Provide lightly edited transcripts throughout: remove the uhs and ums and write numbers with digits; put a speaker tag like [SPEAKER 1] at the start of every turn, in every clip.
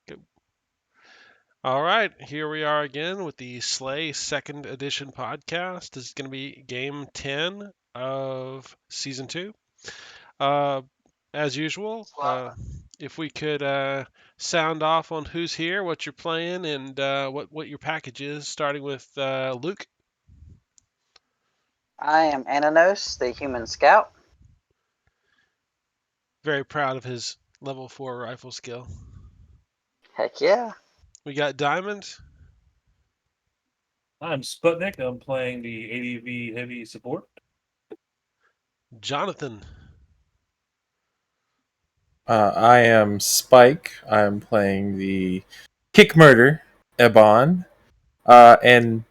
[SPEAKER 1] Good. All right, here we are again with the SLA Second Edition podcast. This is going to be game 10 of season 2. Uh, as usual, if we could sound off on who's here, what you're playing, and what your package is, starting with Luke.
[SPEAKER 2] I am Ananos, the human scout.
[SPEAKER 1] Very proud of his level 4 rifle skill.
[SPEAKER 2] Heck yeah.
[SPEAKER 1] We got Diamond.
[SPEAKER 3] I'm Sputnik. I'm playing the ADV heavy support.
[SPEAKER 1] Jonathan.
[SPEAKER 4] I am Spike. I'm playing the Kick Murder Ebon. And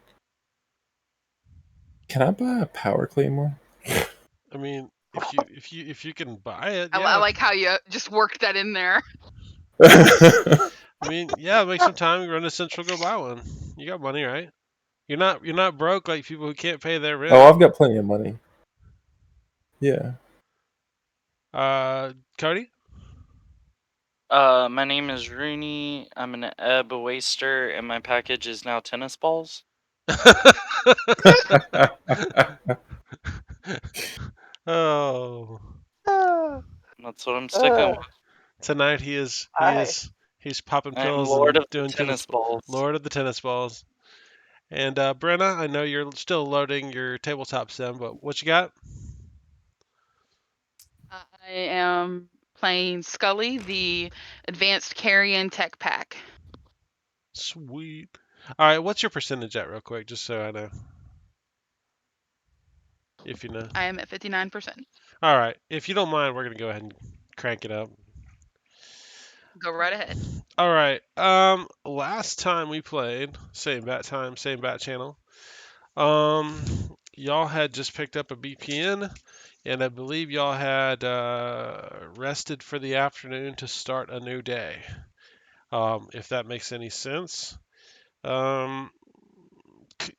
[SPEAKER 4] can I buy a power claymore?
[SPEAKER 1] I mean, if you can buy it,
[SPEAKER 5] I
[SPEAKER 1] yeah.
[SPEAKER 5] like how you just worked that in there.
[SPEAKER 1] I mean, yeah, make some time, run to Central, go buy one. You got money, right? You're not broke like people who can't pay their rent.
[SPEAKER 4] Oh, I've got plenty of money. Yeah.
[SPEAKER 1] Cody.
[SPEAKER 6] My name is Rooney. I'm an Ebb Waster, and my package is now tennis balls.
[SPEAKER 1] Oh,
[SPEAKER 6] That's what I'm sticking with.
[SPEAKER 1] tonight he's popping
[SPEAKER 6] I'm
[SPEAKER 1] pills
[SPEAKER 6] Lord
[SPEAKER 1] and
[SPEAKER 6] of the
[SPEAKER 1] doing
[SPEAKER 6] tennis balls.
[SPEAKER 1] Lord of the tennis balls. And Brenna, I know you're still loading your tabletop sim, but what you got?
[SPEAKER 5] I am playing Scully, the advanced carrion tech pack.
[SPEAKER 1] Sweet. All right, what's your percentage at, real quick, just so I know, if you know.
[SPEAKER 5] I am at 59%.
[SPEAKER 1] All right, if you don't mind, we're gonna go ahead and crank it up.
[SPEAKER 5] Go right ahead.
[SPEAKER 1] All right. Last time we played, same bat time, same bat channel. Y'all had just picked up a BPN, and I believe y'all had rested for the afternoon to start a new day. If that makes any sense.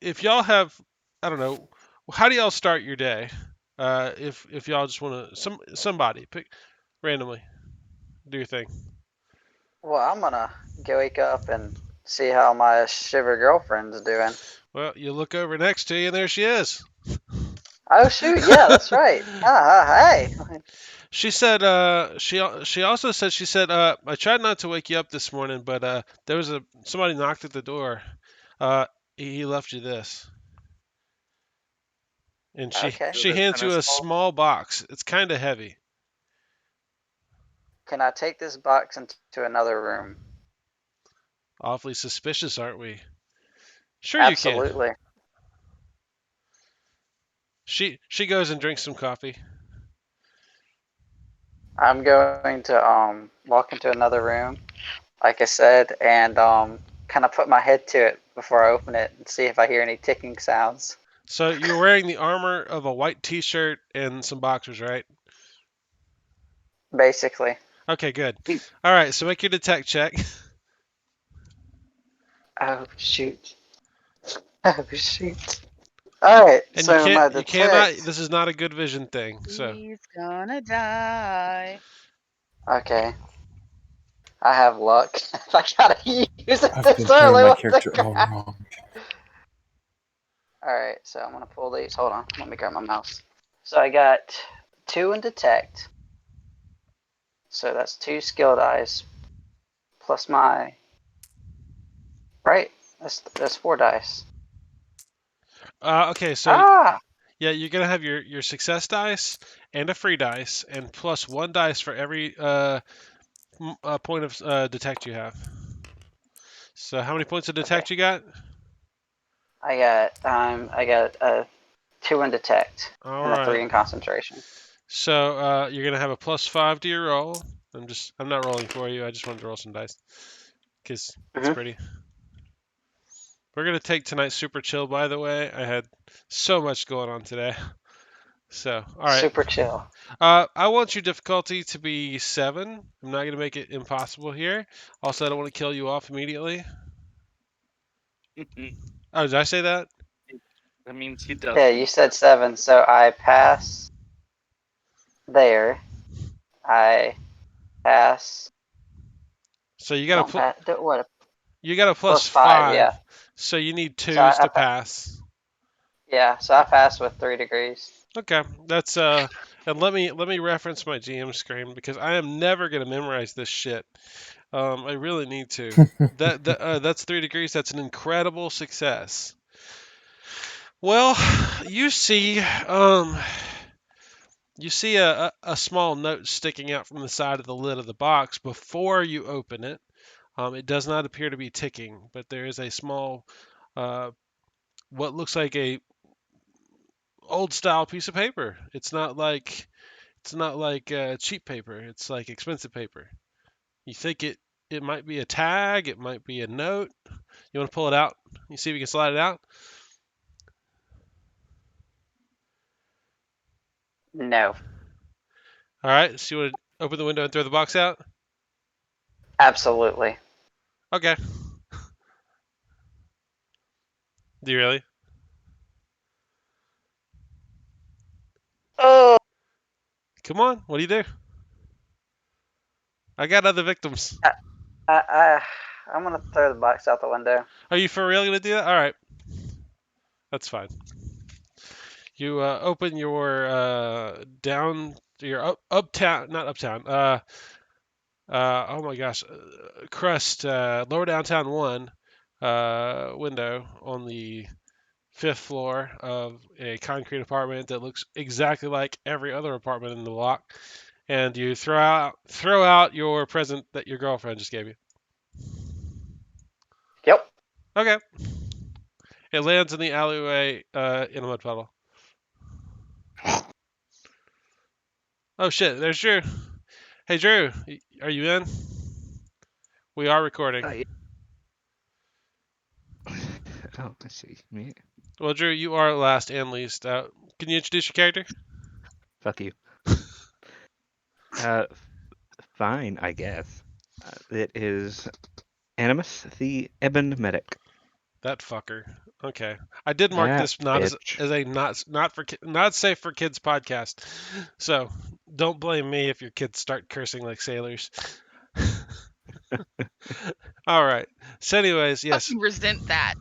[SPEAKER 1] If y'all have, I don't know, how do y'all start your day? If y'all just want to, somebody pick randomly, do your thing.
[SPEAKER 2] Well, I'm gonna go wake up and see how my shiver girlfriend's doing.
[SPEAKER 1] Well, you look over next to you, and there she is.
[SPEAKER 2] Oh shoot, yeah, that's right. Hey.
[SPEAKER 1] She said, she also said, she said, I tried not to wake you up this morning, but there was somebody knocked at the door. He left you this, and
[SPEAKER 2] Okay.
[SPEAKER 1] she hands you a small box. It's kind of heavy.
[SPEAKER 2] Can I take this box into another room?
[SPEAKER 1] Awfully suspicious, aren't we? Sure, you can.
[SPEAKER 2] Absolutely.
[SPEAKER 1] She goes and drinks some coffee.
[SPEAKER 2] I'm going to walk into another room, like I said, and kind of put my head to it before I open it and see if I hear any ticking sounds.
[SPEAKER 1] So you're wearing the armor of a white T-shirt and some boxers, right?
[SPEAKER 2] Basically.
[SPEAKER 1] Okay, good. All right, so make your detect check.
[SPEAKER 2] Oh shoot. Oh shoot. Alright,
[SPEAKER 1] And
[SPEAKER 2] so my
[SPEAKER 1] you cannot.
[SPEAKER 2] detect.
[SPEAKER 1] This is not a good vision thing. So
[SPEAKER 5] He's gonna die.
[SPEAKER 2] Okay. I have luck. If I gotta use it
[SPEAKER 4] I've been
[SPEAKER 2] this
[SPEAKER 4] playing
[SPEAKER 2] early,
[SPEAKER 4] my
[SPEAKER 2] what the
[SPEAKER 4] character all
[SPEAKER 2] crap?
[SPEAKER 4] wrong.
[SPEAKER 2] Alright, so I'm gonna pull these. Hold on, let me grab my mouse. So I got 2 in detect. So that's 2 skill dice. Plus my. Right? That's 4 dice.
[SPEAKER 1] okay, so yeah, you're gonna have your success dice and a free dice, and plus 1 dice for every point of detect you have. So how many points of detect you got?
[SPEAKER 2] I got a 2 in detect and a 3 in concentration.
[SPEAKER 1] So you're gonna have a +5 to your roll. I'm not rolling for you. I just wanted to roll some dice because it's pretty. We're gonna take tonight's super chill. By the way, I had so much going on today. So all right.
[SPEAKER 2] Super chill.
[SPEAKER 1] I want your difficulty to be 7. I'm not gonna make it impossible here. Also, I don't want to kill you off immediately. Oh, did I say that?
[SPEAKER 6] That means he does.
[SPEAKER 2] Yeah, you said 7, so I pass there. I pass
[SPEAKER 1] So you got
[SPEAKER 2] What?
[SPEAKER 1] a plus
[SPEAKER 2] +5,
[SPEAKER 1] 5.
[SPEAKER 2] yeah.
[SPEAKER 1] So you need
[SPEAKER 2] So I,
[SPEAKER 1] 2s to pass.
[SPEAKER 2] so I passed with 3 degrees.
[SPEAKER 1] Okay, that's and let me reference my GM screen because I am never gonna memorize this shit. I really need to. That's 3 degrees. That's an incredible success. Well, you see a small note sticking out from the side of the lid of the box before you open it. It does not appear to be ticking, but there is a small, what looks like a old style piece of paper. It's not like cheap paper. It's like expensive paper. You think it might be a tag. It might be a note. You want to pull it out? You see if you can slide it out.
[SPEAKER 2] No.
[SPEAKER 1] All right. So you want to open the window and throw the box out?
[SPEAKER 2] Absolutely.
[SPEAKER 1] Okay. Do you really?
[SPEAKER 2] Oh,
[SPEAKER 1] Come on. What do you do? I got other victims.
[SPEAKER 2] I'm gonna throw the box out the window.
[SPEAKER 1] Are you for real gonna do that? All right. That's fine. You open your uptown, not uptown. Oh my gosh, crust lower downtown one window on the 5th floor of a concrete apartment that looks exactly like every other apartment in the block, and you throw out your present that your girlfriend just gave you.
[SPEAKER 2] Yep.
[SPEAKER 1] Okay. It lands in the alleyway in a mud puddle. Oh shit, there's Drew. Hey Drew, are you in? We are recording.
[SPEAKER 7] Oh, I see. Yeah.
[SPEAKER 1] Well, Drew, you are last and least. Can you introduce your character?
[SPEAKER 7] Fuck you. Fine, I guess. It is Animus, the Ebon Medic.
[SPEAKER 1] That fucker. Okay, I did mark
[SPEAKER 7] That
[SPEAKER 1] this not
[SPEAKER 7] bitch.
[SPEAKER 1] as a not safe for kids podcast, so don't blame me if your kids start cursing like sailors. All right. So, anyways, yes.
[SPEAKER 5] Fucking resent that.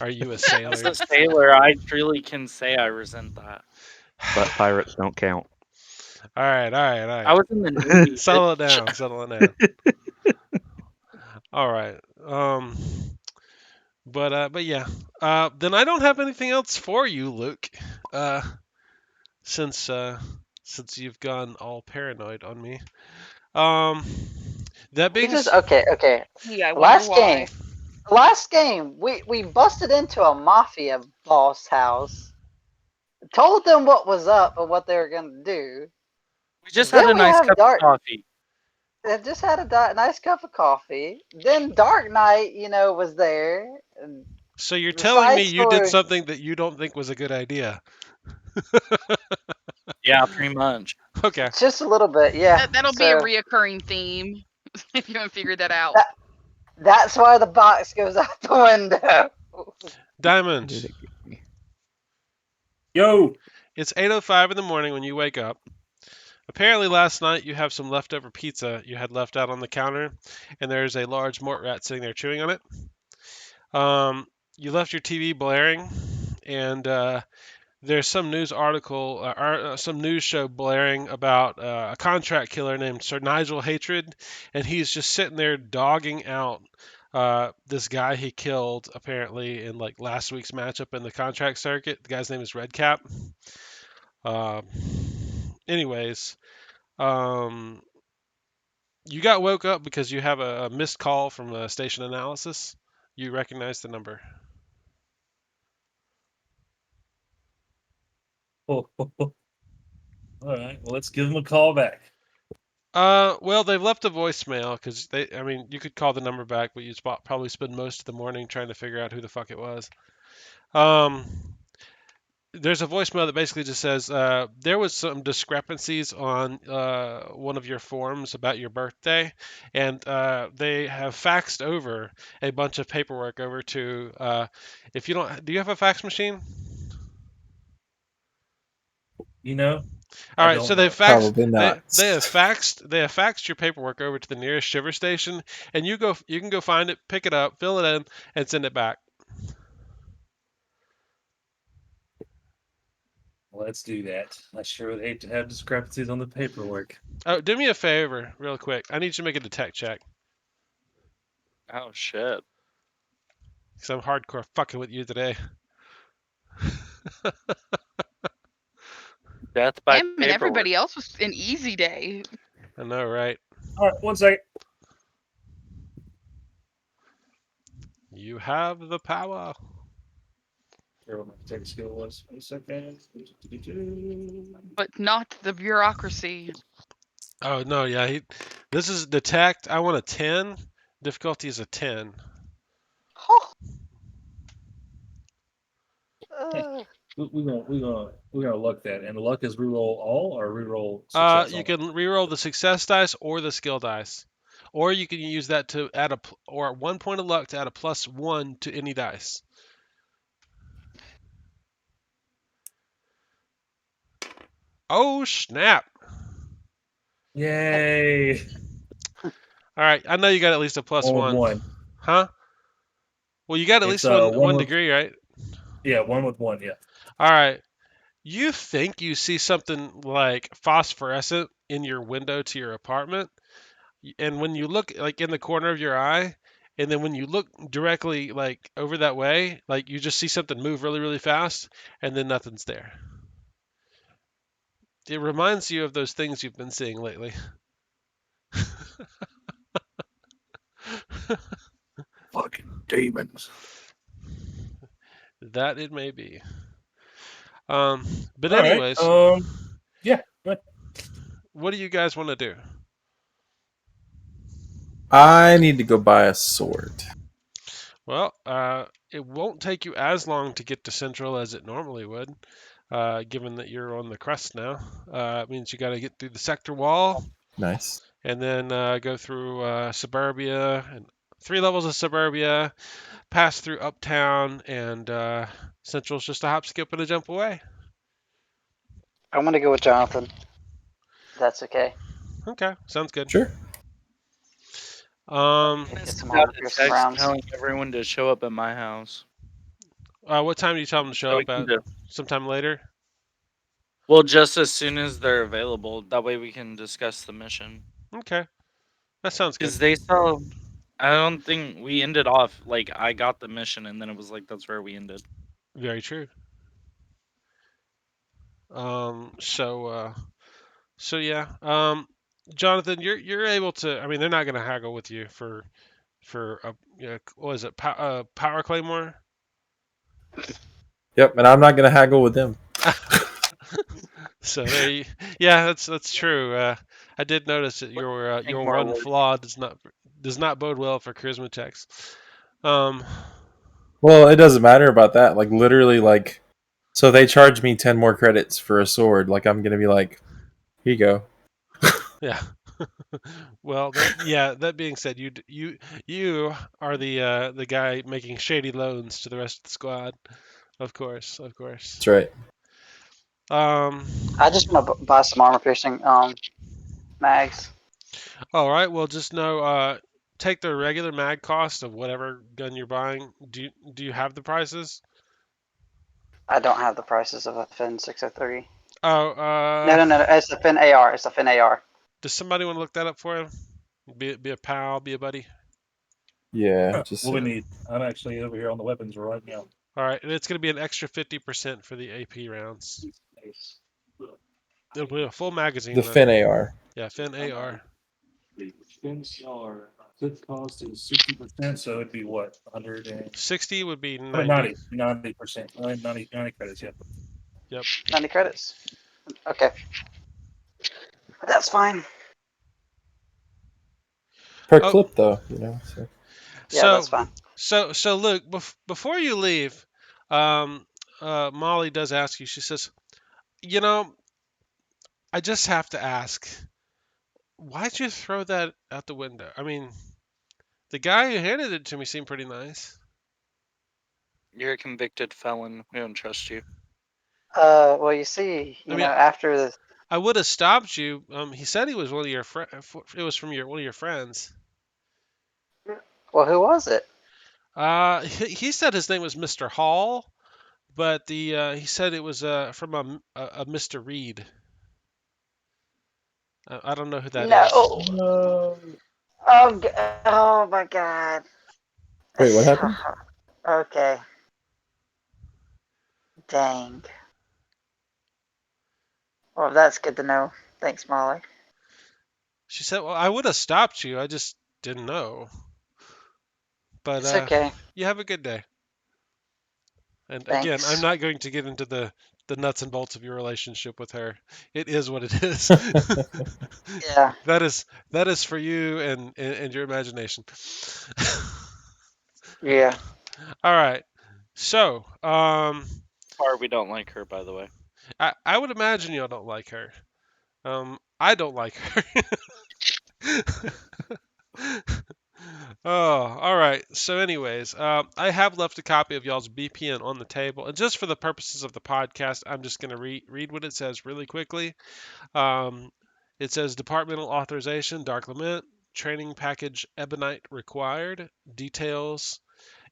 [SPEAKER 1] Are you a
[SPEAKER 6] As
[SPEAKER 1] sailor?
[SPEAKER 6] a sailor, I truly can say I resent that.
[SPEAKER 7] But pirates don't count.
[SPEAKER 1] All right.
[SPEAKER 6] I was in the Navy.
[SPEAKER 1] Settle it
[SPEAKER 6] bitch.
[SPEAKER 1] down. Settle it down. All right. But yeah. Then I don't have anything else for you, Luke. Uh, since you've gone all paranoid on me. Um, that being
[SPEAKER 2] Okay.
[SPEAKER 5] Yeah, I wonder why.
[SPEAKER 2] Last game, we busted into a mafia boss house, told them what was up and what they were gonna do.
[SPEAKER 6] We just
[SPEAKER 2] Then
[SPEAKER 6] had a
[SPEAKER 2] we
[SPEAKER 6] nice
[SPEAKER 2] have
[SPEAKER 6] cup
[SPEAKER 2] Dark.
[SPEAKER 6] of coffee.
[SPEAKER 2] They just had a nice cup of coffee. Then Dark Knight, was there. And
[SPEAKER 1] So you're
[SPEAKER 2] the
[SPEAKER 1] telling me
[SPEAKER 2] side
[SPEAKER 1] you did
[SPEAKER 2] story,
[SPEAKER 1] something that you don't think was a good idea?
[SPEAKER 6] Yeah, pretty much.
[SPEAKER 1] Okay.
[SPEAKER 2] just a little bit, yeah.
[SPEAKER 5] That'll be a
[SPEAKER 2] So
[SPEAKER 5] reoccurring theme if you haven't figured that out.
[SPEAKER 2] that's why the box goes out the window.
[SPEAKER 7] What did
[SPEAKER 1] Diamond,
[SPEAKER 7] it give me?
[SPEAKER 3] Yo,
[SPEAKER 1] it's 8:05 in the morning when you wake up. Apparently last night you have some leftover pizza you had left out on the counter, and there's a large mort rat sitting there chewing on it. You left your TV blaring, and there's some news article, or some news show blaring about a contract killer named Sir Nigel Hatred, and he's just sitting there dogging out this guy he killed apparently in like last week's matchup in the contract circuit. The guy's name is Redcap. Um, anyways, um, you got woke up because you have a missed call from station analysis. You recognize the number.
[SPEAKER 3] all right. Well, let's give him a call back.
[SPEAKER 1] Well, they've left a voicemail because I mean, you could call the number back, but you'd probably spend most of the morning trying to figure out who the fuck it was. Um, there's a voicemail that basically just says there was some discrepancies on one of your forms about your birthday, and they have faxed over a bunch of paperwork over to. If you don't, do you have a fax machine?
[SPEAKER 3] You know,
[SPEAKER 1] All
[SPEAKER 3] I
[SPEAKER 1] right,
[SPEAKER 3] don't
[SPEAKER 1] so they
[SPEAKER 3] know.
[SPEAKER 1] faxed
[SPEAKER 4] Probably not.
[SPEAKER 1] they have faxed your paperwork over to the nearest shiver station, and you can go find it, pick it up, fill it in, and send it back.
[SPEAKER 3] Let's do that. I sure would hate to have discrepancies on the paperwork.
[SPEAKER 1] Oh, do me a favor, real quick. I need you to make a detect check,
[SPEAKER 6] Oh shit.
[SPEAKER 1] because I'm hardcore fucking with you today.
[SPEAKER 6] Death by
[SPEAKER 5] Him and
[SPEAKER 6] paperwork.
[SPEAKER 5] everybody else was an easy day.
[SPEAKER 1] I know, right?
[SPEAKER 3] All right, 1 second.
[SPEAKER 1] You have the power.
[SPEAKER 3] Here, what my detect skill was. 1 second.
[SPEAKER 5] But not the bureaucracy.
[SPEAKER 1] Oh no, yeah. This is detect. I want a 10. Difficulty is a 10.
[SPEAKER 3] We're gonna luck that, and the luck is reroll all or reroll success.
[SPEAKER 1] You
[SPEAKER 3] Only?
[SPEAKER 1] can reroll the success dice or the skill dice, or you can use that to add or 1 point of luck to add a +1 to any dice. Oh snap!
[SPEAKER 3] Yay!
[SPEAKER 1] All right, I know you got at least a
[SPEAKER 3] One with
[SPEAKER 1] +1,
[SPEAKER 3] one.
[SPEAKER 1] huh? Well, you got at
[SPEAKER 3] It's
[SPEAKER 1] least one
[SPEAKER 3] one
[SPEAKER 1] one
[SPEAKER 3] with
[SPEAKER 1] degree, right?
[SPEAKER 3] yeah, 1 with 1. Yeah.
[SPEAKER 1] All right. You think you see something like phosphorescent in your window to your apartment, and when you look like in the corner of your eye, and then when you look directly like over that way, like you just see something move really, really fast, and then nothing's there. It reminds you of those things you've been seeing lately.
[SPEAKER 3] Fucking demons.
[SPEAKER 1] That it may be. But
[SPEAKER 3] All right.
[SPEAKER 1] anyways,
[SPEAKER 3] Yeah. But
[SPEAKER 1] what do you guys want to do?
[SPEAKER 4] I need to go buy a sword.
[SPEAKER 1] Well, it won't take you as long to get to Central as it normally would, given that you're on the crest now. It means you got to get through the sector wall
[SPEAKER 4] Nice.
[SPEAKER 1] and then go through suburbia and 3 levels of suburbia, pass through uptown, and Central's just a hop, skip, and a jump away.
[SPEAKER 2] I'm gonna go with Jonathan. That's okay.
[SPEAKER 1] Okay, sounds good.
[SPEAKER 4] Sure.
[SPEAKER 2] Get some
[SPEAKER 6] Got
[SPEAKER 2] armor
[SPEAKER 6] a
[SPEAKER 2] piercing
[SPEAKER 6] text
[SPEAKER 2] rounds.
[SPEAKER 6] telling everyone to show up at my house.
[SPEAKER 1] What time do you tell them to
[SPEAKER 6] So
[SPEAKER 1] show
[SPEAKER 6] we
[SPEAKER 1] up
[SPEAKER 6] can
[SPEAKER 1] at?
[SPEAKER 6] do.
[SPEAKER 1] Sometime later?
[SPEAKER 6] Well, just as soon as they're available. That way we can discuss the mission.
[SPEAKER 1] Okay, that sounds good.
[SPEAKER 6] Because they saw. I don't think we ended off like I got the mission and then it was like that's where we ended.
[SPEAKER 1] Very true. So yeah. Jonathan, you're able to. I mean, they're not going to haggle with you for what is it? Power Claymore.
[SPEAKER 4] Yep, and I'm not gonna haggle with them.
[SPEAKER 1] So there you, yeah, that's true. I did notice that your
[SPEAKER 6] More
[SPEAKER 1] one
[SPEAKER 6] work.
[SPEAKER 1] flaw does not bode well for charisma checks. Um,
[SPEAKER 4] Well, it doesn't matter about that. Like literally, like so they charge me 10 more credits for a sword. Like I'm gonna be like, here you go.
[SPEAKER 1] yeah. Well, that being said, you are the guy making shady loans to the rest of the squad. Of course, of course.
[SPEAKER 4] That's right.
[SPEAKER 2] I just want to buy some armor piercing mags.
[SPEAKER 1] All right. Well, just know, take the regular mag cost of whatever gun you're buying. Do you have the prices?
[SPEAKER 2] I don't have the prices of a Fin 603.
[SPEAKER 1] Oh,
[SPEAKER 2] No. It's a Fin AR. It's a Fin AR.
[SPEAKER 1] does somebody want to look that up for you? Be a pal, be a buddy.
[SPEAKER 4] Yeah, just
[SPEAKER 3] what we need. I'm actually over here on the weapons right now.
[SPEAKER 1] All right, and it's going to be an extra 50% for the AP rounds. It'll be a full magazine
[SPEAKER 4] the
[SPEAKER 1] then.
[SPEAKER 4] Fin AR.
[SPEAKER 1] Yeah, Fin AR.
[SPEAKER 3] Fins are good cost is 60%, so it'd be what 100
[SPEAKER 1] 60 would be
[SPEAKER 3] 90
[SPEAKER 1] 90.
[SPEAKER 3] 90%, 90 credits. Yeah.
[SPEAKER 1] Yep.
[SPEAKER 2] 90 credits. Okay. That's fine.
[SPEAKER 4] Per
[SPEAKER 1] Oh.
[SPEAKER 4] clip though, you know. So.
[SPEAKER 2] Yeah, that's fine.
[SPEAKER 1] So Luke, before you leave, Molly does ask you. She says, "You know, I just have to ask, why'd you throw that out the window? I mean, the guy who handed it to me seemed pretty nice."
[SPEAKER 6] You're a convicted felon. We don't trust you.
[SPEAKER 2] Well, you see,
[SPEAKER 1] I mean,
[SPEAKER 2] after the.
[SPEAKER 1] I would have stopped you. He said he was one of your it was from one of your friends.
[SPEAKER 2] Well, who was it?
[SPEAKER 1] He said his name was Mr. Hall, but he said it was from a Mr. Reed. I don't know who that is.
[SPEAKER 2] No.
[SPEAKER 3] No.
[SPEAKER 2] Oh my God.
[SPEAKER 4] Wait, what happened?
[SPEAKER 2] Okay. Dang. Well, that's good to know. Thanks, Molly.
[SPEAKER 1] She said, "Well, I would have stopped you. I just didn't know." But
[SPEAKER 2] It's okay.
[SPEAKER 1] you have a good day. And again, I'm
[SPEAKER 2] Thanks.
[SPEAKER 1] not going to get into the nuts and bolts of your relationship with her. It is what it is.
[SPEAKER 2] Yeah.
[SPEAKER 1] that is for you and your imagination.
[SPEAKER 2] Yeah.
[SPEAKER 1] All right. So,
[SPEAKER 6] Or we don't like her, by the way.
[SPEAKER 1] I would imagine y'all don't like her. I don't like her. Oh, all right. So, anyways, I have left a copy of y'all's BPN on the table, and just for the purposes of the podcast, I'm just going to read what it says really quickly. Um, it says departmental authorization, Dark Lament, training package Ebonite required, details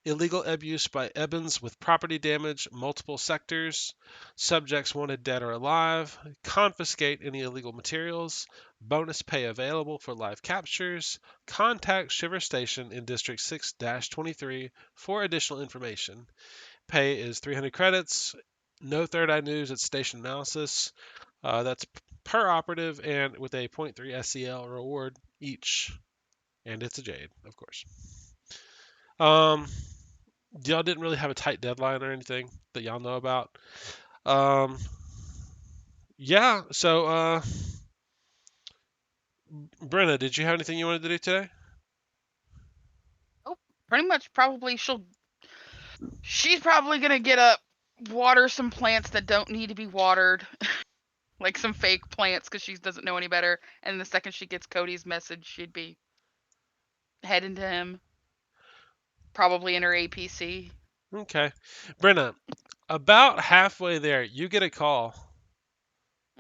[SPEAKER 1] illegal abuse by Ebons with property damage, multiple sectors, subjects wanted dead or alive, confiscate any illegal materials, bonus pay available for live captures, contact Shiver Station in District 6 23 for additional information. Pay is 300 credits. No Third Eye News at Station Mouses. That's per operative and with a zero point 0.3 SEL reward each. And it's a Jade, of course. Y'all didn't really have a tight deadline or anything that y'all know about. Um, yeah. So, Brenna, did you have anything you wanted to do today?
[SPEAKER 5] Oh, pretty much probably she's probably gonna get up, water some plants that don't need to be watered, like some fake plants because she doesn't know any better. And the second she gets Cody's message, she'd be heading to him, probably in her APC.
[SPEAKER 1] Okay, Brenna. About halfway there, you get a call.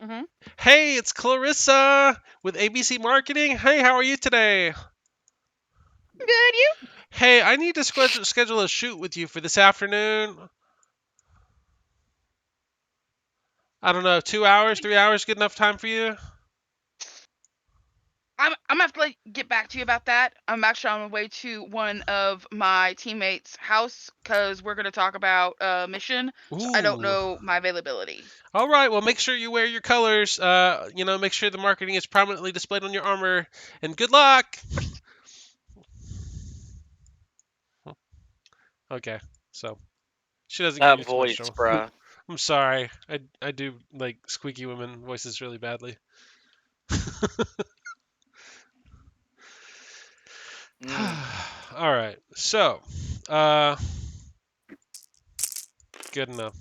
[SPEAKER 5] Mm-hmm.
[SPEAKER 1] Hey, it's Clarissa with ABC Marketing. Hey, how are you today?
[SPEAKER 5] Good, you?
[SPEAKER 1] Hey, I need to schedule a shoot with you for this afternoon. I don't know, 2 hours, 3 hours, good enough time for you?
[SPEAKER 5] I'm gonna have to get back to you about that. I'm actually on my way to one of my teammates' house because we're gonna talk about mission. So I don't
[SPEAKER 1] Ooh.
[SPEAKER 5] know my availability.
[SPEAKER 1] All right, well, make sure you wear your colors. Make sure the marketing is prominently displayed on your armor. And good luck. Okay, so she doesn't give
[SPEAKER 6] That
[SPEAKER 1] you too much
[SPEAKER 6] voice,
[SPEAKER 1] trouble.
[SPEAKER 6] bruh.
[SPEAKER 1] I'm sorry. I do like squeaky women voices really badly.
[SPEAKER 6] Mm.
[SPEAKER 1] All right, so uh, good enough.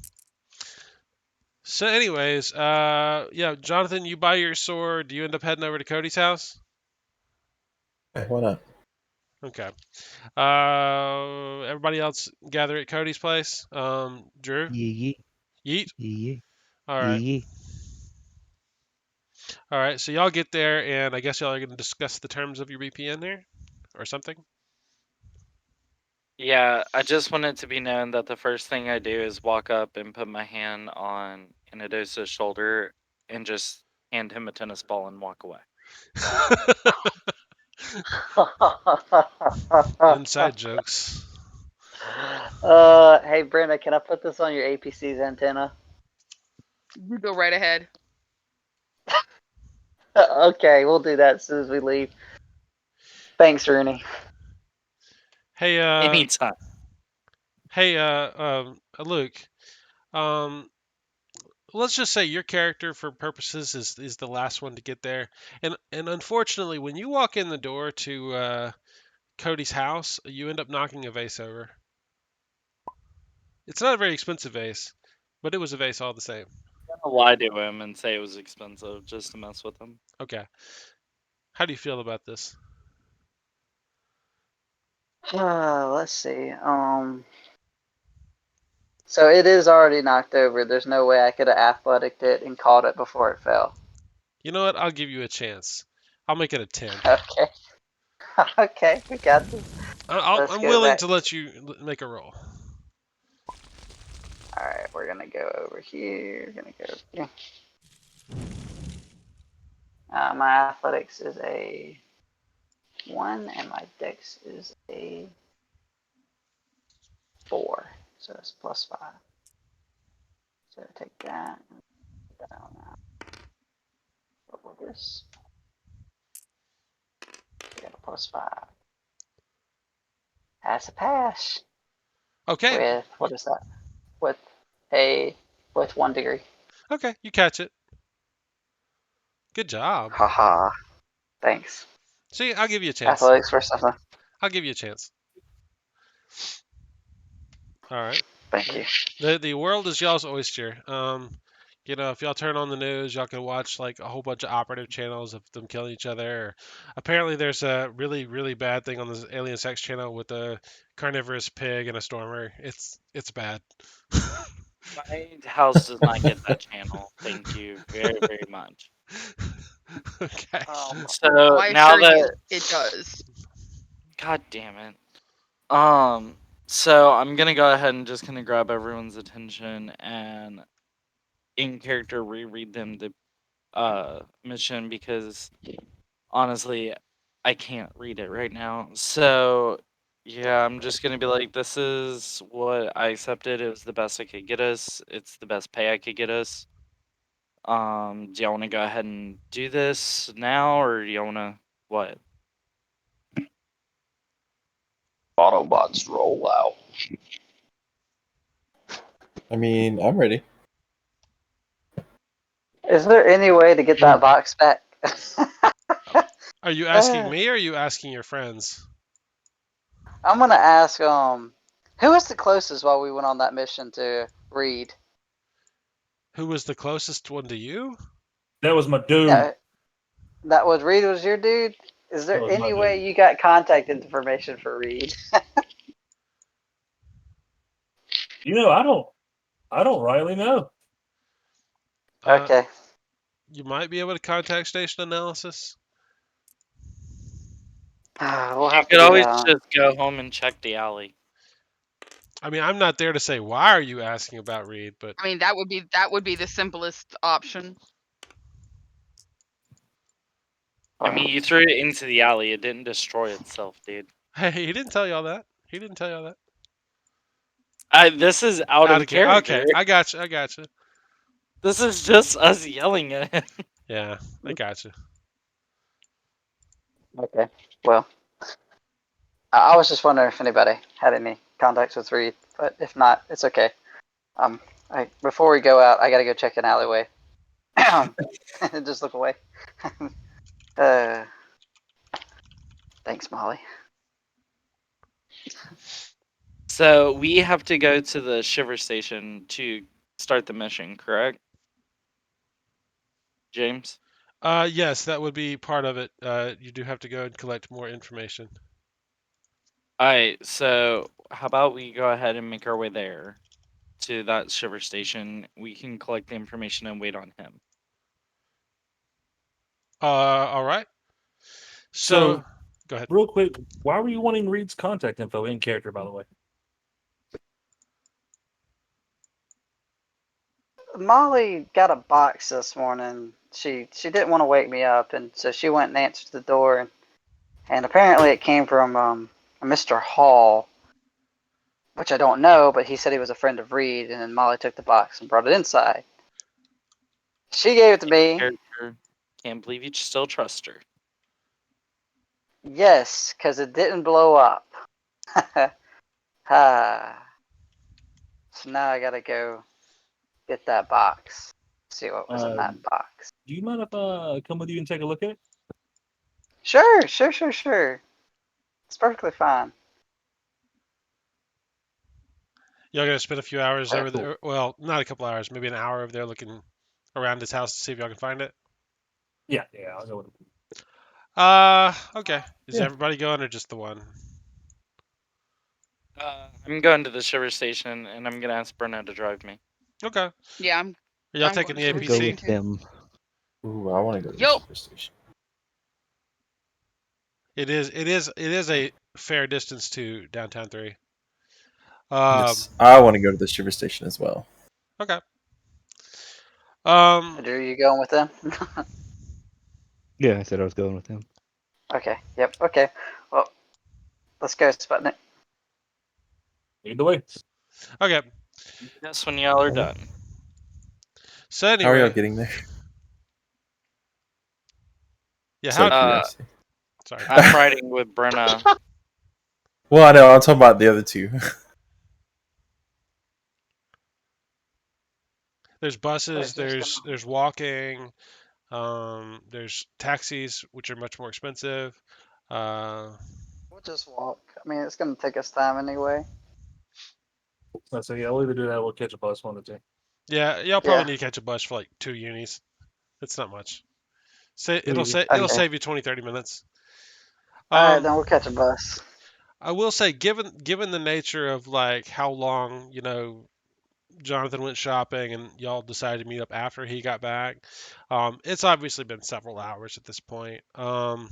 [SPEAKER 1] So, anyways, yeah, Jonathan, you buy your sword. Do you end up heading over to Cody's house?
[SPEAKER 4] Yeah, why not?
[SPEAKER 1] Okay. Everybody else gather at Cody's place. Drew,
[SPEAKER 7] Yee
[SPEAKER 1] yeet.
[SPEAKER 7] yee
[SPEAKER 1] All
[SPEAKER 7] yee
[SPEAKER 1] right.
[SPEAKER 7] yee.
[SPEAKER 1] All right. So y'all get there, and I guess y'all are going to discuss the terms of your VPN there, or something.
[SPEAKER 6] Yeah, I just want it to be known that the first thing I do is walk up and put my hand on Anadosa's shoulder and just hand him a tennis ball and walk away.
[SPEAKER 1] Inside jokes.
[SPEAKER 2] Hey, Brenda, can I put this on your APC's antenna?
[SPEAKER 5] You go right ahead.
[SPEAKER 2] Okay, we'll do that as soon as we leave. Thanks, Rooney.
[SPEAKER 1] Hey,
[SPEAKER 6] Anytime.
[SPEAKER 1] Luke. Um, let's just say your character, for purposes, is the last one to get there, and unfortunately, when you walk in the door to Cody's house, you end up knocking a vase over. It's not a very expensive vase, but it was a vase all the same.
[SPEAKER 6] I'm gonna lie to him and say it was expensive just to mess with him.
[SPEAKER 1] Okay. How do you feel about this?
[SPEAKER 2] Let's see. So it is already knocked over. There's no way I could have athleticked it and caught it before it fell.
[SPEAKER 1] You know what? I'll give you a chance. I'll make it a 10.
[SPEAKER 2] Okay. Okay, we got this. Let's
[SPEAKER 1] I'm
[SPEAKER 2] go
[SPEAKER 1] willing
[SPEAKER 2] back.
[SPEAKER 1] to let you make a roll.
[SPEAKER 2] Alright, we're gonna go over here. We're gonna go here. My athletics is a 1 and my dex is a 4. So it's +5. So take that. Put that on that. Double this. We got a +5. That's a pass.
[SPEAKER 1] Okay.
[SPEAKER 2] With, what is that? With 1 degree.
[SPEAKER 1] Okay, you catch it. Good job.
[SPEAKER 2] Haha. Thanks.
[SPEAKER 1] See, I'll give you a chance.
[SPEAKER 2] Athletics for something.
[SPEAKER 1] I'll give you a chance. All right.
[SPEAKER 2] Thank you.
[SPEAKER 1] The world is y'all's oyster. You know, if y'all turn on the news, y'all can watch like a whole bunch of operative channels of them killing each other. Or, apparently, there's a really, really bad thing on the Alien Sex channel with a carnivorous pig and a stormer. It's bad.
[SPEAKER 6] My house does not get that channel. Thank you very, very much.
[SPEAKER 1] Okay.
[SPEAKER 6] So
[SPEAKER 5] Oh, I
[SPEAKER 6] now
[SPEAKER 5] assure you,
[SPEAKER 6] that
[SPEAKER 5] it does.
[SPEAKER 6] God damn it. So I'm gonna go ahead and just kind of grab everyone's attention and in character reread them the mission because honestly I can't read it right now. So yeah, I'm just gonna be like, this is what I accepted. It was the best I could get us. It's the best pay I could get us. Do y'all want to go ahead and do this now, or do y'all want to what?
[SPEAKER 2] Autobots roll out.
[SPEAKER 4] I mean, I'm ready.
[SPEAKER 2] Is there any way to get that box back?
[SPEAKER 1] Are you asking me or are you asking your friends?
[SPEAKER 2] I'm gonna ask who was the closest while we went on that mission to Reed?
[SPEAKER 1] Who was the closest one to you?
[SPEAKER 3] That was my dude.
[SPEAKER 2] Yeah, that was Reed was your dude? Is
[SPEAKER 3] That
[SPEAKER 2] there
[SPEAKER 3] was my
[SPEAKER 2] any way
[SPEAKER 3] dude.
[SPEAKER 2] you got contact information for Reed?
[SPEAKER 3] You know, I don't rightly know.
[SPEAKER 2] Okay.
[SPEAKER 1] You might be able to contact station analysis.
[SPEAKER 2] We'll
[SPEAKER 6] You
[SPEAKER 2] have to
[SPEAKER 6] could
[SPEAKER 2] do
[SPEAKER 6] always
[SPEAKER 2] that.
[SPEAKER 6] just go home and check the alley.
[SPEAKER 1] I mean, I'm not there to say why are you asking about Reed, but
[SPEAKER 5] I mean, that would be the simplest option.
[SPEAKER 6] I mean, you threw it into the alley. It didn't destroy itself, dude.
[SPEAKER 1] hey, he didn't tell y'all that. He didn't tell y'all that.
[SPEAKER 6] This is out of character.
[SPEAKER 1] Okay, I got you. I got you.
[SPEAKER 6] This is just us yelling at him.
[SPEAKER 1] Yeah, I got you.
[SPEAKER 2] Okay. Well, I was just wondering if anybody had any contacts with Reed, but if not, it's okay. Before we go out, I gotta go check an alleyway. Just look away. Thanks, Molly.
[SPEAKER 6] So we have to go to the Shiver Station to start the mission, correct? James?
[SPEAKER 1] Yes, that would be part of it. You do have to go and collect more information.
[SPEAKER 6] Alright, so how about we go ahead and make our way there to that Shiver Station? We can collect the information and wait on him.
[SPEAKER 1] All right. So,
[SPEAKER 3] So,
[SPEAKER 1] go ahead.
[SPEAKER 3] real quick, why were you wanting Reed's contact info in character, by the way?
[SPEAKER 2] Molly got a box this morning. She didn't want to wake me up, and so she went and answered the door, and apparently it came from Mr. Hall, which I don't know, but he said he was a friend of Reed, and then Molly took the box and brought it inside. She gave it to me.
[SPEAKER 6] Character. Can't believe you still trust her.
[SPEAKER 2] Yes, because it didn't blow up. So now I gotta go get that box. See what was in that box.
[SPEAKER 3] Do you mind if I come with you and take a look at it?
[SPEAKER 2] Sure. It's perfectly fine.
[SPEAKER 1] Y'all gonna spend a few hours
[SPEAKER 2] Okay,
[SPEAKER 1] over there? Well, not a couple hours, maybe an hour over there looking around his house to see if y'all can find it.
[SPEAKER 3] Yeah, I'll go with it.
[SPEAKER 1] Okay. Is
[SPEAKER 3] Yeah.
[SPEAKER 1] everybody going or just the one?
[SPEAKER 6] I'm going to the shiver station, and I'm gonna ask Brenna to drive me.
[SPEAKER 1] Okay.
[SPEAKER 5] Yeah,
[SPEAKER 1] Are y'all
[SPEAKER 5] I'm
[SPEAKER 1] taking the
[SPEAKER 5] going
[SPEAKER 7] We'll
[SPEAKER 5] to
[SPEAKER 7] go
[SPEAKER 5] station
[SPEAKER 1] APC?
[SPEAKER 7] with
[SPEAKER 5] too.
[SPEAKER 7] them.
[SPEAKER 4] Ooh, I want to go to the
[SPEAKER 5] Yo.
[SPEAKER 4] super station.
[SPEAKER 1] It is a fair distance to downtown 3.
[SPEAKER 4] Yes, I want to go to the shiver station as well.
[SPEAKER 1] Okay.
[SPEAKER 2] Drew, you going with them?
[SPEAKER 7] Yeah, I said I was going with them.
[SPEAKER 2] Okay. Yep. Okay. Well, let's go, Sputnik.
[SPEAKER 3] Lead the way.
[SPEAKER 1] Okay.
[SPEAKER 6] That's when y'all are done.
[SPEAKER 1] So
[SPEAKER 4] How are y'all
[SPEAKER 1] anyway,
[SPEAKER 4] getting there?
[SPEAKER 1] yeah.
[SPEAKER 4] Just out
[SPEAKER 1] How?
[SPEAKER 4] of curiosity.
[SPEAKER 1] Sorry.
[SPEAKER 6] I'm riding with Brenna.
[SPEAKER 4] Well, I know. I'm talking about the other two.
[SPEAKER 1] There's buses.
[SPEAKER 2] Where's yours
[SPEAKER 1] There's walking. There's taxis, which are much more expensive.
[SPEAKER 2] We'll just walk. I mean, it's gonna take us time anyway.
[SPEAKER 3] So yeah, we'll either do that or we'll catch a bus, one of the two.
[SPEAKER 1] Yeah, y'all
[SPEAKER 2] Yeah.
[SPEAKER 1] probably need to catch a bus for like 2 unis. It's not much. It'll
[SPEAKER 3] Easy.
[SPEAKER 1] it'll
[SPEAKER 2] Okay.
[SPEAKER 1] save you 20-30 minutes.
[SPEAKER 2] All right, then we'll catch a bus.
[SPEAKER 1] I will say, given the nature of like how long Jonathan went shopping and y'all decided to meet up after he got back, it's obviously been several hours at this point. I'm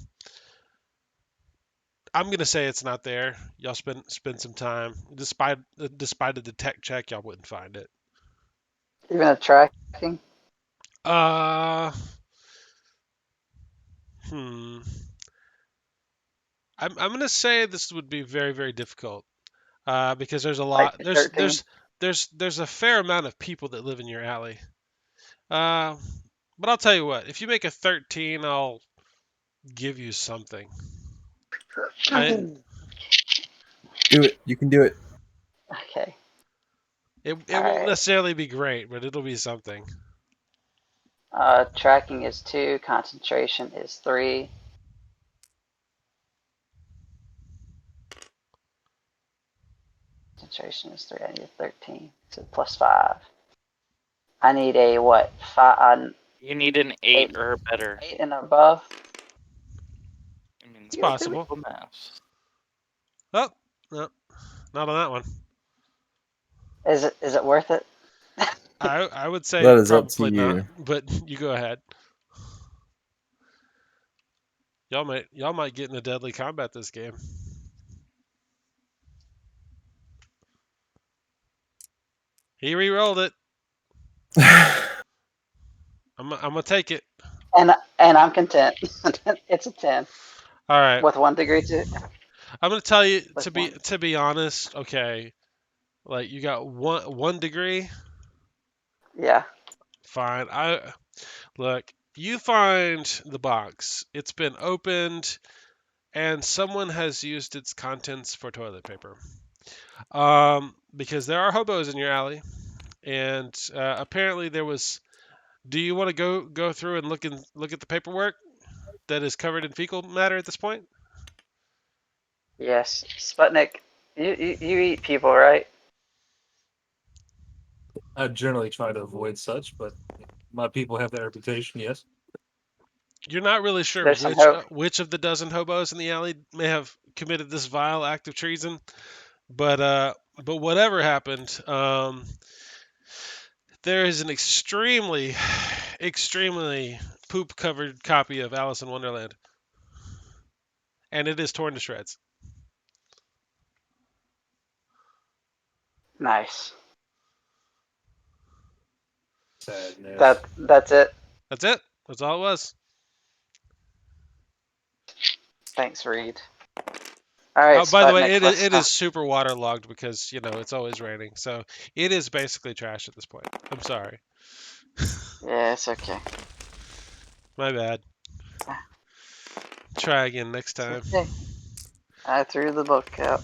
[SPEAKER 1] gonna say it's not there. Y'all spend some time. Despite a detect check, y'all wouldn't find it.
[SPEAKER 2] Even a tracking.
[SPEAKER 1] Uh, hmm. I'm gonna say this would be very, very difficult. Because there's a
[SPEAKER 2] Like
[SPEAKER 1] lot.
[SPEAKER 2] 13.
[SPEAKER 1] There's a fair amount of people that live in your alley. Uh, but I'll tell you what. If you make a 13, I'll give you something. I
[SPEAKER 4] Do it. You can do it.
[SPEAKER 2] Okay.
[SPEAKER 1] it
[SPEAKER 2] All
[SPEAKER 1] won't
[SPEAKER 2] right.
[SPEAKER 1] necessarily be great, but it'll be something.
[SPEAKER 2] Tracking is 2. Concentration is 3. Concentration is 3. I need a 13. So plus 5. I need a what? 5.
[SPEAKER 6] You need an 8
[SPEAKER 2] 8,
[SPEAKER 6] or better.
[SPEAKER 2] 8 and above.
[SPEAKER 6] I mean,
[SPEAKER 1] It's
[SPEAKER 2] You guys do it?
[SPEAKER 1] possible.
[SPEAKER 6] simple math.
[SPEAKER 1] Oh, no, not on that one.
[SPEAKER 2] Is it worth it?
[SPEAKER 1] I would say
[SPEAKER 4] That is up to
[SPEAKER 1] probably not,
[SPEAKER 4] you.
[SPEAKER 1] but you go ahead. Y'all might get into deadly combat this game. He re-rolled it. I'm gonna take it.
[SPEAKER 2] And I'm content. It's a 10
[SPEAKER 1] All right.
[SPEAKER 2] with 1 degree to
[SPEAKER 1] I'm gonna tell you
[SPEAKER 2] with 1.
[SPEAKER 1] to be honest. Okay, like you got one degree.
[SPEAKER 2] Yeah.
[SPEAKER 1] Fine. Look. You find the box. It's been opened, and someone has used its contents for toilet paper. Because there are hobos in your alley, and apparently there was. Do you want to go through and look at the paperwork that is covered in fecal matter at this point?
[SPEAKER 2] Yes. Sputnik, you eat people, right?
[SPEAKER 3] I generally try to avoid such, but my people have that reputation. Yes.
[SPEAKER 1] You're not really sure
[SPEAKER 2] There's some hope.
[SPEAKER 1] which of the dozen hobos in the alley may have committed this vile act of treason, but whatever happened, there is an extremely poop covered copy of Alice in Wonderland, and it is torn to shreds.
[SPEAKER 2] Nice.
[SPEAKER 3] Sadness.
[SPEAKER 2] That's it.
[SPEAKER 1] That's it. That's all it was.
[SPEAKER 2] Thanks, Reed. All right,
[SPEAKER 1] Oh, by the way,
[SPEAKER 2] Sputnik. Let's
[SPEAKER 1] it is super waterlogged because it's always raining, so it is basically trash at this point. I'm sorry.
[SPEAKER 2] Yeah, it's okay.
[SPEAKER 1] My bad. Try again next
[SPEAKER 2] It's
[SPEAKER 1] time.
[SPEAKER 2] okay. I threw the book out.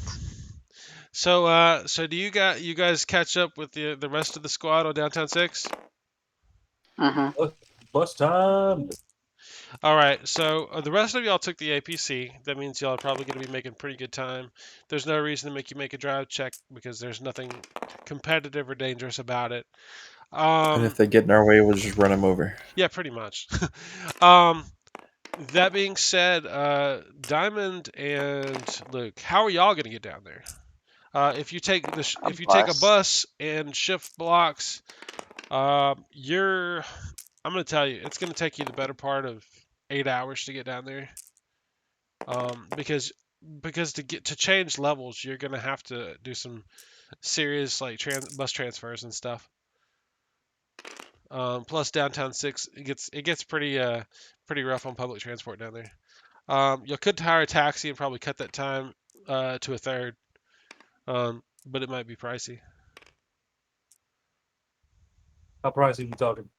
[SPEAKER 1] So do you guys catch up with the rest of the squad on Downtown 6?
[SPEAKER 2] Mm-hmm.
[SPEAKER 3] Bus time.
[SPEAKER 1] All right. So the rest of y'all took the APC. That means y'all are probably going to be making pretty good time. There's no reason to make you make a drive check because there's nothing competitive or dangerous about it.
[SPEAKER 4] And if they get in our way, we'll just run them over.
[SPEAKER 1] Yeah, pretty much. um, that being said, Diamond and Luke, how are y'all going to get down there? If you take
[SPEAKER 2] A
[SPEAKER 1] if you take a
[SPEAKER 2] bus.
[SPEAKER 1] bus and shift blocks, you're I'm gonna tell you, it's gonna take you the better part of 8 hours to get down there. Because to change levels, you're gonna have to do some serious like bus transfers and stuff. Plus downtown 6, it gets pretty rough on public transport down there. You could hire a taxi and probably cut that time to a third, but it might be pricey.
[SPEAKER 3] How pricey are you talking?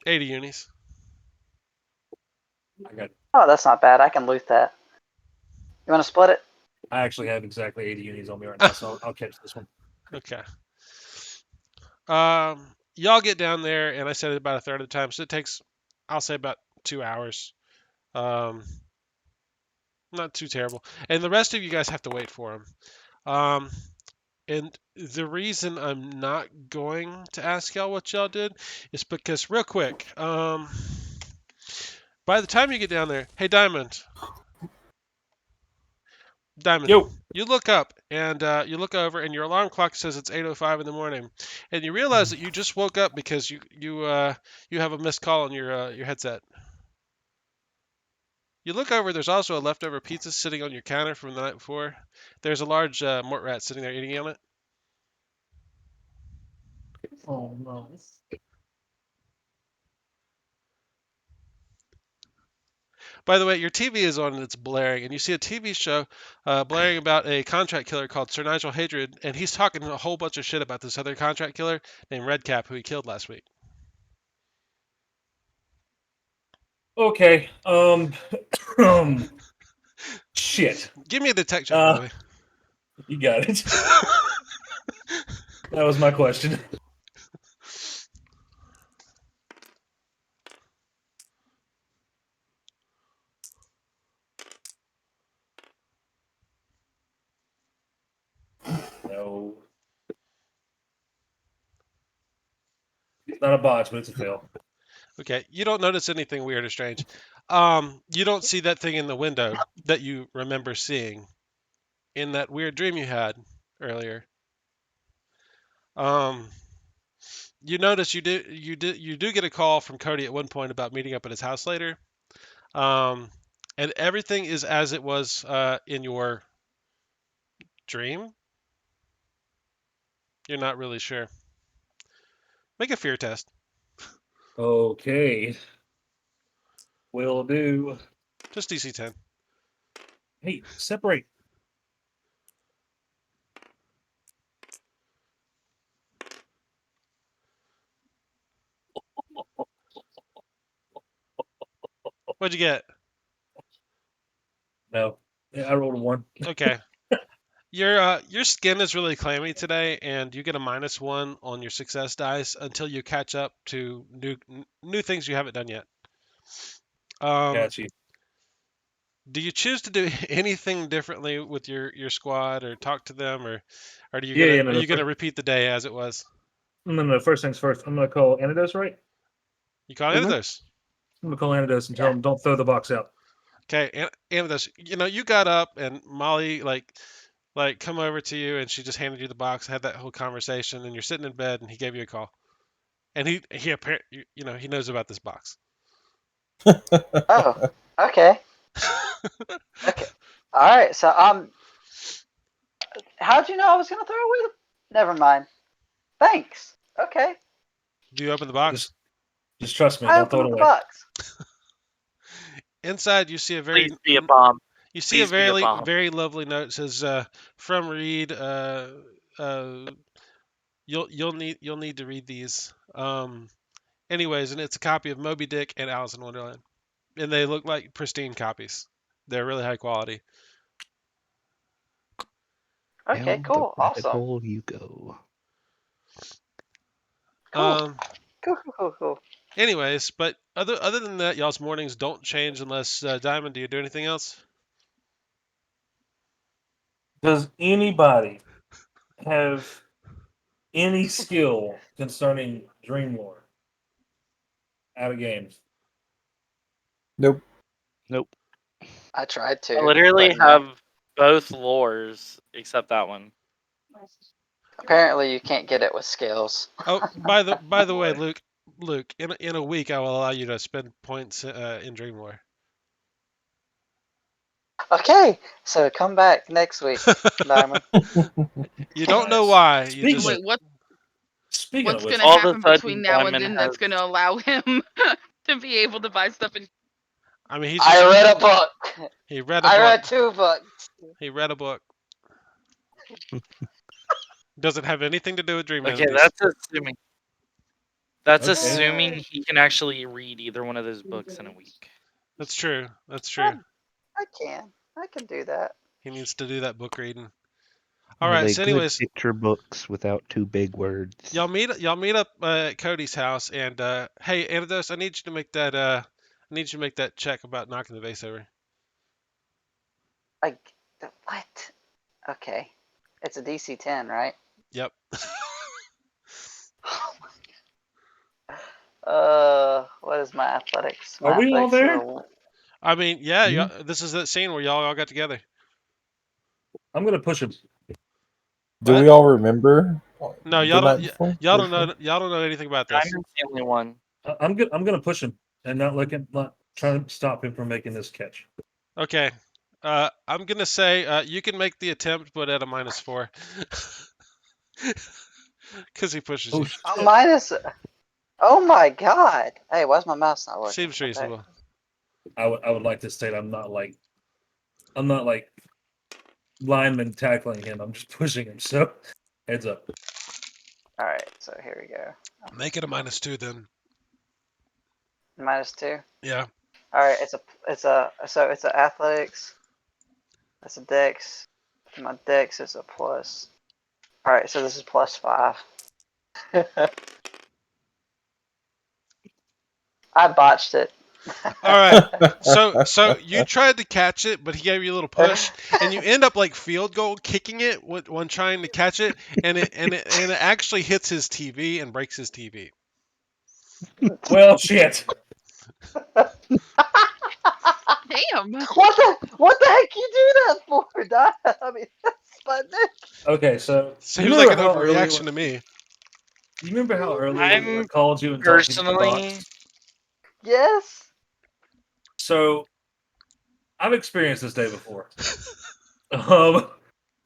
[SPEAKER 1] 80 unis.
[SPEAKER 3] I got.
[SPEAKER 2] Oh, that's not bad. I can loot that. You want to split it?
[SPEAKER 3] I actually have exactly 80 unis on me right now, so I'll catch this one.
[SPEAKER 1] Okay. Y'all get down there, and I said it about a third of the time, so it takes, I'll say, about 2 hours. Not too terrible. And the rest of you guys have to wait for him. And the reason I'm not going to ask y'all what y'all did is because, real quick, by the time you get down there, hey, Diamond,
[SPEAKER 3] Yo.
[SPEAKER 1] you look up and you look over, and your alarm clock says it's 8:05 in the morning, and you realize that you just woke up because you have a missed call on your headset. You look over, there's also a leftover pizza sitting on your counter from the night before. There's a large mort rat sitting there eating on it.
[SPEAKER 3] Oh no.
[SPEAKER 1] By the way, your TV is on and it's blaring, and you see a TV show blaring about a contract killer called Sir Nigel Hadrid, and he's talking a whole bunch of shit about this other contract killer named Redcap who he killed last week.
[SPEAKER 3] Okay. Shit.
[SPEAKER 1] Give me a detect check, by the way.
[SPEAKER 3] You got it. That was my question. No. It's not a botch, but it's a fail.
[SPEAKER 1] Okay, you don't notice anything weird or strange. You don't see that thing in the window that you remember seeing in that weird dream you had earlier. You notice you do get a call from Cody at one point about meeting up at his house later. And everything is as it was in your dream. You're not really sure. Make a fear test.
[SPEAKER 3] Okay. Will do.
[SPEAKER 1] Just DC 10.
[SPEAKER 3] Hey, separate.
[SPEAKER 1] What'd you get?
[SPEAKER 3] No. Yeah, I rolled a 1.
[SPEAKER 1] Okay. Your skin is really clammy today, and you get a -1 on your success dice until you catch up to new things you haven't done yet.
[SPEAKER 3] Got you.
[SPEAKER 1] Do you choose to do anything differently with your squad, or talk to them, or are you
[SPEAKER 3] Yeah,
[SPEAKER 1] gonna
[SPEAKER 3] no,
[SPEAKER 1] are you gonna repeat the day as it was?
[SPEAKER 3] no. First things first. I'm gonna call Anidos, right?
[SPEAKER 1] You call any of
[SPEAKER 2] Mhm.
[SPEAKER 1] those?
[SPEAKER 3] I'm gonna call Anidos and tell
[SPEAKER 2] Yeah.
[SPEAKER 3] him don't throw the box out.
[SPEAKER 1] Okay, and this, you got up and Molly like come over to you and she just handed you the box, had that whole conversation, and you're sitting in bed and he gave you a call, and he apparently he knows about this box.
[SPEAKER 2] Oh, okay. Okay. All right. So how'd you know I was gonna throw away the? Never mind. Thanks. Okay.
[SPEAKER 1] Do you open the box?
[SPEAKER 3] Just trust me.
[SPEAKER 2] I
[SPEAKER 3] Don't throw
[SPEAKER 2] opened
[SPEAKER 3] it
[SPEAKER 2] up the
[SPEAKER 3] away.
[SPEAKER 2] box.
[SPEAKER 1] Inside, you see a very
[SPEAKER 6] Please be a bomb.
[SPEAKER 1] you see a
[SPEAKER 6] Please be a
[SPEAKER 1] very
[SPEAKER 6] bomb.
[SPEAKER 1] very lovely note. It says from Reed. You'll need to read these. Anyways, and it's a copy of Moby Dick and Alice in Wonderland, and they look like pristine copies. They're really high quality.
[SPEAKER 2] Okay.
[SPEAKER 7] Down
[SPEAKER 2] Cool.
[SPEAKER 7] the rabbit
[SPEAKER 2] Awesome.
[SPEAKER 7] hole you go.
[SPEAKER 2] Cool. Cool.
[SPEAKER 1] Anyways, but other than that, y'all's mornings don't change unless Diamond. Do you do anything else?
[SPEAKER 3] Does anybody have any skill concerning Dream Lore out of games?
[SPEAKER 4] Nope.
[SPEAKER 7] Nope.
[SPEAKER 2] I tried to.
[SPEAKER 6] I literally
[SPEAKER 2] but no.
[SPEAKER 6] have both lores except that one.
[SPEAKER 2] Apparently, you can't get it with skills.
[SPEAKER 1] Oh, by the way,
[SPEAKER 3] Boy.
[SPEAKER 1] Luke, in a week I will allow you to spend points in Dream Lore.
[SPEAKER 2] Okay, so come back next week, Diamond.
[SPEAKER 1] You don't know
[SPEAKER 3] Nice.
[SPEAKER 1] why. You
[SPEAKER 3] Speaking
[SPEAKER 1] just
[SPEAKER 5] Wait,
[SPEAKER 3] Speaking
[SPEAKER 5] what's
[SPEAKER 3] of which,
[SPEAKER 5] gonna
[SPEAKER 6] All of a
[SPEAKER 5] happen
[SPEAKER 6] sudden,
[SPEAKER 5] between now and
[SPEAKER 6] Diamond
[SPEAKER 5] then
[SPEAKER 6] has
[SPEAKER 5] that's gonna allow him to be able to buy stuff? And
[SPEAKER 1] I mean,
[SPEAKER 2] I read a book.
[SPEAKER 1] he read a
[SPEAKER 2] I
[SPEAKER 1] book.
[SPEAKER 2] read 2 books.
[SPEAKER 1] He read a book. Doesn't have anything to do with dream
[SPEAKER 6] okay.
[SPEAKER 1] entities.
[SPEAKER 6] That's assuming. That's
[SPEAKER 3] Okay.
[SPEAKER 6] assuming he can actually read either one of those books in a week.
[SPEAKER 1] That's true. That's true.
[SPEAKER 2] I can do that.
[SPEAKER 1] He needs to do that book reading. All
[SPEAKER 7] Are
[SPEAKER 1] right.
[SPEAKER 7] they
[SPEAKER 1] So,
[SPEAKER 7] good
[SPEAKER 1] anyways,
[SPEAKER 7] picture books without 2 big words?
[SPEAKER 1] y'all meet up at Cody's house, and hey, Anados, I need you to make that check about knocking the vase over.
[SPEAKER 2] Like, what? Okay. It's a DC 10, right?
[SPEAKER 1] Yep.
[SPEAKER 2] What is my athletics?
[SPEAKER 3] Are
[SPEAKER 2] My
[SPEAKER 3] we all
[SPEAKER 2] athletics
[SPEAKER 3] there?
[SPEAKER 2] are
[SPEAKER 1] I mean, yeah.
[SPEAKER 3] Mhm.
[SPEAKER 1] This is that scene where y'all got together.
[SPEAKER 3] I'm gonna push him.
[SPEAKER 4] Do
[SPEAKER 1] What?
[SPEAKER 4] we all remember
[SPEAKER 1] No,
[SPEAKER 4] the night before?
[SPEAKER 1] y'all don't know. Y'all don't know anything about this.
[SPEAKER 6] Diamond's the only one.
[SPEAKER 3] I'm gonna push him and not try to stop him from making this catch.
[SPEAKER 1] Okay. I'm gonna say you can make the attempt, but at a -4, because he pushes
[SPEAKER 3] Oh
[SPEAKER 1] you.
[SPEAKER 3] shit!
[SPEAKER 2] a minus. Oh my god! Hey, why's my mouse not working?
[SPEAKER 1] Seems reasonable.
[SPEAKER 3] I would like to state I'm not like lineman tackling him. I'm just pushing him. So heads up.
[SPEAKER 2] All right, so here we go.
[SPEAKER 1] Make it a -2 then.
[SPEAKER 2] -2.
[SPEAKER 1] Yeah.
[SPEAKER 2] All right, it's a athletics. That's a dex. My dex is a plus. All right, so this is +5. I botched it.
[SPEAKER 1] All right. So you tried to catch it, but he gave you a little push, and you end up like field goal kicking it when trying to catch it, and it actually hits his TV and breaks his TV.
[SPEAKER 3] Well, shit.
[SPEAKER 5] damn,
[SPEAKER 2] What the heck you do that for, Doc? I mean, that's Sputnik.
[SPEAKER 3] Okay, so you
[SPEAKER 1] Seems like
[SPEAKER 3] remember
[SPEAKER 1] an
[SPEAKER 3] how early?
[SPEAKER 1] overreaction to me.
[SPEAKER 3] You remember how early I
[SPEAKER 6] I'm
[SPEAKER 3] called you and told you to
[SPEAKER 6] personally.
[SPEAKER 3] box?
[SPEAKER 2] Yes.
[SPEAKER 3] So I've experienced this day before. Hear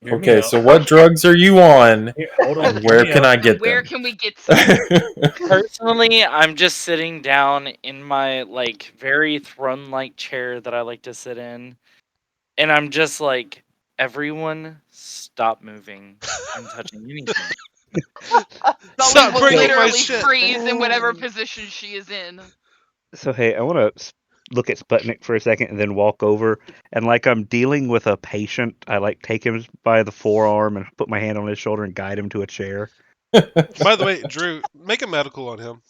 [SPEAKER 3] me
[SPEAKER 4] Okay,
[SPEAKER 3] out.
[SPEAKER 4] so what drugs are you on,
[SPEAKER 3] Here, hold on.
[SPEAKER 4] and
[SPEAKER 3] hear
[SPEAKER 4] where
[SPEAKER 3] me
[SPEAKER 4] can
[SPEAKER 3] out.
[SPEAKER 4] I get
[SPEAKER 5] where
[SPEAKER 4] them?
[SPEAKER 5] can we get some?
[SPEAKER 6] Personally, I'm just sitting down in my like very throne-like chair that I like to sit in, and I'm just like, everyone, stop moving and touching anything.
[SPEAKER 5] Sully
[SPEAKER 1] Stop
[SPEAKER 5] will
[SPEAKER 1] breaking my
[SPEAKER 5] literally
[SPEAKER 1] shit.
[SPEAKER 5] freeze in whatever position she is in.
[SPEAKER 7] So hey, I want to look at Sputnik for a second and then walk over, and like I'm dealing with a patient, I like take him by the forearm and put my hand on his shoulder and guide him to a chair.
[SPEAKER 1] By the way, Drew, make a medical on him.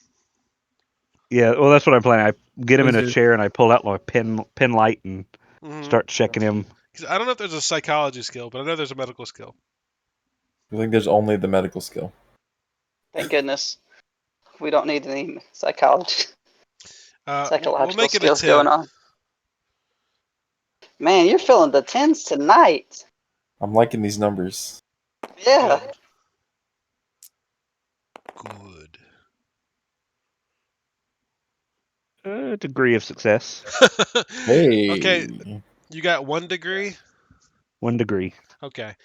[SPEAKER 7] Yeah, well that's what I'm planning. I get him
[SPEAKER 3] Please
[SPEAKER 7] in a
[SPEAKER 3] do.
[SPEAKER 7] chair and I pull out my pin light and
[SPEAKER 1] Mm-hmm.
[SPEAKER 7] start checking him.
[SPEAKER 1] 'Cause I don't know if there's a psychology skill, but I know there's a medical skill.
[SPEAKER 4] I think there's only the medical skill.
[SPEAKER 2] Thank goodness. We don't need any psychology,
[SPEAKER 1] We'll
[SPEAKER 2] psychological
[SPEAKER 1] make it a
[SPEAKER 2] skills
[SPEAKER 1] 10.
[SPEAKER 2] going on. Man, you're feeling the 10s tonight.
[SPEAKER 4] I'm liking these numbers.
[SPEAKER 2] Yeah.
[SPEAKER 1] Good.
[SPEAKER 7] Degree of success.
[SPEAKER 4] Hey.
[SPEAKER 1] Okay, you got 1 degree.
[SPEAKER 7] 1 degree.
[SPEAKER 1] Okay.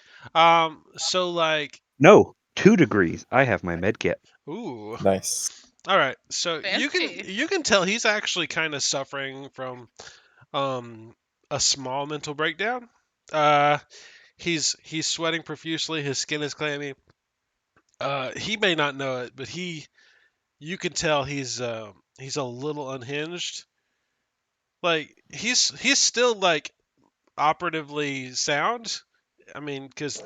[SPEAKER 1] So like,
[SPEAKER 7] No, 2 degrees. I have my med kit.
[SPEAKER 1] ooh.
[SPEAKER 4] Nice.
[SPEAKER 1] All right. So
[SPEAKER 5] Fancy.
[SPEAKER 1] you can tell he's actually kind of suffering from a small mental breakdown. He's sweating profusely. His skin is clammy. He may not know it, but you can tell he's a little unhinged. Like he's still like operatively sound. I mean, because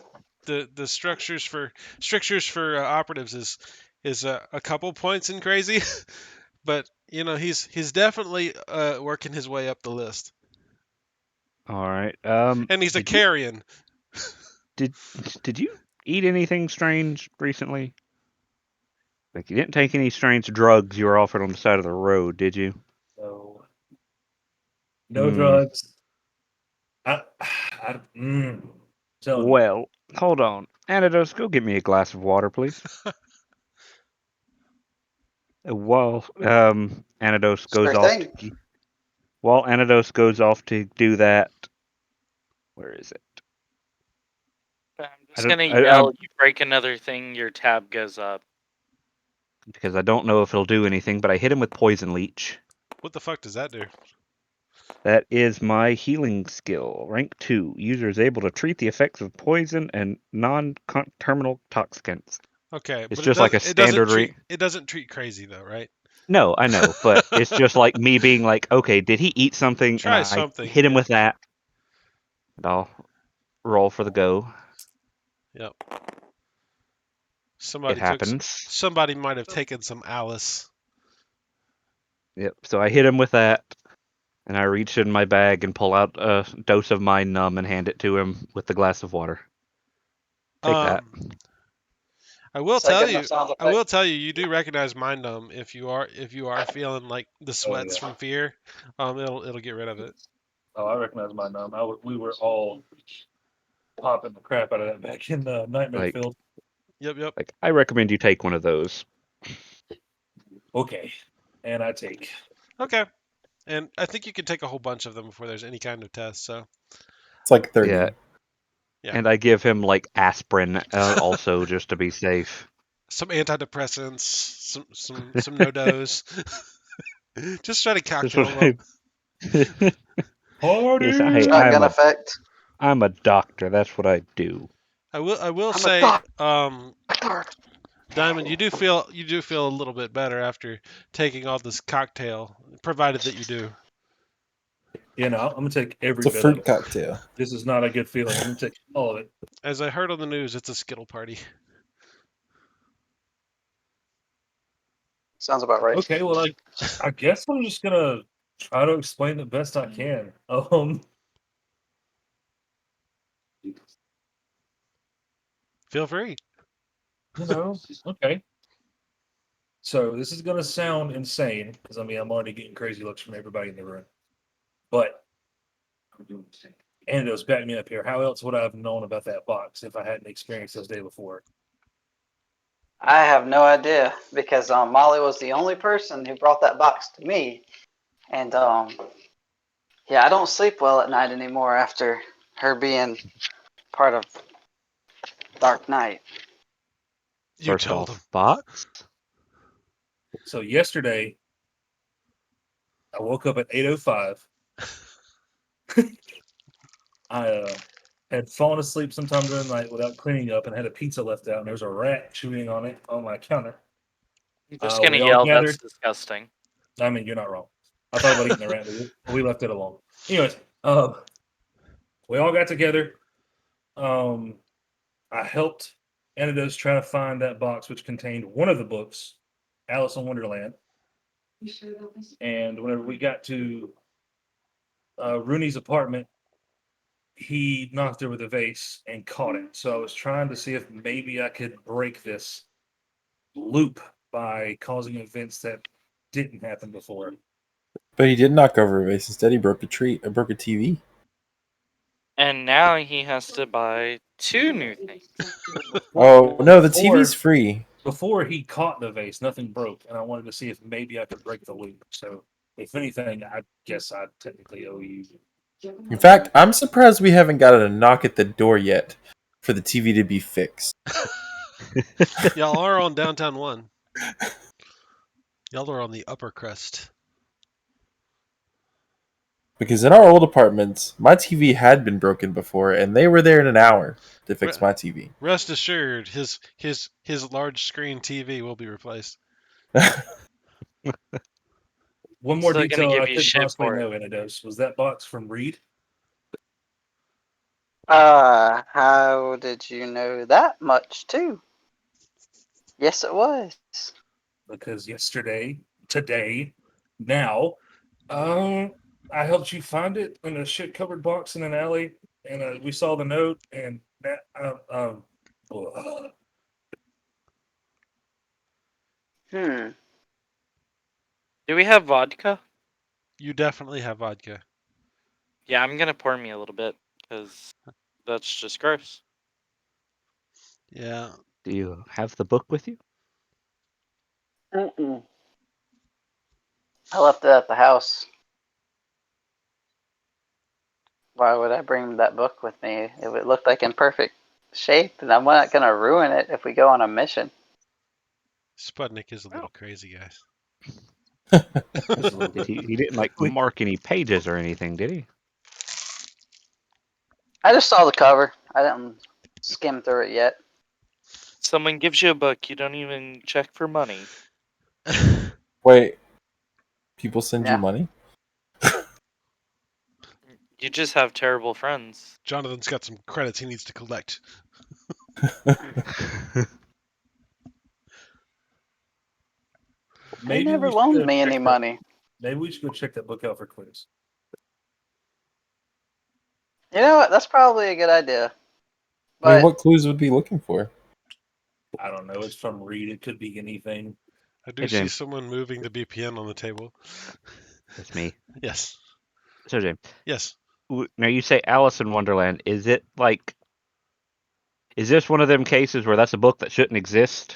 [SPEAKER 1] the strictures for operatives is a couple points in crazy, but you know he's definitely working his way up the list,
[SPEAKER 7] All right.
[SPEAKER 1] and he's a
[SPEAKER 7] Did you
[SPEAKER 1] carrion.
[SPEAKER 7] did did you eat anything strange recently? Like you didn't take any strange drugs you were offered on the side of the road, did you?
[SPEAKER 3] No
[SPEAKER 7] Hmm.
[SPEAKER 3] drugs. Telling you.
[SPEAKER 7] Well, hold on. Anados, go get me a glass of water, please. While Anados goes
[SPEAKER 2] Sure
[SPEAKER 7] off
[SPEAKER 2] thing.
[SPEAKER 7] while Anados goes off to do that, where is it?
[SPEAKER 6] I'm
[SPEAKER 7] I
[SPEAKER 6] just
[SPEAKER 7] don't.
[SPEAKER 6] gonna yell. You break another thing, your tab goes up.
[SPEAKER 7] Because I don't know if it'll do anything, but I hit him with poison leech.
[SPEAKER 1] What the fuck does that do?
[SPEAKER 7] That is my healing skill, rank 2. User is able to treat the effects of poison and non-terminal toxicants.
[SPEAKER 1] Okay,
[SPEAKER 7] It's
[SPEAKER 1] but it
[SPEAKER 7] just like
[SPEAKER 1] does
[SPEAKER 7] a
[SPEAKER 1] it doesn't
[SPEAKER 7] standard.
[SPEAKER 1] treat it doesn't treat crazy though, right?
[SPEAKER 7] No, I know, but it's just like me being like, okay, did he eat something? And
[SPEAKER 1] Try
[SPEAKER 7] I
[SPEAKER 1] something.
[SPEAKER 7] hit him
[SPEAKER 1] Yeah.
[SPEAKER 7] with that. And I'll roll for the go.
[SPEAKER 1] Yep.
[SPEAKER 7] It happens.
[SPEAKER 1] Somebody might have taken some Alice.
[SPEAKER 7] Yep. So I hit him with that, and I reach in my bag and pull out a dose of Mind Numb and hand it to him with the glass of water. Take that.
[SPEAKER 1] I will
[SPEAKER 2] Is that
[SPEAKER 1] tell
[SPEAKER 2] good enough
[SPEAKER 1] you.
[SPEAKER 2] sound
[SPEAKER 1] I
[SPEAKER 2] effect?
[SPEAKER 1] will tell you. You do recognize mind numb if you are feeling like the sweats
[SPEAKER 3] yeah.
[SPEAKER 1] from fear. It'll get rid of it.
[SPEAKER 3] Oh, I recognize my numb. We were all popping the crap out of that back in the Nightmare
[SPEAKER 7] Like,
[SPEAKER 3] Field.
[SPEAKER 1] Yep.
[SPEAKER 7] like I recommend you take one of those.
[SPEAKER 3] Okay, and I take.
[SPEAKER 1] Okay. And I think you can take a whole bunch of them before there's any kind of test. So
[SPEAKER 4] It's like 30.
[SPEAKER 7] Yeah.
[SPEAKER 1] Yeah.
[SPEAKER 7] And I give him like aspirin also just to be safe.
[SPEAKER 1] Some antidepressants, some no dose. Just try to
[SPEAKER 7] Just
[SPEAKER 1] cocktail
[SPEAKER 7] what
[SPEAKER 1] them up.
[SPEAKER 3] Party!
[SPEAKER 7] Yes, hey,
[SPEAKER 2] Shotgun effect.
[SPEAKER 7] I'm a doctor. That's what I do.
[SPEAKER 1] I will
[SPEAKER 2] I'm a
[SPEAKER 1] say,
[SPEAKER 2] doctor.
[SPEAKER 1] Diamond, you do feel a little bit better after taking all this cocktail, provided that you do.
[SPEAKER 3] You know, I'm gonna take every
[SPEAKER 4] It's a
[SPEAKER 3] bit of
[SPEAKER 4] fruit
[SPEAKER 3] it.
[SPEAKER 4] cocktail.
[SPEAKER 3] This is not a good feeling. I'm gonna take all of it.
[SPEAKER 1] As I heard on the news, it's a Skittle party.
[SPEAKER 2] Sounds about right.
[SPEAKER 3] Okay, well, I guess I'm just gonna try to explain the best I can.
[SPEAKER 1] Feel free.
[SPEAKER 3] You know, okay. So this is gonna sound insane because I mean I'm already getting crazy looks from everybody in the room, but Andos, back me up here. How else would I have known about that box if I hadn't experienced this day before?
[SPEAKER 2] I have no idea because Molly was the only person who brought that box to me, and yeah, I don't sleep well at night anymore after her being part of Dark Knight.
[SPEAKER 1] You
[SPEAKER 7] First
[SPEAKER 1] told him.
[SPEAKER 7] off, box.
[SPEAKER 3] So yesterday, I woke up at 8:05. I had fallen asleep sometime during the night without cleaning up and had a pizza left out, and there was a rat chewing on it on my counter.
[SPEAKER 6] I'm just gonna
[SPEAKER 3] We all
[SPEAKER 6] yell.
[SPEAKER 3] gathered.
[SPEAKER 6] That's disgusting.
[SPEAKER 3] I mean, you're not wrong. I thought about eating the rat, but we left it alone. Anyways, we all got together. I helped Anados try to find that box, which contained one of the books, Alice in Wonderland. And whenever we got to Rooney's apartment, he knocked her with a vase and caught it. So I was trying to see if maybe I could break this loop by causing events that didn't happen before.
[SPEAKER 4] But he did knock over a vase. Instead, he broke a tree. Broke a TV.
[SPEAKER 6] And now he has to buy 2 new things.
[SPEAKER 4] Oh no, the TV's free.
[SPEAKER 3] Before he caught the vase, nothing broke, and I wanted to see if maybe I could break the loop. So, if anything, I guess I technically owe you.
[SPEAKER 4] In fact, I'm surprised we haven't got a knock at the door yet for the TV to be fixed.
[SPEAKER 1] Y'all are on Downtown 1. Y'all are on the upper crust.
[SPEAKER 4] Because in our old apartments, my TV had been broken before, and they were there in an hour to fix my TV.
[SPEAKER 1] Rest assured, his large screen TV will be replaced.
[SPEAKER 3] One more
[SPEAKER 6] Still gonna
[SPEAKER 3] detail
[SPEAKER 6] give
[SPEAKER 3] I
[SPEAKER 6] you
[SPEAKER 3] couldn't
[SPEAKER 6] shit
[SPEAKER 3] possibly
[SPEAKER 6] for it.
[SPEAKER 3] know, Anados, was that box from Reed?
[SPEAKER 2] How did you know that much too? Yes, it was.
[SPEAKER 3] Because today, now, I helped you find it in a shit covered box in an alley, and we saw the note, and that,
[SPEAKER 2] Hmm.
[SPEAKER 6] Do we have vodka?
[SPEAKER 1] You definitely have vodka.
[SPEAKER 6] Yeah, I'm gonna pour me a little bit because that's just gross.
[SPEAKER 1] Yeah.
[SPEAKER 7] Do you have the book with you?
[SPEAKER 2] Mm-mm. I left it at the house. Why would I bring that book with me? It would look like in perfect shape, and I'm not gonna ruin it if we go on a mission.
[SPEAKER 1] Sputnik is a
[SPEAKER 7] Oh.
[SPEAKER 1] little crazy, guys.
[SPEAKER 3] Just a little bit.
[SPEAKER 7] He didn't like mark any pages or anything, did he?
[SPEAKER 2] I just saw the cover. I didn't skim through it yet.
[SPEAKER 6] Someone gives you a book, you don't even check for money.
[SPEAKER 4] Wait, people send you
[SPEAKER 2] Yeah.
[SPEAKER 4] money?
[SPEAKER 6] You just have terrible friends.
[SPEAKER 1] Jonathan's got some credits he needs to collect.
[SPEAKER 2] They
[SPEAKER 3] Maybe
[SPEAKER 2] never
[SPEAKER 3] we should
[SPEAKER 2] loaned
[SPEAKER 3] go
[SPEAKER 2] me
[SPEAKER 3] check
[SPEAKER 2] any
[SPEAKER 3] that.
[SPEAKER 2] money.
[SPEAKER 3] Maybe we should go check that book out for clues.
[SPEAKER 2] You know what? That's probably a good idea.
[SPEAKER 4] I mean,
[SPEAKER 2] But
[SPEAKER 4] what clues would be looking for?
[SPEAKER 3] I don't know. It's from Reed. It could be anything.
[SPEAKER 1] I do
[SPEAKER 7] Hey,
[SPEAKER 1] see
[SPEAKER 7] James.
[SPEAKER 1] someone moving the BPN on the table.
[SPEAKER 7] That's me.
[SPEAKER 1] Yes.
[SPEAKER 7] So, James,
[SPEAKER 1] Yes.
[SPEAKER 7] now you say Alice in Wonderland. Is it like? Is this one of them cases where that's a book that shouldn't exist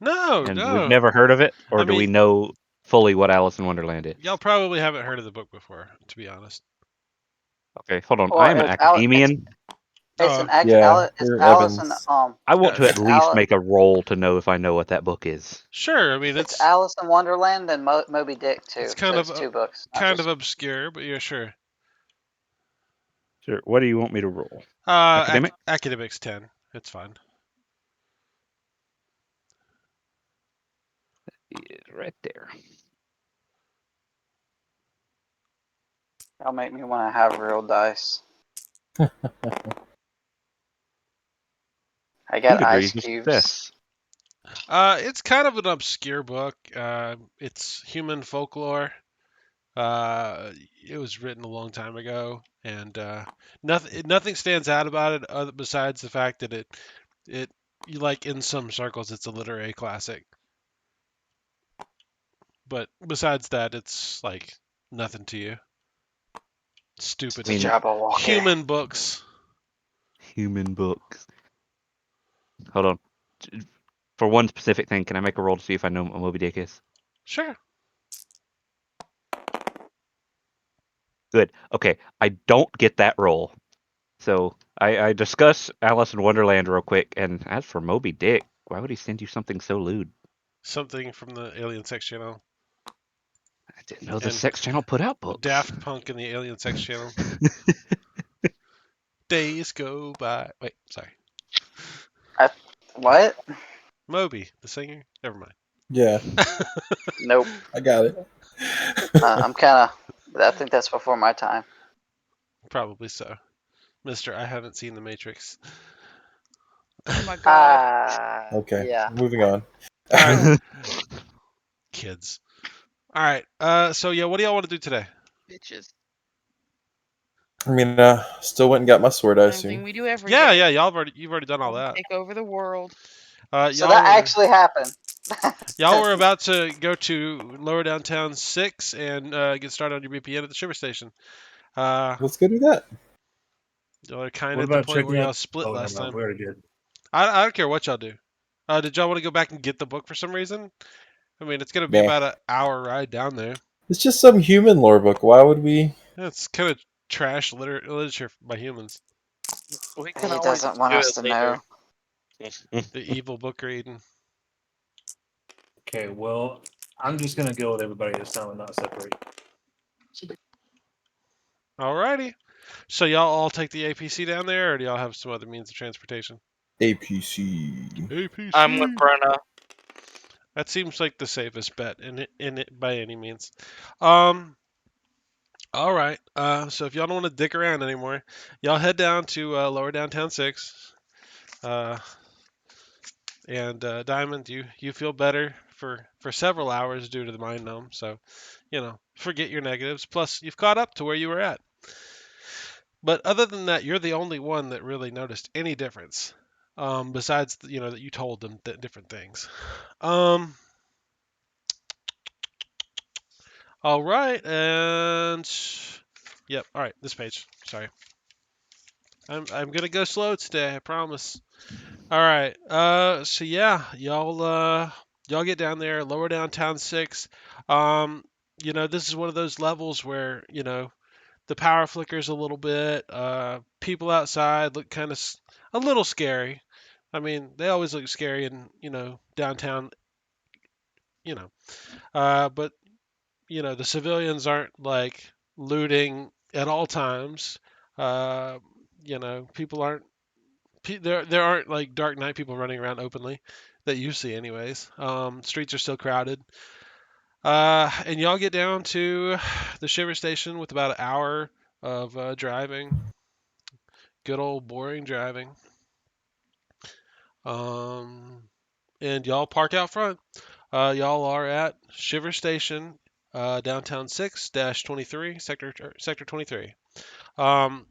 [SPEAKER 1] No,
[SPEAKER 7] and we've
[SPEAKER 1] no.
[SPEAKER 7] never heard of it, or
[SPEAKER 1] I
[SPEAKER 7] do we
[SPEAKER 1] mean,
[SPEAKER 7] know fully what Alice in Wonderland is?
[SPEAKER 1] y'all probably haven't heard of the book before, to be honest.
[SPEAKER 7] Okay, hold on.
[SPEAKER 2] well,
[SPEAKER 7] I am an academian.
[SPEAKER 2] it's
[SPEAKER 1] Oh,
[SPEAKER 2] an
[SPEAKER 1] okay.
[SPEAKER 4] Yeah,
[SPEAKER 2] It's
[SPEAKER 4] we're
[SPEAKER 2] Alice and
[SPEAKER 4] Evans.
[SPEAKER 7] I want to
[SPEAKER 1] Yeah.
[SPEAKER 7] at least make a roll to know if I know what that book is.
[SPEAKER 1] Sure. I mean,
[SPEAKER 2] it's
[SPEAKER 1] it's
[SPEAKER 2] Alice in Wonderland and Moby Dick too.
[SPEAKER 1] it's
[SPEAKER 2] So
[SPEAKER 1] kind
[SPEAKER 2] it's
[SPEAKER 1] of
[SPEAKER 2] two books, not
[SPEAKER 1] kind of
[SPEAKER 2] just.
[SPEAKER 1] obscure, but yeah, sure.
[SPEAKER 7] Sure. What do you want me to roll? Academic?
[SPEAKER 1] Academics 10. It's fine.
[SPEAKER 7] It's right there.
[SPEAKER 2] That'll make me want to have real dice. I
[SPEAKER 7] 2
[SPEAKER 2] got ice
[SPEAKER 7] degrees of
[SPEAKER 2] cubes.
[SPEAKER 7] success.
[SPEAKER 1] It's kind of an obscure book. It's human folklore. It was written a long time ago, and nothing stands out about it other besides the fact that it you like in some circles it's a literary classic. But besides that, it's like nothing to you. Stupid
[SPEAKER 2] It's a Jabberwocky.
[SPEAKER 1] human books.
[SPEAKER 7] Human books. Hold on. For one specific thing, can I make a roll to see if I know what Moby Dick is?
[SPEAKER 1] Sure.
[SPEAKER 7] Good. Okay. I don't get that roll. So I discuss Alice in Wonderland real quick, and as for Moby Dick, why would he send you something so lewd?
[SPEAKER 1] Something from the Alien Sex Channel.
[SPEAKER 7] I didn't know the
[SPEAKER 1] And
[SPEAKER 7] Sex Channel put out books.
[SPEAKER 1] Daft Punk and the Alien Sex Channel. Days go by. Wait, sorry.
[SPEAKER 2] What?
[SPEAKER 1] Moby, the singer. Never mind.
[SPEAKER 4] Yeah,
[SPEAKER 2] Nope.
[SPEAKER 4] I got it.
[SPEAKER 2] I'm kind of. I think that's before my time.
[SPEAKER 1] Probably so. Mister, I haven't seen The Matrix.
[SPEAKER 5] Oh my god.
[SPEAKER 4] Okay,
[SPEAKER 2] Yeah.
[SPEAKER 4] moving on.
[SPEAKER 1] All right, kids. All right. So yeah, what do y'all want to do today?
[SPEAKER 5] Bitches.
[SPEAKER 4] I mean, still went and got my sword, I
[SPEAKER 5] Same thing
[SPEAKER 4] assume.
[SPEAKER 5] we do every
[SPEAKER 1] Yeah,
[SPEAKER 5] day.
[SPEAKER 1] yeah. You've already done all that.
[SPEAKER 5] Take over the world.
[SPEAKER 2] So
[SPEAKER 1] Y'all
[SPEAKER 2] that
[SPEAKER 1] were
[SPEAKER 2] actually happened.
[SPEAKER 1] y'all were about to go to Lower Downtown 6 and get started on your BPN at the Shiver Station.
[SPEAKER 4] Let's go do that.
[SPEAKER 1] Y'all are kind
[SPEAKER 3] What
[SPEAKER 1] of at the
[SPEAKER 3] about
[SPEAKER 1] point where
[SPEAKER 3] checking
[SPEAKER 1] y'all
[SPEAKER 3] out?
[SPEAKER 1] split
[SPEAKER 3] Oh, never
[SPEAKER 1] last
[SPEAKER 3] mind.
[SPEAKER 1] time.
[SPEAKER 3] We already did.
[SPEAKER 1] I don't care what y'all do. Did y'all want to go back and get the book for some reason? I mean, it's gonna be
[SPEAKER 4] Nah.
[SPEAKER 1] about an hour ride down there.
[SPEAKER 4] It's just some human lore book. Why would we?
[SPEAKER 1] It's kind of trash literature by humans.
[SPEAKER 6] We can
[SPEAKER 2] He
[SPEAKER 6] always
[SPEAKER 2] doesn't want
[SPEAKER 6] do
[SPEAKER 2] us
[SPEAKER 6] it
[SPEAKER 2] to
[SPEAKER 6] later.
[SPEAKER 2] know.
[SPEAKER 1] The evil book reading.
[SPEAKER 3] Okay, well, I'm just gonna go with everybody this time and not separate.
[SPEAKER 1] Alrighty. So y'all all take the APC down there, or do y'all have some other means of transportation?
[SPEAKER 4] APC.
[SPEAKER 1] APC.
[SPEAKER 6] I'm with Brenna.
[SPEAKER 1] That seems like the safest bet in it by any means. All right. So if y'all don't want to dick around anymore, y'all head down to Lower Downtown 6. And Diamond, you feel better for several hours due to the mind gnome. So, forget your negatives. Plus, you've caught up to where you were at. But other than that, you're the only one that really noticed any difference. Besides, that you told them different things. All right, and Yep. All right. This page. Sorry. I'm gonna go slow today. I promise. All right. So yeah, y'all get down there, lower downtown 6. Um, this is one of those levels where the power flickers a little bit. People outside look kind of a little scary. I mean, they always look scary in downtown. You know, but the civilians aren't like looting at all times. Uh, people aren't there aren't like Dark Knight people running around openly that you see anyways. Streets are still crowded. And y'all get down to the Shiver Station with about an hour of driving. Good old boring driving. Um, and y'all park out front. Y'all are at Shiver Station, downtown 6-23, sector 23.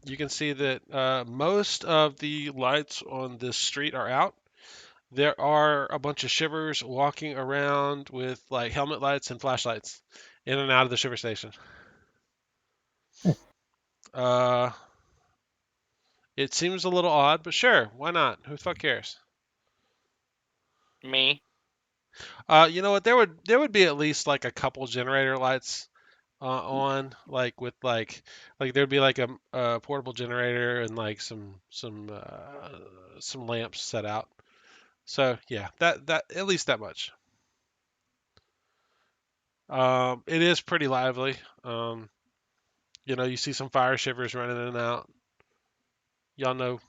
[SPEAKER 1] You can see that most of the lights on this street are out. There are a bunch of shivers walking around with like helmet lights and flashlights in and out of the Shiver Station. Uh, it seems a little odd, but sure, why not? Who the fuck cares?
[SPEAKER 6] Me.
[SPEAKER 1] You know what? There would be at least like a couple generator lights on, like with like there'd be like a portable generator and like some lamps set out. So yeah, that at least that much. It is pretty lively. You see some fire shivers running in and out. Y'all know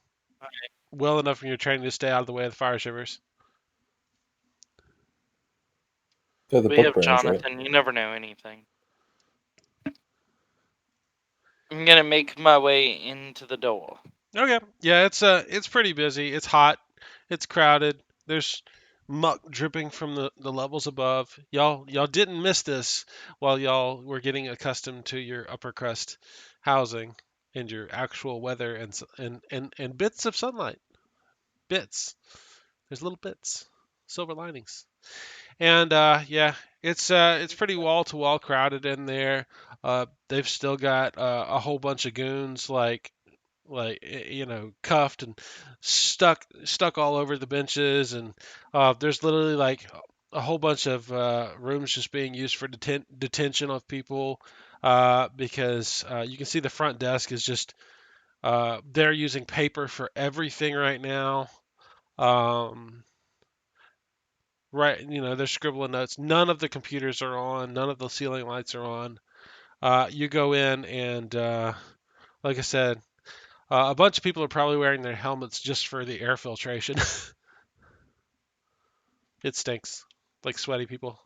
[SPEAKER 1] well enough from your training to stay out of the way of the fire shivers.
[SPEAKER 4] They're the
[SPEAKER 6] We
[SPEAKER 4] book
[SPEAKER 6] have
[SPEAKER 4] burners, right?
[SPEAKER 6] Jonathan. You never know anything. I'm gonna make my way into the door.
[SPEAKER 1] Okay. Yeah, it's pretty busy. It's hot. It's crowded. There's muck dripping from the levels above. Y'all didn't miss this while y'all were getting accustomed to your upper crust housing and your actual weather and bits of sunlight. Bits. There's little bits. Silver linings. And yeah, it's pretty wall to wall crowded in there. They've still got a whole bunch of goons cuffed and stuck all over the benches, and there's literally like a whole bunch of rooms just being used for detention of people, because you can see the front desk is just they're using paper for everything right now. Um, right, they're scribbling notes. None of the computers are on. None of the ceiling lights are on. You go in and like I said, a bunch of people are probably wearing their helmets just for the air filtration. It stinks, like sweaty people.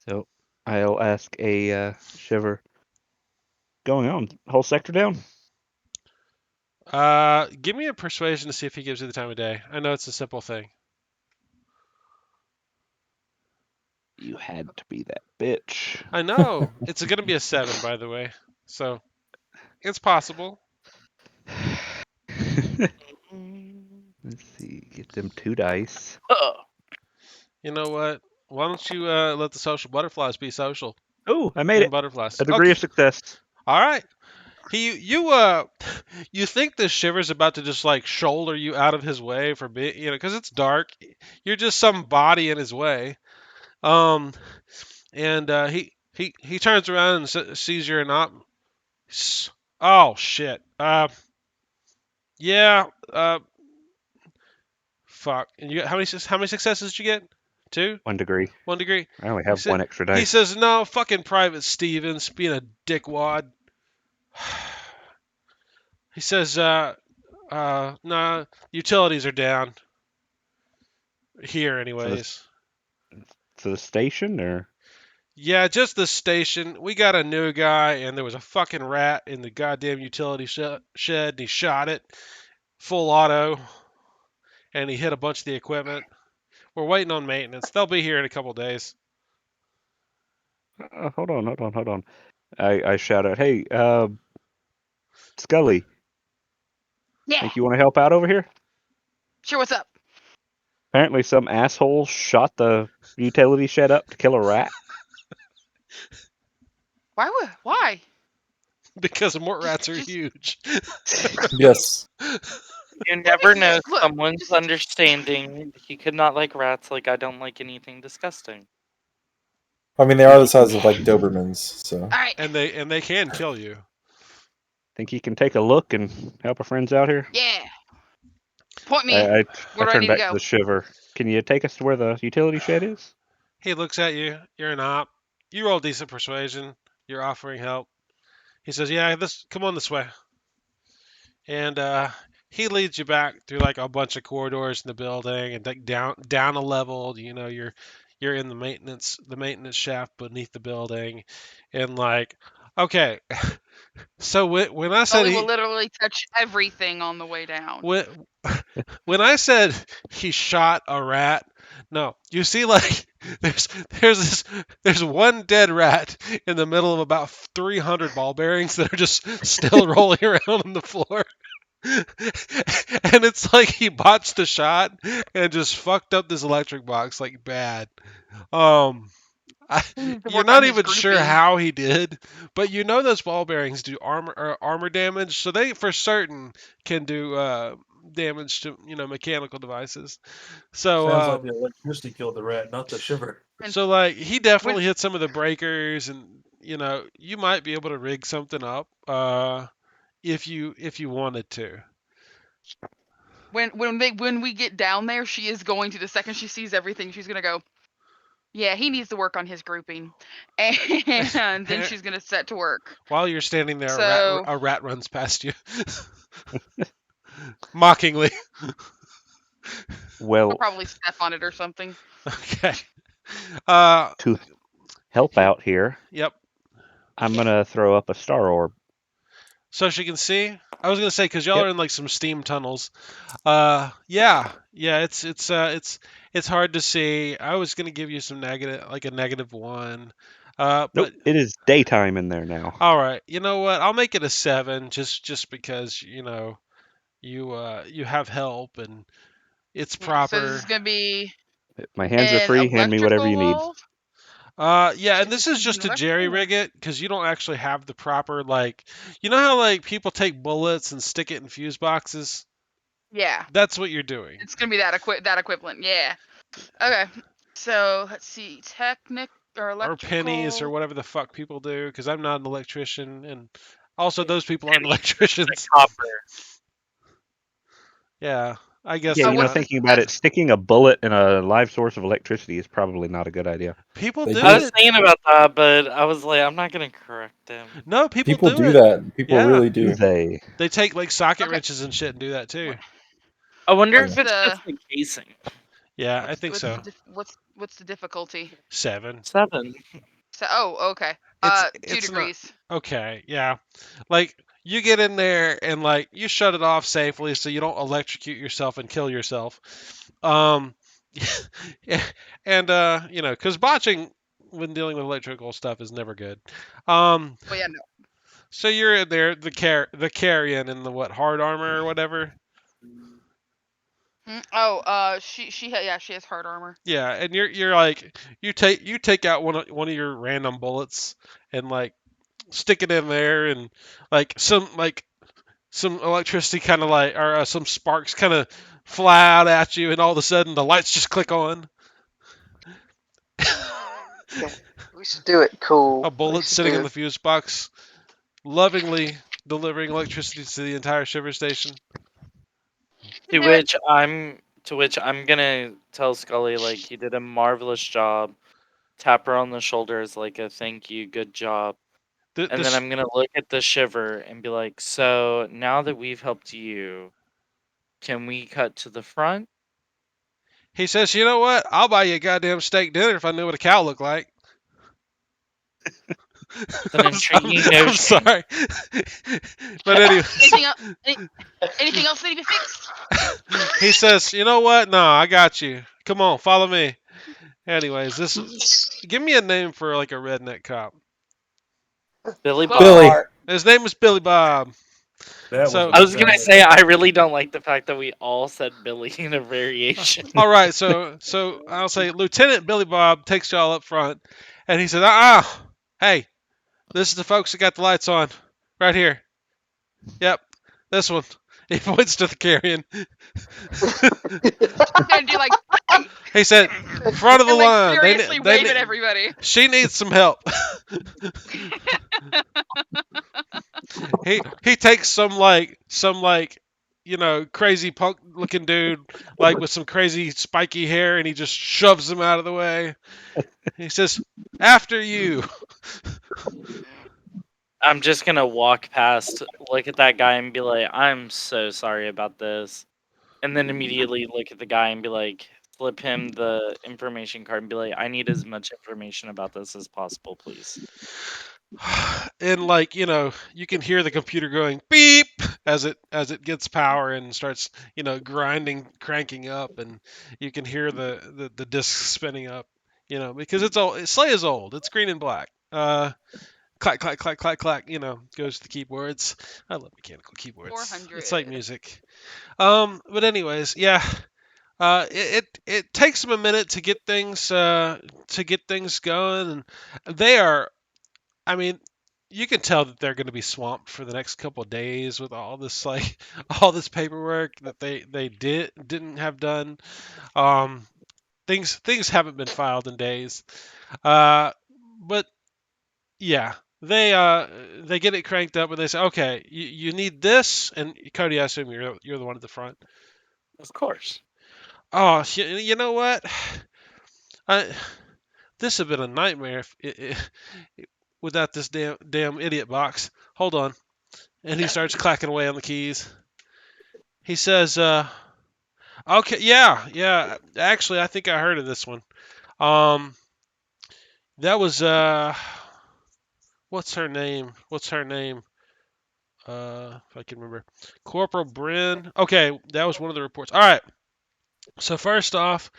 [SPEAKER 7] So I'll ask a Shiver. Going on, whole sector down.
[SPEAKER 1] Give me a persuasion to see if he gives you the time of day. I know it's a simple thing.
[SPEAKER 7] You had to be that bitch.
[SPEAKER 1] I know it's going to be a 7, by the way, so it's possible.
[SPEAKER 7] Let's see, get them 2 dice.
[SPEAKER 1] You know what? Why don't you let the social butterflies be social
[SPEAKER 7] Oh, I made
[SPEAKER 1] and
[SPEAKER 7] it.
[SPEAKER 1] butterflies?
[SPEAKER 7] A degree
[SPEAKER 1] Okay.
[SPEAKER 7] of success.
[SPEAKER 1] All right. You think the shiver's about to just like shoulder you out of his way for being, because it's dark. You're just some body in his way. Um, and he turns around and sees you're an op. Oh shit. Yeah. Fuck. And you got how many successes did you get? 2?
[SPEAKER 7] 1 degree.
[SPEAKER 1] 1 degree.
[SPEAKER 7] I only have 1 extra
[SPEAKER 1] He
[SPEAKER 7] dice.
[SPEAKER 1] says no. Fucking Private Stevens being a dickwad. He says nah. Utilities are down here, anyways.
[SPEAKER 7] To the station, or
[SPEAKER 1] Yeah, just the station. We got a new guy, and there was a fucking rat in the goddamn utility shed, and he shot it full auto, and he hit a bunch of the equipment. We're waiting on maintenance. They'll be here in a couple days.
[SPEAKER 7] hold on. I shout out, "Hey, Scully,
[SPEAKER 5] Yeah.
[SPEAKER 7] think you want to help out over here?"
[SPEAKER 5] Sure. What's up?
[SPEAKER 7] Apparently, some asshole shot the utility shed up to kill a rat.
[SPEAKER 5] Why? Why?
[SPEAKER 1] because mort rats are huge.
[SPEAKER 4] Yes.
[SPEAKER 6] You never know
[SPEAKER 5] Look,
[SPEAKER 6] someone's
[SPEAKER 5] just-
[SPEAKER 6] understanding. He could not like rats like I don't like anything disgusting.
[SPEAKER 4] I mean, they are the size of like Dobermans, so.
[SPEAKER 5] all right.
[SPEAKER 1] And they can kill you.
[SPEAKER 7] Think you can take a look and help our friends out here?
[SPEAKER 5] Yeah. Point me.
[SPEAKER 7] I
[SPEAKER 5] Where do I
[SPEAKER 7] turn
[SPEAKER 5] need to
[SPEAKER 7] back
[SPEAKER 5] go?
[SPEAKER 7] to the shiver. Can you take us to where the utility shed is?
[SPEAKER 1] He looks at you. You're an op. You roll decent persuasion. You're offering help. He says, "Yeah, come on this way." And he leads you back through like a bunch of corridors in the building and like down a level. You know, you're in the maintenance shaft beneath the building, and like, okay. So when I said
[SPEAKER 5] Scully will literally touch everything on the way down.
[SPEAKER 1] when I said he shot a rat, no, you see, like there's one dead rat in the middle of about 300 ball bearings that are just still rolling around on the floor. And it's like he botched the shot and just fucked up this electric box like bad. Um,
[SPEAKER 5] He needs to
[SPEAKER 1] you're
[SPEAKER 5] work on
[SPEAKER 1] not
[SPEAKER 5] his
[SPEAKER 1] even sure
[SPEAKER 5] grouping.
[SPEAKER 1] how he did, but you know those ball bearings do armor damage, so they for certain can do damage to mechanical devices. So
[SPEAKER 3] Sounds like the electricity killed the rat, not the shiver.
[SPEAKER 1] so like he definitely
[SPEAKER 5] When-
[SPEAKER 1] hit some of the breakers, and you might be able to rig something up if you wanted to.
[SPEAKER 5] When we get down there, she is going to, the second she sees everything, she's gonna go, yeah, he needs to work on his grouping, and then she's gonna set to work.
[SPEAKER 1] While you're standing there,
[SPEAKER 5] So
[SPEAKER 1] a rat runs past you, mockingly.
[SPEAKER 5] I'll
[SPEAKER 7] Well,
[SPEAKER 5] probably step on it or something.
[SPEAKER 1] Okay. Uh,
[SPEAKER 7] to help out here,
[SPEAKER 1] yep.
[SPEAKER 7] I'm gonna throw up a star orb.
[SPEAKER 1] So she can see. I was gonna say because y'all
[SPEAKER 7] Yep.
[SPEAKER 1] are in like some steam tunnels. Yeah. It's hard to see. I was gonna give you some negative, like a -1.
[SPEAKER 7] Nope,
[SPEAKER 1] But
[SPEAKER 7] it is daytime in there now.
[SPEAKER 1] all right. You know what? I'll make it a 7, just because you have help and it's
[SPEAKER 5] Yeah, so this
[SPEAKER 1] proper.
[SPEAKER 5] is gonna be
[SPEAKER 7] My hands are
[SPEAKER 5] an
[SPEAKER 7] free. Hand me whatever you need.
[SPEAKER 5] electrical.
[SPEAKER 1] Yeah, and
[SPEAKER 5] This
[SPEAKER 1] this is
[SPEAKER 5] is
[SPEAKER 1] just to
[SPEAKER 5] an
[SPEAKER 1] jerry
[SPEAKER 5] electrical.
[SPEAKER 1] rig it because you don't actually have the proper, like, you know how like people take bullets and stick it in fuse boxes.
[SPEAKER 5] Yeah,
[SPEAKER 1] That's what you're doing.
[SPEAKER 5] it's gonna be that equivalent. Yeah. Okay. So let's see, technic or
[SPEAKER 1] Or pennies or
[SPEAKER 5] electrical.
[SPEAKER 1] whatever the fuck people do, because I'm not an electrician, and also those people aren't
[SPEAKER 6] Penny,
[SPEAKER 1] electricians.
[SPEAKER 6] copper.
[SPEAKER 1] Yeah, I guess
[SPEAKER 7] Yeah,
[SPEAKER 1] they're
[SPEAKER 7] you know,
[SPEAKER 5] what's
[SPEAKER 1] not.
[SPEAKER 5] the,
[SPEAKER 7] thinking about it, sticking a bullet in a live source of electricity is probably not a good idea.
[SPEAKER 1] People
[SPEAKER 4] They
[SPEAKER 1] do
[SPEAKER 4] do
[SPEAKER 6] I was
[SPEAKER 1] it.
[SPEAKER 6] thinking about that, but I was like, I'm not gonna correct him.
[SPEAKER 1] No, people
[SPEAKER 4] People
[SPEAKER 1] do
[SPEAKER 4] do
[SPEAKER 1] it.
[SPEAKER 4] that. People
[SPEAKER 1] Yeah,
[SPEAKER 4] really
[SPEAKER 7] Do
[SPEAKER 4] do.
[SPEAKER 7] they?
[SPEAKER 1] they take like socket
[SPEAKER 5] Okay.
[SPEAKER 1] wrenches and shit and do that too.
[SPEAKER 6] I wonder
[SPEAKER 5] what's
[SPEAKER 6] if it's
[SPEAKER 5] the
[SPEAKER 6] just the casing.
[SPEAKER 1] Yeah, I think so.
[SPEAKER 5] what's the difficulty?
[SPEAKER 1] 7.
[SPEAKER 6] 7.
[SPEAKER 5] So
[SPEAKER 1] It's
[SPEAKER 5] 2
[SPEAKER 1] it's not
[SPEAKER 5] degrees.
[SPEAKER 1] okay. Yeah, like you get in there and like you shut it off safely so you don't electrocute yourself and kill yourself. Um, yeah, and because botching when dealing with electrical stuff is never good.
[SPEAKER 5] But yeah, no.
[SPEAKER 1] So you're in there, the carrion in the what hard armor or whatever.
[SPEAKER 5] She has hard armor.
[SPEAKER 1] Yeah, and you're like you take out one of your random bullets and like stick it in there, and like some electricity kind of like or some sparks kind of fly out at you, and all of a sudden the lights just click on.
[SPEAKER 2] We should do it cool.
[SPEAKER 1] A
[SPEAKER 2] We
[SPEAKER 1] bullet
[SPEAKER 2] should
[SPEAKER 1] sitting
[SPEAKER 2] do
[SPEAKER 1] in the fuse box, lovingly delivering electricity to the entire shiver station.
[SPEAKER 6] To
[SPEAKER 5] Do it.
[SPEAKER 6] which I'm gonna tell Scully like you did a marvelous job. Tap her on the shoulder as like a thank you, good job.
[SPEAKER 1] The,
[SPEAKER 6] And
[SPEAKER 1] the,
[SPEAKER 6] then
[SPEAKER 1] sh-
[SPEAKER 6] I'm gonna look at the shiver and be like, so now that we've helped you, can we cut to the front?
[SPEAKER 1] he says, "You know what? I'll buy you a goddamn steak dinner if I knew what a cow looked like."
[SPEAKER 6] It's an intriguing notion.
[SPEAKER 1] sorry, but anyway,
[SPEAKER 5] Anything else need to be fixed?
[SPEAKER 1] he says, "You know what? No, I got you. Come on, follow me." Anyways, give me a name for like a redneck cop.
[SPEAKER 6] Billy
[SPEAKER 5] Well,
[SPEAKER 6] Bob.
[SPEAKER 4] Billy.
[SPEAKER 1] His name is Billy Bob.
[SPEAKER 3] That
[SPEAKER 1] So-
[SPEAKER 3] was
[SPEAKER 6] I was gonna
[SPEAKER 3] bad.
[SPEAKER 6] say I really don't like the fact that we all said Billy in a variation.
[SPEAKER 1] All right, so I'll say Lieutenant Billy Bob takes y'all up front, and he says, hey, this is the folks that got the lights on Right here. Yep, this one. He points to the carrion.
[SPEAKER 5] Then do like, hey!
[SPEAKER 1] He said, "Front of the
[SPEAKER 5] And like
[SPEAKER 1] line.
[SPEAKER 5] furiously
[SPEAKER 1] They
[SPEAKER 5] wave at everybody.
[SPEAKER 1] She needs some help." He takes some crazy punk looking dude like with some crazy spiky hair, and he just shoves him out of the way. He says, "After you."
[SPEAKER 6] I'm just gonna walk past, look at that guy, and be like, "I'm so sorry about this," and then immediately look at the guy and be like, flip him the information card and be like, "I need as much information about this as possible, please."
[SPEAKER 1] And you can hear the computer going beep as it gets power and starts grinding, cranking up, and you can hear the disc spinning up, because it's old. Slay is old. It's green and black. Clack clack clack clack clack. Goes to the keyboards. I love mechanical keyboards. It's like
[SPEAKER 5] 400.
[SPEAKER 1] music. But anyways, yeah. It takes them a minute to get things going, and they are. I mean, you can tell that they're going to be swamped for the next couple of days with all this all this paperwork that they didn't have done. Um, things haven't been filed in days. But yeah, they get it cranked up and they say, okay, you need this, and Cody, I assume you're the one at the front.
[SPEAKER 6] Of course.
[SPEAKER 1] Oh, you know what? I This have been a nightmare without this damn idiot box. Hold on. And he starts clacking away on the keys. He says, okay, yeah. Actually, I think I heard of this one. That was what's her name? If I can remember, Corporal Bryn. Okay, that was one of the reports. All right. So first off,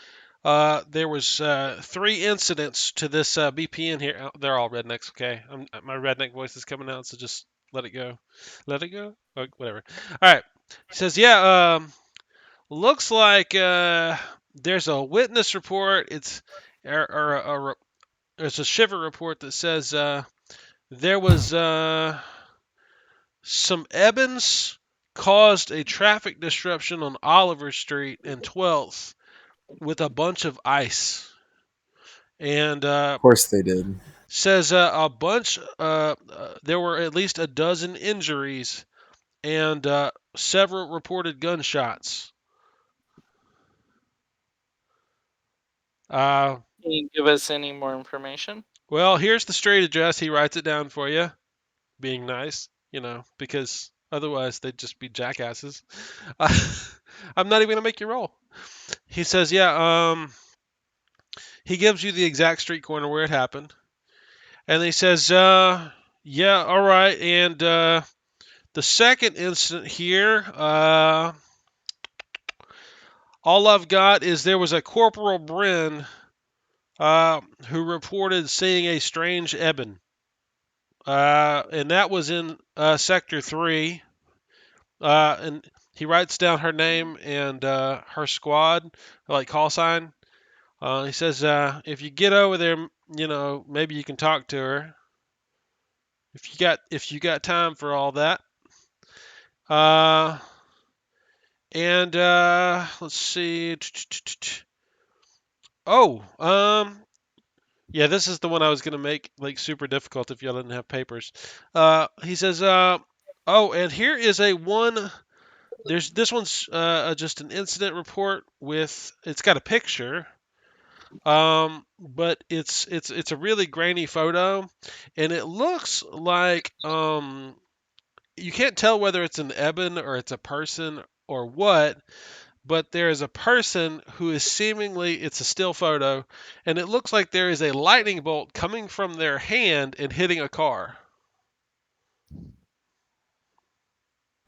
[SPEAKER 1] there was 3 incidents to this BPN here. They're all rednecks. Okay, my redneck voice is coming out, so just let it go. Let it go. Whatever. All right. He says, yeah. Looks like there's a witness report. There's a shiver report that says there was some Ebbins caused a traffic disruption on Oliver Street and 12th with a bunch of ice. And
[SPEAKER 4] Of course they did.
[SPEAKER 1] says there were at least a dozen injuries and several reported gunshots.
[SPEAKER 6] Can you give us any more information?
[SPEAKER 1] Well, here's the street address. He writes it down for you, being nice, because otherwise they'd just be jackasses. I'm not even gonna make you roll. He says, yeah. He gives you the exact street corner where it happened, and he says, yeah, all right. And the second incident here, all I've got is there was a Corporal Bryn who reported seeing a strange Eben. And that was in Sector 3. And he writes down her name and her squad, like call sign. He says, if you get over there, maybe you can talk to her. If you got time for all that. And let's see. Oh, yeah, this is the one I was gonna make like super difficult if y'all didn't have papers. He says, oh, and here is a one. This one's just an incident report with. It's got a picture, but it's a really grainy photo, and it looks like you can't tell whether it's an Eben or it's a person or what, but there is a person who is seemingly, it's a still photo, and it looks like there is a lightning bolt coming from their hand and hitting a car.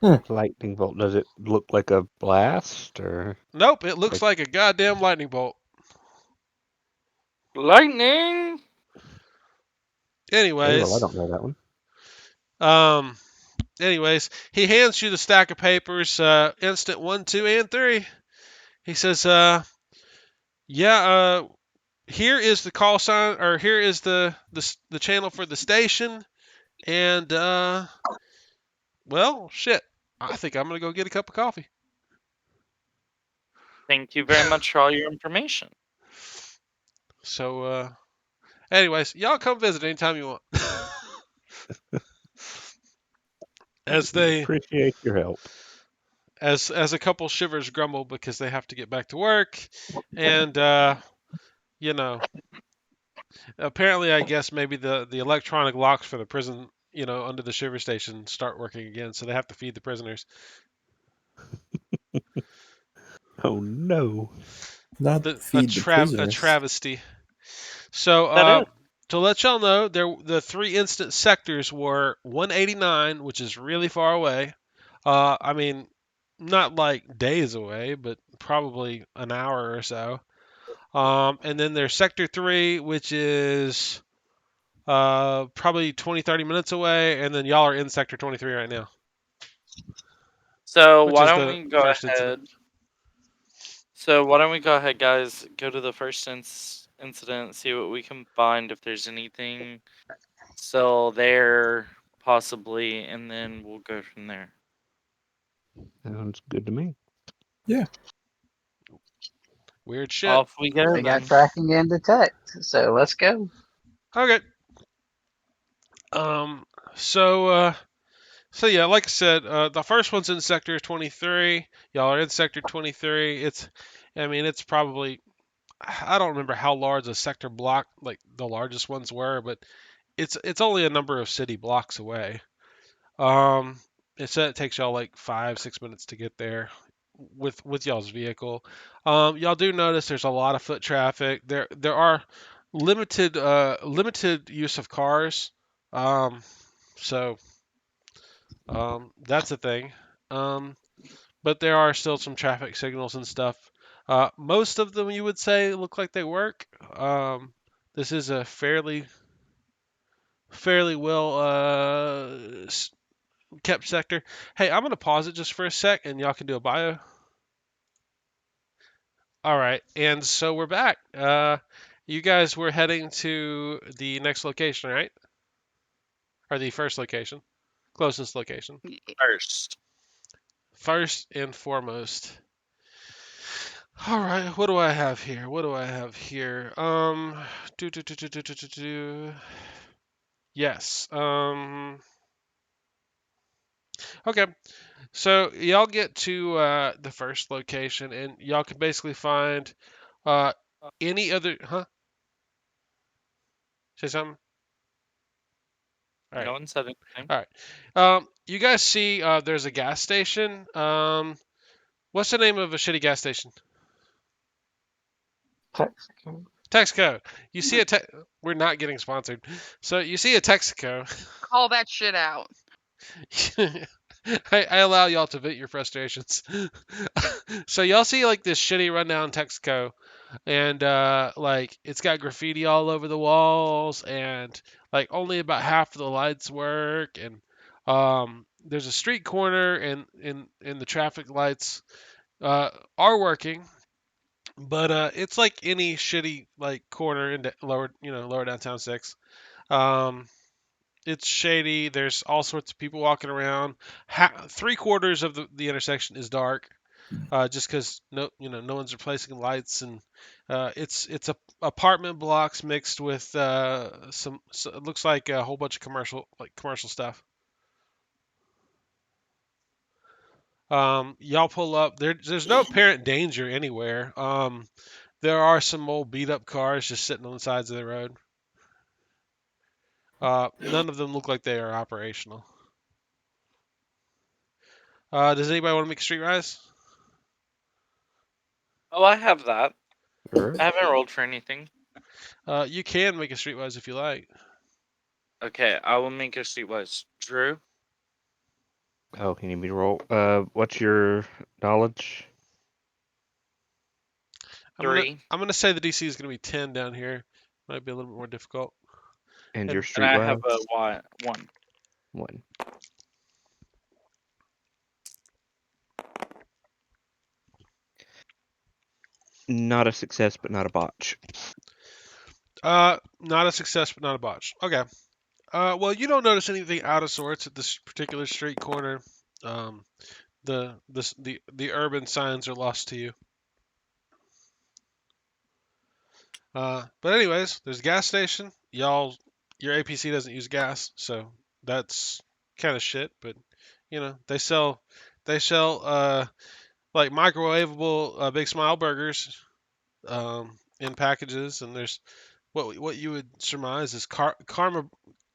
[SPEAKER 7] Lightning bolt. Does it look like a blast or?
[SPEAKER 1] Nope, it looks like a goddamn lightning bolt.
[SPEAKER 6] Lightning!
[SPEAKER 1] Anyways,
[SPEAKER 7] Well, I don't know that one.
[SPEAKER 1] anyways, he hands you the stack of papers, instant 1, 2, and 3. He says, yeah, here is the call sign, or here is the channel for the station, and Well, shit. I think I'm gonna go get a cup of coffee.
[SPEAKER 6] Thank you very much for all your information.
[SPEAKER 1] So, anyways, y'all come visit anytime you want. As they,
[SPEAKER 7] Appreciate your help.
[SPEAKER 1] as a couple shivers grumble because they have to get back to work, and you know, apparently, I guess maybe the electronic locks for the prison, under the shiver station start working again, so they have to feed the prisoners.
[SPEAKER 7] Oh no.
[SPEAKER 4] Not
[SPEAKER 1] A
[SPEAKER 4] feed the prisoners.
[SPEAKER 1] travesty. So,
[SPEAKER 6] That is.
[SPEAKER 1] to let y'all know, the three instant sectors were 189, which is really far away. I mean, not like days away, but probably an hour or so. And then there's Sector 3, which is probably 20, 30 minutes away, and then y'all are in Sector 23 right now,
[SPEAKER 6] So
[SPEAKER 1] which
[SPEAKER 6] why
[SPEAKER 1] is
[SPEAKER 6] don't
[SPEAKER 1] the
[SPEAKER 6] we go
[SPEAKER 1] first
[SPEAKER 6] ahead?
[SPEAKER 1] incident.
[SPEAKER 6] So why don't we go ahead, guys? Go to the first incident, see what we can find, if there's anything still there, possibly, and then we'll go from there.
[SPEAKER 7] Sounds good to me.
[SPEAKER 1] Weird shit.
[SPEAKER 6] Off we go
[SPEAKER 2] We got
[SPEAKER 6] then.
[SPEAKER 2] tracking and detect, so let's go.
[SPEAKER 1] Okay. Um. So yeah, like I said, the first one's in Sector 23. Y'all are in Sector 23. It's probably, I don't remember how large a sector block like the largest ones were, but it's only a number of city blocks away. Um, it said it takes y'all like 5, 6 minutes to get there with y'all's vehicle. Y'all do notice there's a lot of foot traffic. There are limited use of cars. Um, so that's a thing. Um, but there are still some traffic signals and stuff. Most of them you would say look like they work. This is a fairly well kept sector. Hey, I'm gonna pause it just for a sec, and y'all can do a bio. All right, and so we're back. You guys were heading to the next location, right? Or the first location, closest location.
[SPEAKER 6] First.
[SPEAKER 1] First and foremost. All right, what do I have here? What do I have here? Do do do do do do do do. Yes. Okay. So y'all get to the first location, and y'all can basically find uh any other. Huh? Say something. All
[SPEAKER 6] No
[SPEAKER 1] right.
[SPEAKER 6] one said anything.
[SPEAKER 1] All right. You guys see there's a gas station. What's the name of a shitty gas station? Texaco. You see we're not getting sponsored. So you see a Texaco.
[SPEAKER 5] Call that shit out.
[SPEAKER 1] I allow y'all to vent your frustrations. So y'all see like this shitty rundown Texaco, and like it's got graffiti all over the walls, and like only about half of the lights work, and there's a street corner, and in the traffic lights are working, but it's like any shitty like corner in lower downtown six. Um, it's shady. There's all sorts of people walking around. Three-quarters of the intersection is dark, just because no one's replacing lights, and it's apartment blocks mixed with so it looks like a whole bunch of commercial stuff. Y'all pull up. There's no apparent danger anywhere. There are some old beat up cars just sitting on the sides of the road. None of them look like they are operational. Does anybody want to make a street rise?
[SPEAKER 6] Oh, I have that.
[SPEAKER 7] Sure.
[SPEAKER 6] I haven't rolled for anything.
[SPEAKER 1] You can make a street rise if you like.
[SPEAKER 6] Okay, I will make a streetwise. Drew?
[SPEAKER 7] Oh, you need me to roll? What's your knowledge?
[SPEAKER 6] Three.
[SPEAKER 1] I'm gonna say the DC is gonna be 10 down here. Might be a little bit more difficult.
[SPEAKER 7] And
[SPEAKER 1] And-
[SPEAKER 7] your
[SPEAKER 6] And I
[SPEAKER 7] streetwise?
[SPEAKER 6] have a one.
[SPEAKER 7] 1. Not a success, but not a botch.
[SPEAKER 1] Not a success, but not a botch. Okay. Well, you don't notice anything out of sorts at this particular street corner. Um, the urban signs are lost to you. But anyways, there's a gas station. Your APC doesn't use gas, so that's kind of shit. But they sell like microwavable Big Smile burgers in packages, and there's what you would surmise is Karma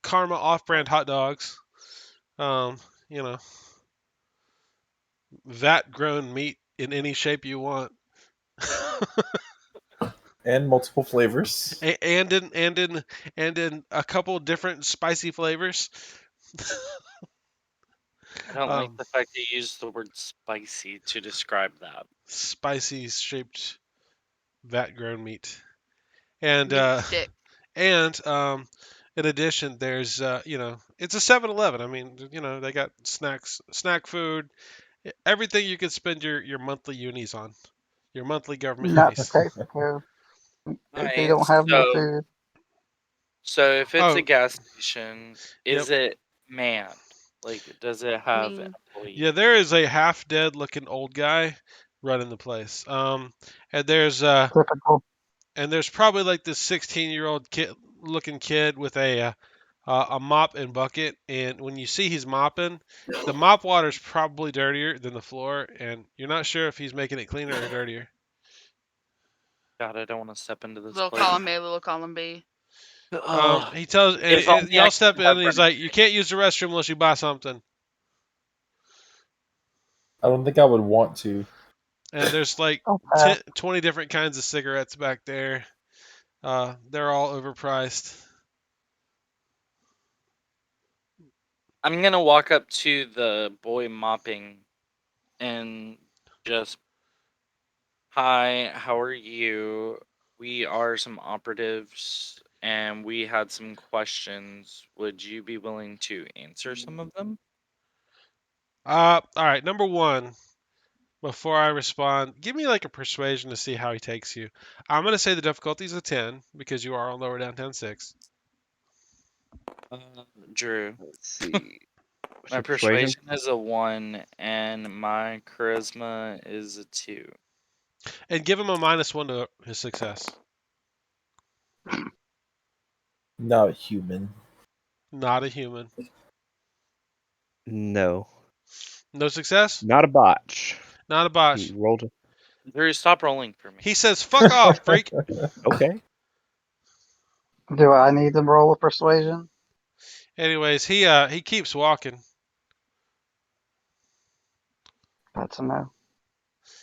[SPEAKER 1] off-brand hot dogs. Um, you know, vat-grown meat in any shape you want.
[SPEAKER 4] And multiple flavors.
[SPEAKER 1] and in a couple different spicy flavors.
[SPEAKER 6] I don't like
[SPEAKER 1] um,
[SPEAKER 6] the fact that you used the word spicy to describe that.
[SPEAKER 1] Spicy shaped vat grown meat. And
[SPEAKER 5] Get it stick.
[SPEAKER 1] in addition, there's it's a 7-Eleven. I mean, they got snack food, everything you could spend your monthly unis on, your monthly government
[SPEAKER 2] Not the
[SPEAKER 1] unis.
[SPEAKER 2] Texaco. They
[SPEAKER 6] Alright,
[SPEAKER 2] don't have no food.
[SPEAKER 6] so if it's a
[SPEAKER 1] Oh,
[SPEAKER 6] gas station,
[SPEAKER 1] yep.
[SPEAKER 6] is it manned? Like, does it
[SPEAKER 5] I
[SPEAKER 6] have
[SPEAKER 5] mean,
[SPEAKER 6] employees?
[SPEAKER 1] Yeah, there is a half dead looking old guy running the place. And
[SPEAKER 2] Typical.
[SPEAKER 1] there's probably like this 16-year-old kid with a mop and bucket, and when you see he's mopping, the mop water's probably dirtier than the floor, and you're not sure if he's making it cleaner or dirtier.
[SPEAKER 6] God, I don't want to step into this
[SPEAKER 5] little
[SPEAKER 6] place.
[SPEAKER 5] column A, little column B.
[SPEAKER 1] He tells,
[SPEAKER 6] If only I
[SPEAKER 1] y'all step
[SPEAKER 6] could
[SPEAKER 1] in,
[SPEAKER 6] have
[SPEAKER 1] and he's like, "You can't use the restroom unless you buy something."
[SPEAKER 4] I don't think I would want to.
[SPEAKER 1] And there's like
[SPEAKER 2] Oh,
[SPEAKER 1] 10, 20 different kinds of cigarettes back there. They're all overpriced.
[SPEAKER 6] I'm gonna walk up to the boy mopping and just, hi, how are you? We are some operatives and we had some questions. Would you be willing to answer some of them?
[SPEAKER 1] All right, number one. Before I respond, give me like a persuasion to see how he takes you. I'm gonna say the difficulty is a 10 because you are on lower downtown 6.
[SPEAKER 6] Drew,
[SPEAKER 7] Let's see. What's
[SPEAKER 6] my
[SPEAKER 7] your persuasion?
[SPEAKER 6] persuasion is a 1 and my charisma is a 2.
[SPEAKER 1] And give him a -1 to his success.
[SPEAKER 4] Not human.
[SPEAKER 1] Not a human.
[SPEAKER 7] No,
[SPEAKER 1] No success?
[SPEAKER 7] not a botch.
[SPEAKER 1] Not a
[SPEAKER 7] He
[SPEAKER 1] botch.
[SPEAKER 7] rolled.
[SPEAKER 6] Drew, stop rolling for me.
[SPEAKER 1] He says, "Fuck off, freak."
[SPEAKER 7] Okay.
[SPEAKER 2] do I need to roll a persuasion?
[SPEAKER 1] Anyways, he keeps walking.
[SPEAKER 2] That's a no.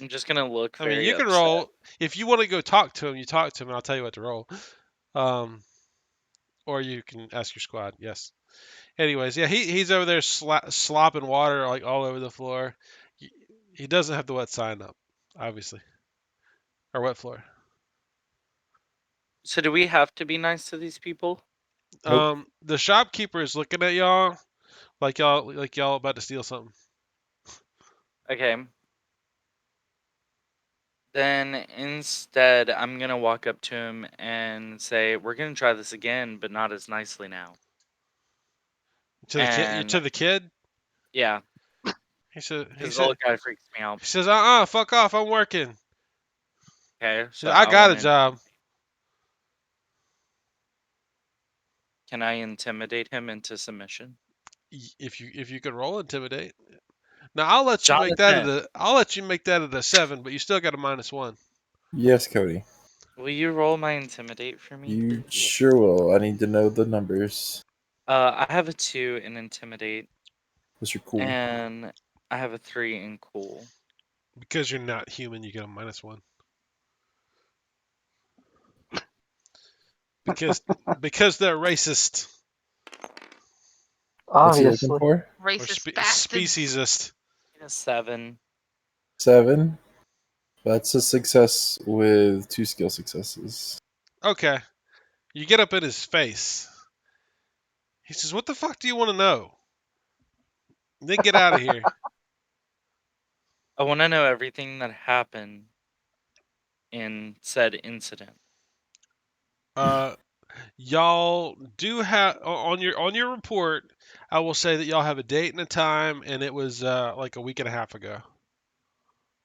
[SPEAKER 6] I'm just gonna look
[SPEAKER 1] I mean,
[SPEAKER 6] very
[SPEAKER 1] you can
[SPEAKER 6] upset.
[SPEAKER 1] roll if you want to go talk to him. You talk to him, and I'll tell you what to roll. Or you can ask your squad. Yes. Anyways, yeah, he's over there slopping water like all over the floor. He doesn't have the wet sign up, obviously, or wet floor.
[SPEAKER 6] So do we have to be nice to these people?
[SPEAKER 4] Nope.
[SPEAKER 1] The shopkeeper is looking at y'all like y'all about to steal something.
[SPEAKER 6] Okay. Then instead, I'm gonna walk up to him and say, "We're gonna try this again, but not as nicely now."
[SPEAKER 1] To the kid, you
[SPEAKER 6] And
[SPEAKER 1] to the kid.
[SPEAKER 6] yeah,
[SPEAKER 1] He said.
[SPEAKER 6] because the old guy freaks me out.
[SPEAKER 1] He says, fuck off, I'm working.
[SPEAKER 6] Okay,
[SPEAKER 1] He
[SPEAKER 6] so
[SPEAKER 1] said, I
[SPEAKER 6] I
[SPEAKER 1] got a
[SPEAKER 6] want to.
[SPEAKER 1] job.
[SPEAKER 6] Can I intimidate him into submission?
[SPEAKER 1] If you could roll intimidate. Now I'll let you make that
[SPEAKER 6] Jonathan,
[SPEAKER 1] at a 7, but you still got a -1.
[SPEAKER 4] Yes, Cody.
[SPEAKER 6] will you roll my intimidate for me?
[SPEAKER 4] You sure will. I need to know the numbers.
[SPEAKER 6] I have a 2 in intimidate,
[SPEAKER 4] Those are cool.
[SPEAKER 6] and I have a 3 in cool.
[SPEAKER 1] Because you're not human, you get a -1. Because they're racist
[SPEAKER 4] What's he looking
[SPEAKER 2] Obviously.
[SPEAKER 4] for?
[SPEAKER 1] or
[SPEAKER 5] Racist bastards.
[SPEAKER 1] speciesist.
[SPEAKER 6] A 7.
[SPEAKER 4] 7. That's a success with 2 skill successes.
[SPEAKER 1] Okay. You get up in his face. He says, "What the fuck do you want to know?" Then get out of here.
[SPEAKER 6] I want to know everything that happened in said incident.
[SPEAKER 1] Uh, y'all do have on your report. I will say that y'all have a date and a time, and it was like a week and a half ago.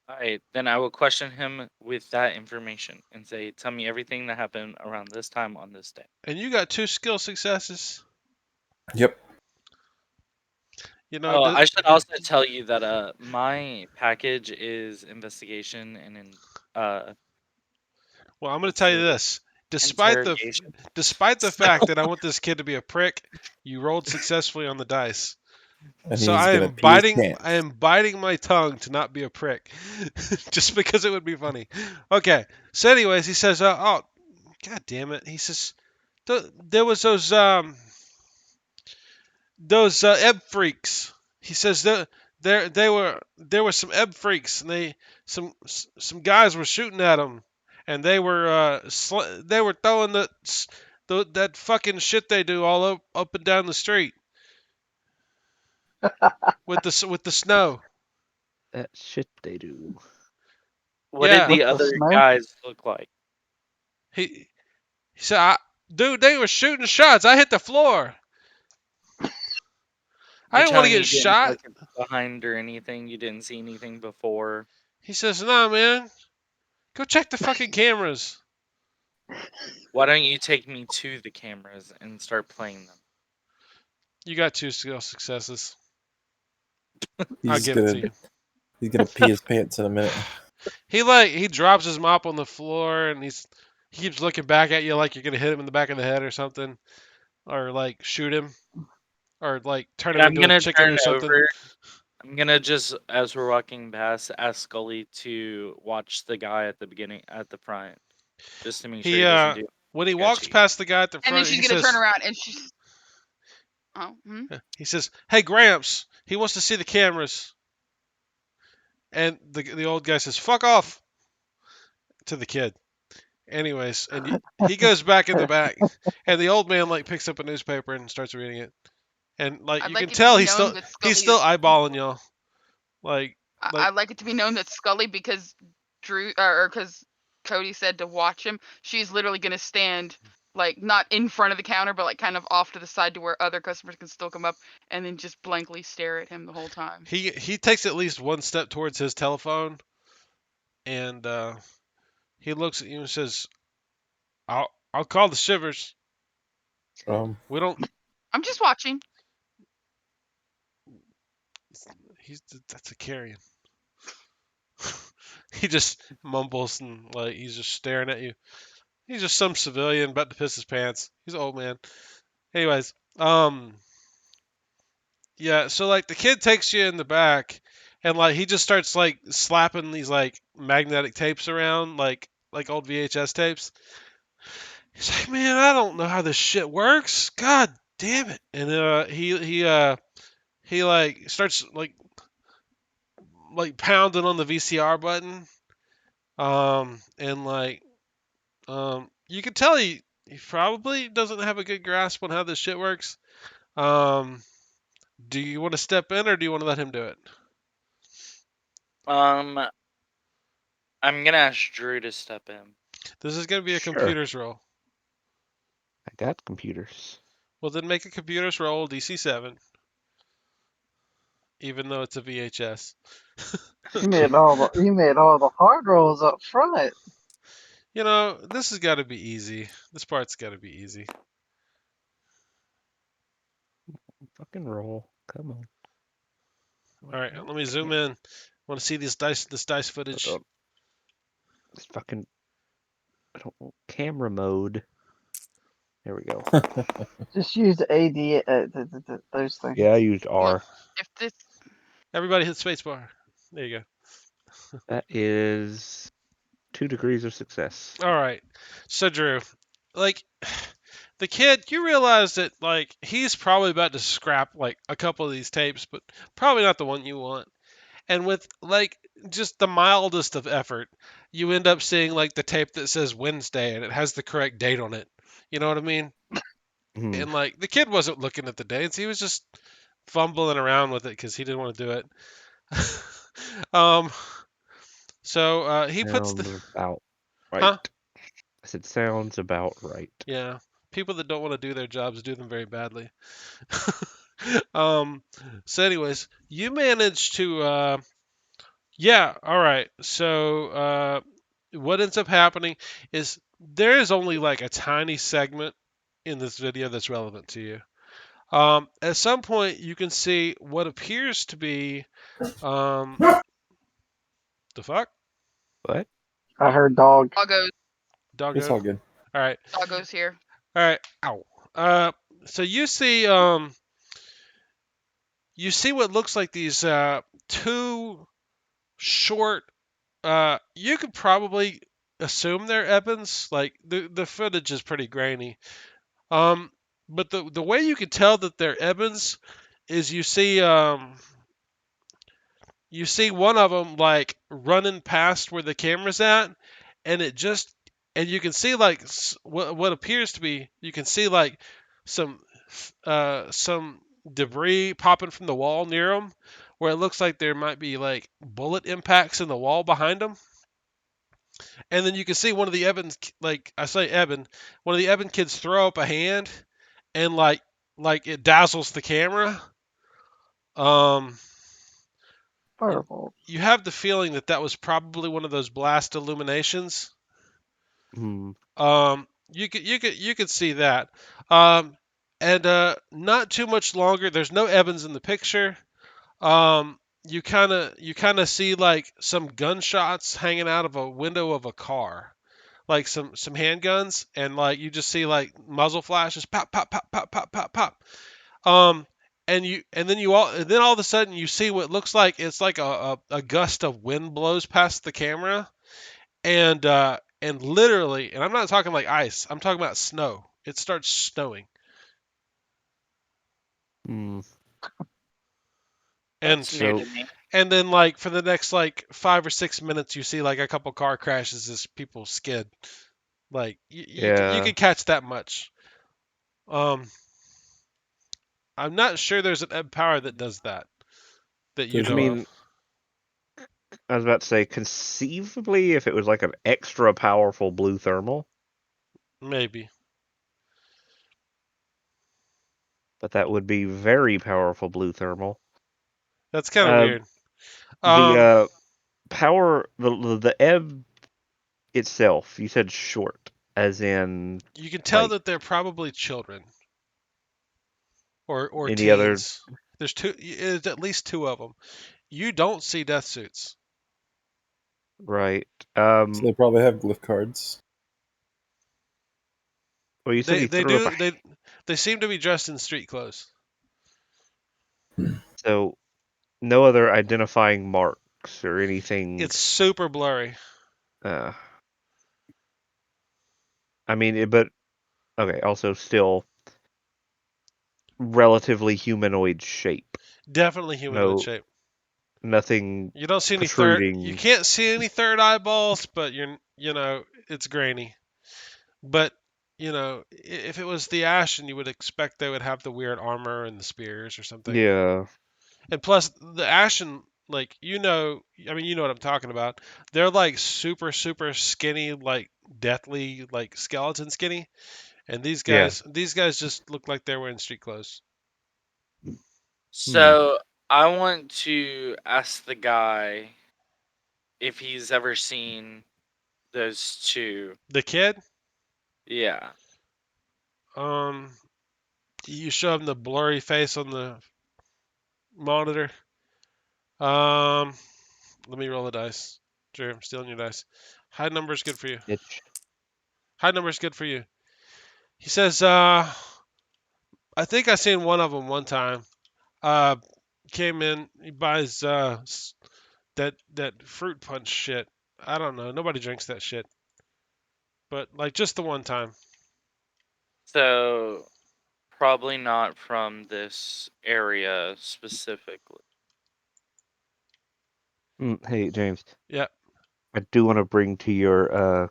[SPEAKER 6] All right, then I will question him with that information and say, "Tell me everything that happened around this time on this day."
[SPEAKER 1] And you got 2 skill successes.
[SPEAKER 4] Yep.
[SPEAKER 1] You know,
[SPEAKER 6] Oh, I should also tell you that my package is investigation and in
[SPEAKER 1] well, I'm going to
[SPEAKER 6] let's
[SPEAKER 1] tell you
[SPEAKER 6] see,
[SPEAKER 1] this.
[SPEAKER 6] interrogation.
[SPEAKER 1] Despite the
[SPEAKER 6] So,
[SPEAKER 1] fact that I want this kid to be a prick, you rolled successfully on the dice.
[SPEAKER 4] And
[SPEAKER 1] So
[SPEAKER 4] he's gonna pee his pants.
[SPEAKER 1] I am biting my tongue to not be a prick, just because it would be funny. Okay. So, anyways, he says, "Oh, god damn it!" He says, "There was those ebb freaks." He says there were some ebb freaks, and some guys were shooting at them, and they were throwing that fucking shit they do all up and down the street with the snow.
[SPEAKER 7] That shit they do.
[SPEAKER 6] what did
[SPEAKER 1] Yeah,
[SPEAKER 6] the
[SPEAKER 2] What the
[SPEAKER 6] other
[SPEAKER 2] snow?
[SPEAKER 6] guys look like?
[SPEAKER 1] he said, "Dude, they were shooting shots. I hit the floor. I
[SPEAKER 6] You're
[SPEAKER 1] didn't want to
[SPEAKER 6] telling me
[SPEAKER 1] get
[SPEAKER 6] you didn't
[SPEAKER 1] shot."
[SPEAKER 6] look behind or anything? You didn't see anything before?
[SPEAKER 1] He says, "Nah, man, go check the fucking cameras."
[SPEAKER 6] Why don't you take me to the cameras and start playing them?
[SPEAKER 1] You got 2 skill successes. I'll
[SPEAKER 4] He's
[SPEAKER 1] give it to
[SPEAKER 4] gonna
[SPEAKER 1] you.
[SPEAKER 4] he's gonna pee his pants in a minute.
[SPEAKER 1] He drops his mop on the floor and he keeps looking back at you like you're gonna hit him in the back of the head or something, or like shoot him, or like turn
[SPEAKER 6] And
[SPEAKER 1] him
[SPEAKER 6] I'm
[SPEAKER 1] into a
[SPEAKER 6] gonna
[SPEAKER 1] chicken
[SPEAKER 6] turn
[SPEAKER 1] or something.
[SPEAKER 6] over. I'm gonna just, as we're walking past, ask Scully to watch the guy at the beginning, at the front, just to make sure
[SPEAKER 1] He
[SPEAKER 6] he doesn't do
[SPEAKER 1] when he walks
[SPEAKER 6] sketchy.
[SPEAKER 1] past the guy at the
[SPEAKER 5] And then
[SPEAKER 1] front,
[SPEAKER 5] she's gonna turn around and she's. Oh.
[SPEAKER 1] he says, "Hey Gramps, he wants to see the cameras." And the old guy says, "Fuck off," to the kid. Anyways, and he goes back in the back, and the old man like picks up a newspaper and starts reading it, and like
[SPEAKER 5] I'd
[SPEAKER 1] you can
[SPEAKER 5] like it to
[SPEAKER 1] tell
[SPEAKER 5] be known that
[SPEAKER 1] he's
[SPEAKER 5] Scully
[SPEAKER 1] still
[SPEAKER 5] is.
[SPEAKER 1] eyeballing y'all, like like
[SPEAKER 5] I'd like it to be known that Scully, because or because Cody said to watch him, she's literally gonna stand like not in front of the counter, but like kind of off to the side to where other customers can still come up, and then just blankly stare at him the whole time.
[SPEAKER 1] he takes at least one step towards his telephone, and he looks at you and says, I'll call the shivers. We don't.
[SPEAKER 5] I'm just watching.
[SPEAKER 1] That's a carrion." He just mumbles and like he's just staring at you. He's just some civilian about to piss his pants. He's an old man. Anyways, yeah. So like the kid takes you in the back, and like he just starts like slapping these like magnetic tapes around, like old VHS tapes. He's like, "Man, I don't know how this shit works. God damn it!" And he like starts like pounding on the VCR button. And like you can tell he probably doesn't have a good grasp on how this shit works. Um, do you want to step in or do you want to let him do it?
[SPEAKER 6] Um, I'm gonna ask Drew to step in.
[SPEAKER 1] This is going to be a
[SPEAKER 7] Sure.
[SPEAKER 1] computers roll.
[SPEAKER 7] I got computers.
[SPEAKER 1] Well, then make a computers roll DC 7, even though it's a VHS.
[SPEAKER 2] You made all the hard rolls up front.
[SPEAKER 1] You know, this has got to be easy. This part's got to be easy.
[SPEAKER 7] Fucking roll. Come on.
[SPEAKER 1] All right, let me zoom in. I want to see this dice footage.
[SPEAKER 7] Hold on. This fucking camera mode. There we go.
[SPEAKER 2] Just use AD those things.
[SPEAKER 7] Yeah, I used R.
[SPEAKER 5] If this.
[SPEAKER 1] Everybody hit spacebar. There you go.
[SPEAKER 7] That is 2 degrees of success.
[SPEAKER 1] All right. So Drew, like the kid, you realize that like he's probably about to scrap like a couple of these tapes, but probably not the one you want. And with like just the mildest of effort, you end up seeing like the tape that says Wednesday and it has the correct date on it. You know what I mean?
[SPEAKER 7] Hmm.
[SPEAKER 1] And like the kid wasn't looking at the dates; he was just fumbling around with it because he didn't want to do it. um. So he puts
[SPEAKER 7] Sounds
[SPEAKER 1] the
[SPEAKER 7] about right.
[SPEAKER 1] huh?
[SPEAKER 7] I said sounds about right.
[SPEAKER 1] Yeah. people that don't want to do their jobs do them very badly. So anyways, you managed to yeah, all right. So what ends up happening is there is only like a tiny segment in this video that's relevant to you. At some point, you can see what appears to be the fuck
[SPEAKER 7] What?
[SPEAKER 2] I heard dog.
[SPEAKER 5] Doggo's
[SPEAKER 4] It's
[SPEAKER 1] doggo.
[SPEAKER 4] all good.
[SPEAKER 1] All right,
[SPEAKER 5] doggo's here.
[SPEAKER 1] all right. Ow. So you see what looks like these two short. You could probably assume they're Evans. Like the footage is pretty grainy. Um, but the way you can tell that they're Evans is you see one of them like running past where the camera's at, and it just and you can see like what appears to be you can see like some some debris popping from the wall near them, where it looks like there might be like bullet impacts in the wall behind them. And then you can see one of the Evans, like I say Evan, one of the Evan kids throw up a hand, and like it dazzles the camera. Um, and
[SPEAKER 2] Fireball.
[SPEAKER 1] you have the feeling that that was probably one of those blast illuminations.
[SPEAKER 7] Hmm.
[SPEAKER 1] You could see that. And not too much longer. There's no Evans in the picture. You kind of see like some gunshots hanging out of a window of a car, like some handguns, and like you just see like muzzle flashes, pop, pop, pop, pop, pop, pop, pop. Um, and then all of a sudden you see what looks like it's like a gust of wind blows past the camera, and literally, and I'm not talking like ice, I'm talking about snow. It starts snowing,
[SPEAKER 7] Hmm.
[SPEAKER 1] and
[SPEAKER 6] That's new
[SPEAKER 7] So
[SPEAKER 6] to me.
[SPEAKER 1] and then like for the next like 5 or 6 minutes, you see like a couple car crashes as people skid. Like you
[SPEAKER 7] yeah,
[SPEAKER 1] could catch that much. Um, I'm not sure there's an ebb power that does that you
[SPEAKER 4] There's
[SPEAKER 7] I
[SPEAKER 1] know of.
[SPEAKER 7] mean, I was about to say conceivably if it was like an extra powerful blue thermal,
[SPEAKER 1] Maybe.
[SPEAKER 7] but that would be very powerful blue thermal.
[SPEAKER 1] That's kind of
[SPEAKER 7] Uh,
[SPEAKER 1] weird.
[SPEAKER 7] the
[SPEAKER 1] Um,
[SPEAKER 7] power, the ebb itself, you said short, as in
[SPEAKER 1] you can tell
[SPEAKER 7] like
[SPEAKER 1] that they're probably children or
[SPEAKER 7] any other,
[SPEAKER 1] teens. There's at least two of them. You don't see death suits.
[SPEAKER 7] right?
[SPEAKER 4] So they probably have glyph cards.
[SPEAKER 7] Well, you said
[SPEAKER 1] They
[SPEAKER 7] he
[SPEAKER 1] they
[SPEAKER 7] threw up a
[SPEAKER 1] do they seem to be dressed in street clothes.
[SPEAKER 7] so no other identifying marks or anything.
[SPEAKER 1] It's super blurry.
[SPEAKER 7] Uh, I mean, but okay. Also, still relatively humanoid shape.
[SPEAKER 1] Definitely humanoid
[SPEAKER 7] No,
[SPEAKER 1] shape.
[SPEAKER 7] nothing
[SPEAKER 1] You don't see any third. You
[SPEAKER 7] protruding.
[SPEAKER 1] can't see any third eyeballs, but it's grainy. But if it was the Ashen, you would expect they would have the weird armor and the spears or something.
[SPEAKER 7] Yeah,
[SPEAKER 1] And plus, the Ashen, like I mean, you know what I'm talking about. They're like super super skinny, like deathly, like skeleton skinny. And these
[SPEAKER 7] yeah.
[SPEAKER 1] guys, these guys just look like they're wearing street clothes.
[SPEAKER 7] Hmm.
[SPEAKER 6] So I want to ask the guy if he's ever seen those two.
[SPEAKER 1] The kid,
[SPEAKER 6] Yeah.
[SPEAKER 1] um, you show him the blurry face on the monitor. Um, Let me roll the dice. Sure, I'm stealing your dice. High number is good for you.
[SPEAKER 7] Itch.
[SPEAKER 1] High number is good for you. He says, I think I seen one of them one time. Uh, Came in, he buys that fruit punch shit. I don't know. Nobody drinks that shit. But like just the one time.
[SPEAKER 6] So probably not from this area specifically.
[SPEAKER 7] Hey, James.
[SPEAKER 1] Yeah.
[SPEAKER 7] I do want to bring to your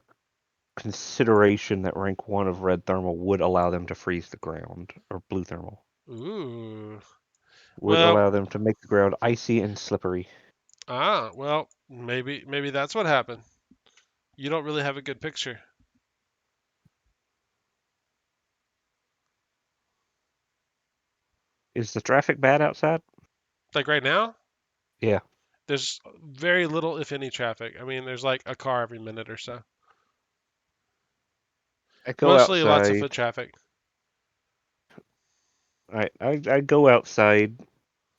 [SPEAKER 7] consideration that rank 1 of red thermal would allow them to freeze the ground, or blue thermal
[SPEAKER 1] Ooh.
[SPEAKER 7] would
[SPEAKER 1] Well,
[SPEAKER 7] allow them to make the ground icy and slippery.
[SPEAKER 1] well, maybe that's what happened. You don't really have a good picture.
[SPEAKER 7] Is the traffic bad outside?
[SPEAKER 1] Like right now,
[SPEAKER 7] Yeah.
[SPEAKER 1] there's very little, if any, traffic. I mean, there's like a car every minute or so.
[SPEAKER 7] I go
[SPEAKER 1] Mostly lots of
[SPEAKER 7] outside.
[SPEAKER 1] foot traffic.
[SPEAKER 7] I go outside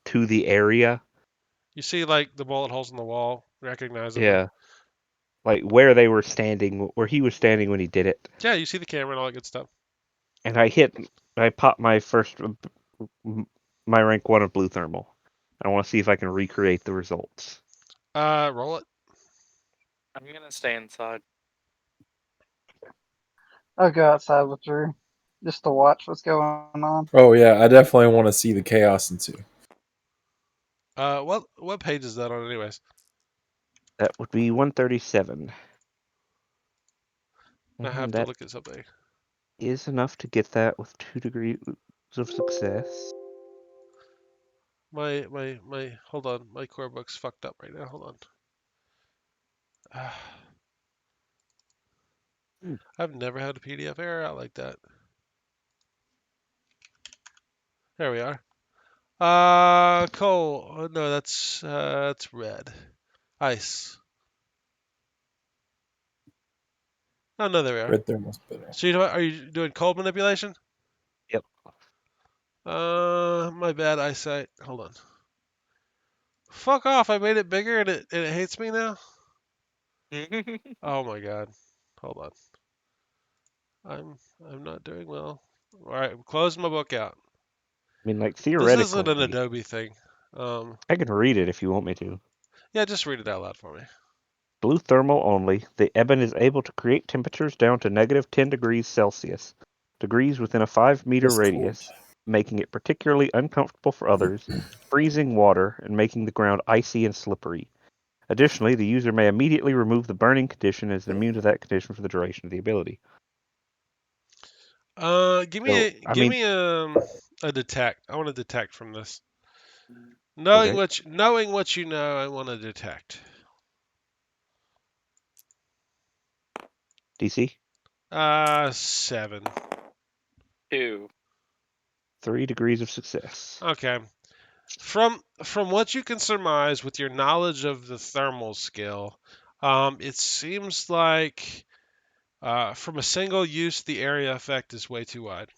[SPEAKER 7] to the area.
[SPEAKER 1] You see like the bullet holes in the wall, recognizable.
[SPEAKER 7] Yeah. Like where they were standing, where he was standing when he did it.
[SPEAKER 1] Yeah, you see the camera and all that good stuff.
[SPEAKER 7] And I popped my first, my rank 1 of blue thermal. I want to see if I can recreate the results.
[SPEAKER 1] Roll it.
[SPEAKER 6] I'm gonna stay inside.
[SPEAKER 2] I'll go outside with Drew just to watch what's going on.
[SPEAKER 4] Oh yeah, I definitely want to see the chaos ensue.
[SPEAKER 1] What page is that on, anyways?
[SPEAKER 7] That would be 137.
[SPEAKER 1] I have
[SPEAKER 7] And
[SPEAKER 1] to
[SPEAKER 7] that
[SPEAKER 1] look at something.
[SPEAKER 7] is enough to get that with 2 degrees of success.
[SPEAKER 1] My hold on, my core book's fucked up right now. Hold on. I've never had a PDF error out like that. There we are. Coal. Oh, no, that's red. Ice. Oh no, there we are.
[SPEAKER 4] Red thermal's better.
[SPEAKER 1] So are you doing cold manipulation?
[SPEAKER 7] Yep.
[SPEAKER 1] My bad eyesight. Hold on. Fuck off! I made it bigger and it hates me now. Oh my god. Hold on. I'm not doing well. All right, I'm closing my book out.
[SPEAKER 7] I mean, like,
[SPEAKER 1] This isn't an
[SPEAKER 7] theoretically,
[SPEAKER 1] Adobe thing.
[SPEAKER 7] I can read it if you want me to.
[SPEAKER 1] Yeah, just read it out loud for me.
[SPEAKER 7] Blue thermal only, the Eben is able to create temperatures down to negative 10 degrees Celsius, degrees within a 5-meter
[SPEAKER 4] That's
[SPEAKER 7] radius, making it particularly uncomfortable for others, freezing water, and making the ground icy and slippery. Additionally, the user may immediately remove the burning condition and is immune to that condition for the duration of the ability.
[SPEAKER 1] Give
[SPEAKER 7] So,
[SPEAKER 1] me
[SPEAKER 7] I mean,
[SPEAKER 1] a detect. I want to detect from this.
[SPEAKER 7] okay,
[SPEAKER 1] Knowing what you know, I want to detect.
[SPEAKER 7] DC,
[SPEAKER 1] 7.
[SPEAKER 6] 2.
[SPEAKER 7] 3 degrees of success.
[SPEAKER 1] Okay. From what you can surmise with your knowledge of the thermal skill, it seems like from a single use, the area effect is way too wide.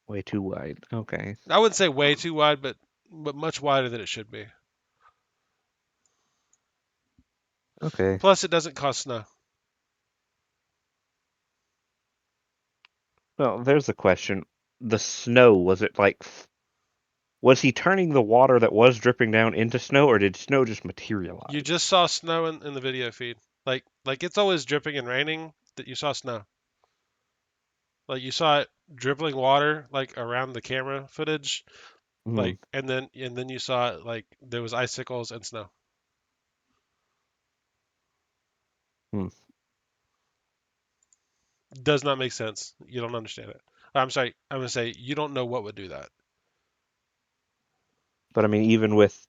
[SPEAKER 7] Way too wide. Okay.
[SPEAKER 1] I wouldn't say way too wide, but much wider than it should be.
[SPEAKER 7] Okay.
[SPEAKER 1] Plus, it doesn't cause snow.
[SPEAKER 7] Well, there's the question. The snow, was it like, was he turning the water that was dripping down into snow, or did snow just materialize?
[SPEAKER 1] You just saw snow in the video feed. Like it's always dripping and raining. That you saw snow. Like you saw it dribbling water like around the camera footage. Like and then you saw it like there was icicles and snow. Does not make sense. You don't understand it. I'm sorry. I'm gonna say you don't know what would do that.
[SPEAKER 7] But I mean, even with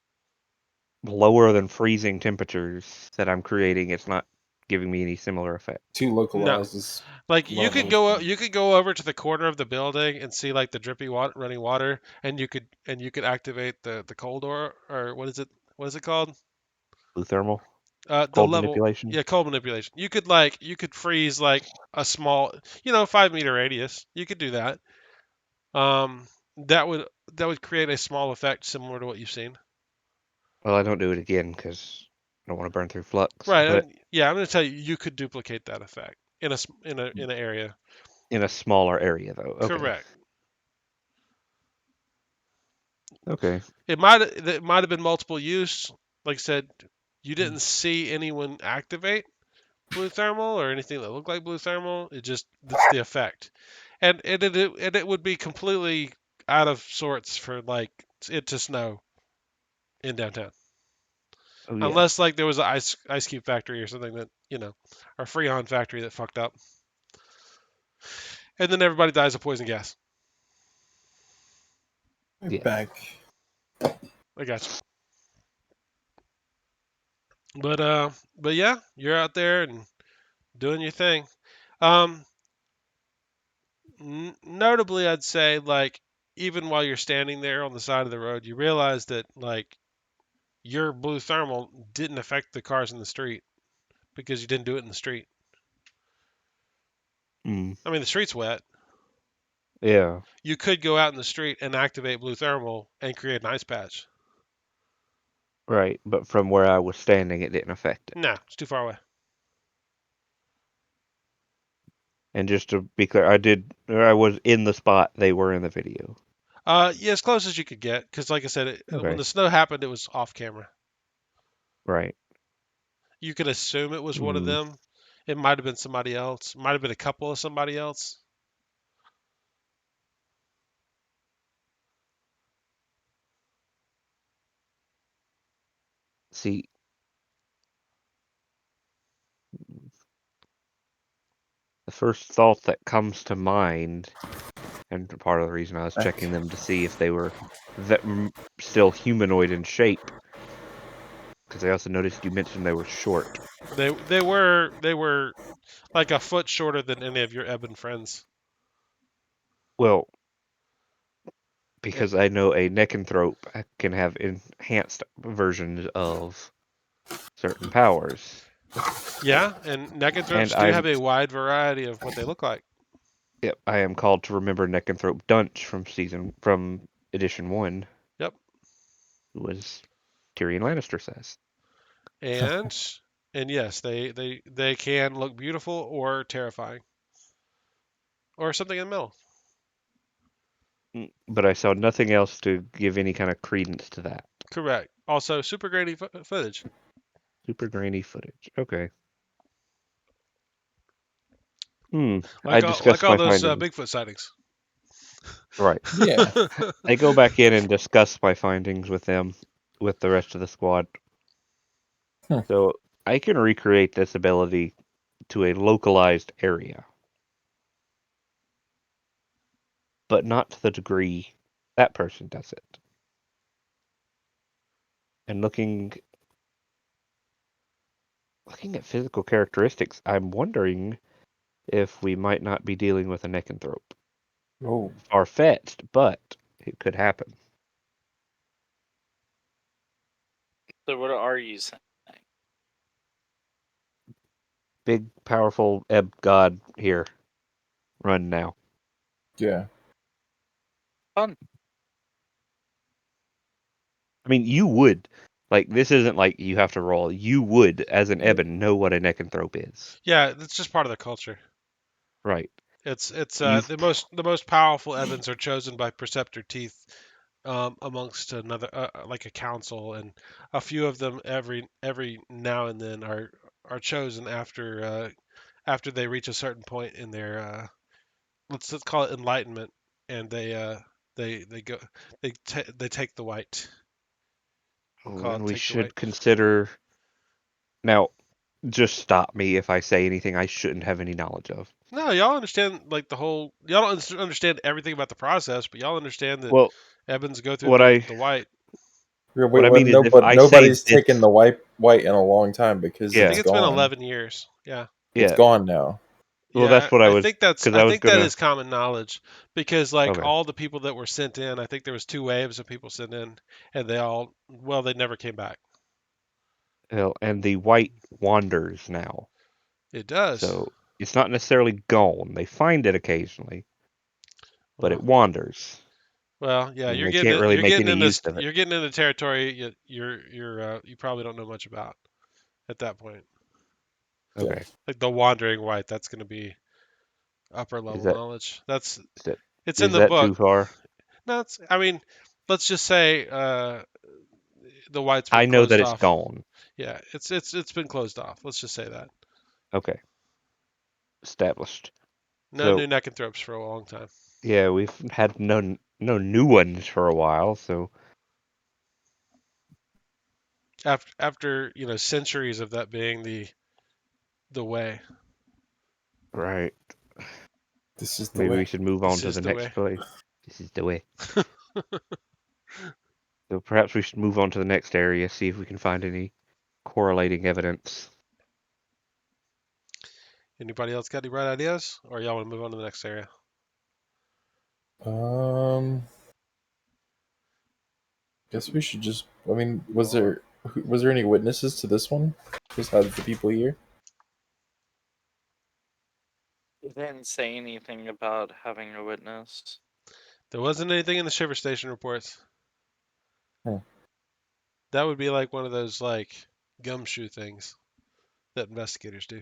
[SPEAKER 7] lower than freezing temperatures that I'm creating, it's not giving me any similar effect.
[SPEAKER 4] Too
[SPEAKER 1] No.
[SPEAKER 4] localized is
[SPEAKER 1] Like
[SPEAKER 4] low enough.
[SPEAKER 1] you could go over to the corner of the building and see like the drippy water, running water, and you could activate the cold or what is it called?
[SPEAKER 7] Blue thermal,
[SPEAKER 1] The
[SPEAKER 7] cold
[SPEAKER 1] level,
[SPEAKER 7] manipulation.
[SPEAKER 1] yeah, cold manipulation. You could freeze like a small, 5-meter radius. You could do that. Um, that would create a small effect similar to what you've seen.
[SPEAKER 7] Well, I don't do it again because I don't want to burn through flux.
[SPEAKER 1] Right.
[SPEAKER 7] But
[SPEAKER 1] Yeah, I'm going to tell you, you could duplicate that effect in an area.
[SPEAKER 7] in a smaller area, though. Okay.
[SPEAKER 1] Correct.
[SPEAKER 7] Okay.
[SPEAKER 1] It might have been multiple use. Like I said, you didn't see anyone activate blue thermal or anything that looked like blue thermal. It's the effect, and it would be completely out of sorts for like it to snow in downtown,
[SPEAKER 7] Oh yeah.
[SPEAKER 1] unless like there was an ice cube factory or something that or Freon factory that fucked up, and then everybody dies of poison gas.
[SPEAKER 7] Yeah.
[SPEAKER 4] Back.
[SPEAKER 1] I got you. But yeah, you're out there and doing your thing. Notably, I'd say like even while you're standing there on the side of the road, you realize that like your blue thermal didn't affect the cars in the street because you didn't do it in the street.
[SPEAKER 7] Mm,
[SPEAKER 1] I mean, the street's wet.
[SPEAKER 7] yeah.
[SPEAKER 1] You could go out in the street and activate blue thermal and create an ice patch.
[SPEAKER 7] Right. But from where I was standing, it didn't affect it.
[SPEAKER 1] No, it's too far away.
[SPEAKER 7] And just to be clear, I was in the spot they were in the video.
[SPEAKER 1] Yeah, as close as you could get, because like I said, when
[SPEAKER 7] Okay.
[SPEAKER 1] the snow happened, it was off camera.
[SPEAKER 7] Right.
[SPEAKER 1] You could assume it was one of
[SPEAKER 7] Mm,
[SPEAKER 1] them. It might have been somebody else. Might have been a couple of somebody else.
[SPEAKER 7] see, the first thought that comes to mind, and part of the reason I was checking them to see if they were still humanoid in shape, because I also noticed you mentioned they were short.
[SPEAKER 1] They were like a foot shorter than any of your Ebon friends.
[SPEAKER 7] Well,
[SPEAKER 1] Eh,
[SPEAKER 7] because I know a neckanthrope can have enhanced versions of certain powers.
[SPEAKER 1] Yeah, and
[SPEAKER 7] And
[SPEAKER 1] neckanthropes do have a wide variety of what they look like.
[SPEAKER 7] yep, I am called to remember neckanthrope Dunch from edition 1,
[SPEAKER 1] Yep.
[SPEAKER 7] who was Tyrion Lannister says.
[SPEAKER 1] And and yes, they can look beautiful or terrifying or something in the middle.
[SPEAKER 7] But I saw nothing else to give any kind of credence to that.
[SPEAKER 1] Correct. Also, super grainy footage.
[SPEAKER 7] Super grainy footage. Okay. I
[SPEAKER 1] Like
[SPEAKER 7] discussed
[SPEAKER 1] all
[SPEAKER 7] my
[SPEAKER 1] those
[SPEAKER 7] findings.
[SPEAKER 1] Bigfoot sightings.
[SPEAKER 7] Right.
[SPEAKER 4] Yeah.
[SPEAKER 7] I go back in and discuss my findings with them, with the rest of the squad.
[SPEAKER 4] Hmm.
[SPEAKER 7] So I can recreate this ability to a localized area, but not to the degree that person does it. And looking at physical characteristics, I'm wondering if we might not be dealing with a neckanthrope.
[SPEAKER 4] Oh.
[SPEAKER 7] Far-fetched, but it could happen.
[SPEAKER 6] So what are you saying?
[SPEAKER 7] Big, powerful ebb god here. Run now.
[SPEAKER 4] Yeah.
[SPEAKER 6] Fun.
[SPEAKER 7] I mean, you would. Like, this isn't like you have to roll. You would, as an
[SPEAKER 4] Yeah.
[SPEAKER 7] Eben, know what a neckanthrope is.
[SPEAKER 1] Yeah, that's just part of the culture.
[SPEAKER 7] Right.
[SPEAKER 1] It's
[SPEAKER 7] You've
[SPEAKER 1] the most powerful Ebons are chosen by Preceptor Teeth amongst another like a council, and a few of them every now and then are chosen after they reach a certain point in their let's call it enlightenment, and they go they take the white. We'll
[SPEAKER 7] oh,
[SPEAKER 1] call
[SPEAKER 7] then
[SPEAKER 1] it
[SPEAKER 7] we
[SPEAKER 1] take the white.
[SPEAKER 7] should consider. Now, just stop me if I say anything I shouldn't have any knowledge of.
[SPEAKER 1] No, y'all understand like the whole. Y'all don't understand everything about the process, but y'all understand that
[SPEAKER 7] Well,
[SPEAKER 1] Ebons go through
[SPEAKER 7] what I
[SPEAKER 1] the white.
[SPEAKER 4] Wait,
[SPEAKER 7] what I
[SPEAKER 4] well,
[SPEAKER 7] mean is
[SPEAKER 4] no,
[SPEAKER 7] if
[SPEAKER 4] but
[SPEAKER 7] I say
[SPEAKER 4] nobody's
[SPEAKER 7] this,
[SPEAKER 4] taken the white in a long time because
[SPEAKER 1] I
[SPEAKER 7] yeah,
[SPEAKER 1] think
[SPEAKER 4] it's
[SPEAKER 1] it's been
[SPEAKER 4] gone.
[SPEAKER 1] 11 years. Yeah.
[SPEAKER 4] It's
[SPEAKER 7] yeah.
[SPEAKER 4] gone now.
[SPEAKER 7] Well,
[SPEAKER 1] Yeah,
[SPEAKER 7] that's what I
[SPEAKER 1] I
[SPEAKER 7] was
[SPEAKER 1] think that's
[SPEAKER 7] because
[SPEAKER 1] I
[SPEAKER 7] I was
[SPEAKER 1] think that
[SPEAKER 7] gonna.
[SPEAKER 1] is common knowledge because like
[SPEAKER 7] Okay.
[SPEAKER 1] all the people that were sent in, I think there was two waves of people sent in, and they never came back.
[SPEAKER 7] Well, and the white wanders now,
[SPEAKER 1] It does.
[SPEAKER 7] so it's not necessarily gone. They find it occasionally, but it
[SPEAKER 1] Well,
[SPEAKER 7] wanders,
[SPEAKER 1] yeah,
[SPEAKER 7] and they can't really make any use of it.
[SPEAKER 1] you're getting into territory you probably don't know much about at that point.
[SPEAKER 4] Yeah.
[SPEAKER 7] Okay.
[SPEAKER 1] Like the wandering white, that's going to be upper
[SPEAKER 7] Is
[SPEAKER 1] level
[SPEAKER 7] that
[SPEAKER 1] knowledge. That's
[SPEAKER 7] is that
[SPEAKER 1] it's in
[SPEAKER 7] is
[SPEAKER 1] the
[SPEAKER 7] that
[SPEAKER 1] book.
[SPEAKER 7] too far?
[SPEAKER 1] No, I mean, let's just say the white's been
[SPEAKER 7] I know that
[SPEAKER 1] closed
[SPEAKER 7] it's
[SPEAKER 1] off.
[SPEAKER 7] gone.
[SPEAKER 1] Yeah, it's been closed off. Let's just say that.
[SPEAKER 7] Okay. Established.
[SPEAKER 1] No
[SPEAKER 7] So
[SPEAKER 1] new neckanthropes for a long time.
[SPEAKER 7] yeah, we've had no new ones for a while. So
[SPEAKER 1] After centuries of that being the way.
[SPEAKER 7] right,
[SPEAKER 4] This is the
[SPEAKER 7] maybe we
[SPEAKER 4] way.
[SPEAKER 7] should move on
[SPEAKER 1] This
[SPEAKER 7] to
[SPEAKER 1] is
[SPEAKER 7] the
[SPEAKER 1] the
[SPEAKER 7] next
[SPEAKER 1] way.
[SPEAKER 7] place. This is the way. So perhaps we should move on to the next area, see if we can find any correlating evidence.
[SPEAKER 1] Anybody else got any bright ideas, or y'all want to move on to the next area?
[SPEAKER 4] Um. Guess we should just. I mean, was there any witnesses to this one besides the people here?
[SPEAKER 6] It didn't say anything about having a witness.
[SPEAKER 1] There wasn't anything in the shiver station reports.
[SPEAKER 4] Hmm.
[SPEAKER 1] That would be like one of those like gumshoe things that investigators do.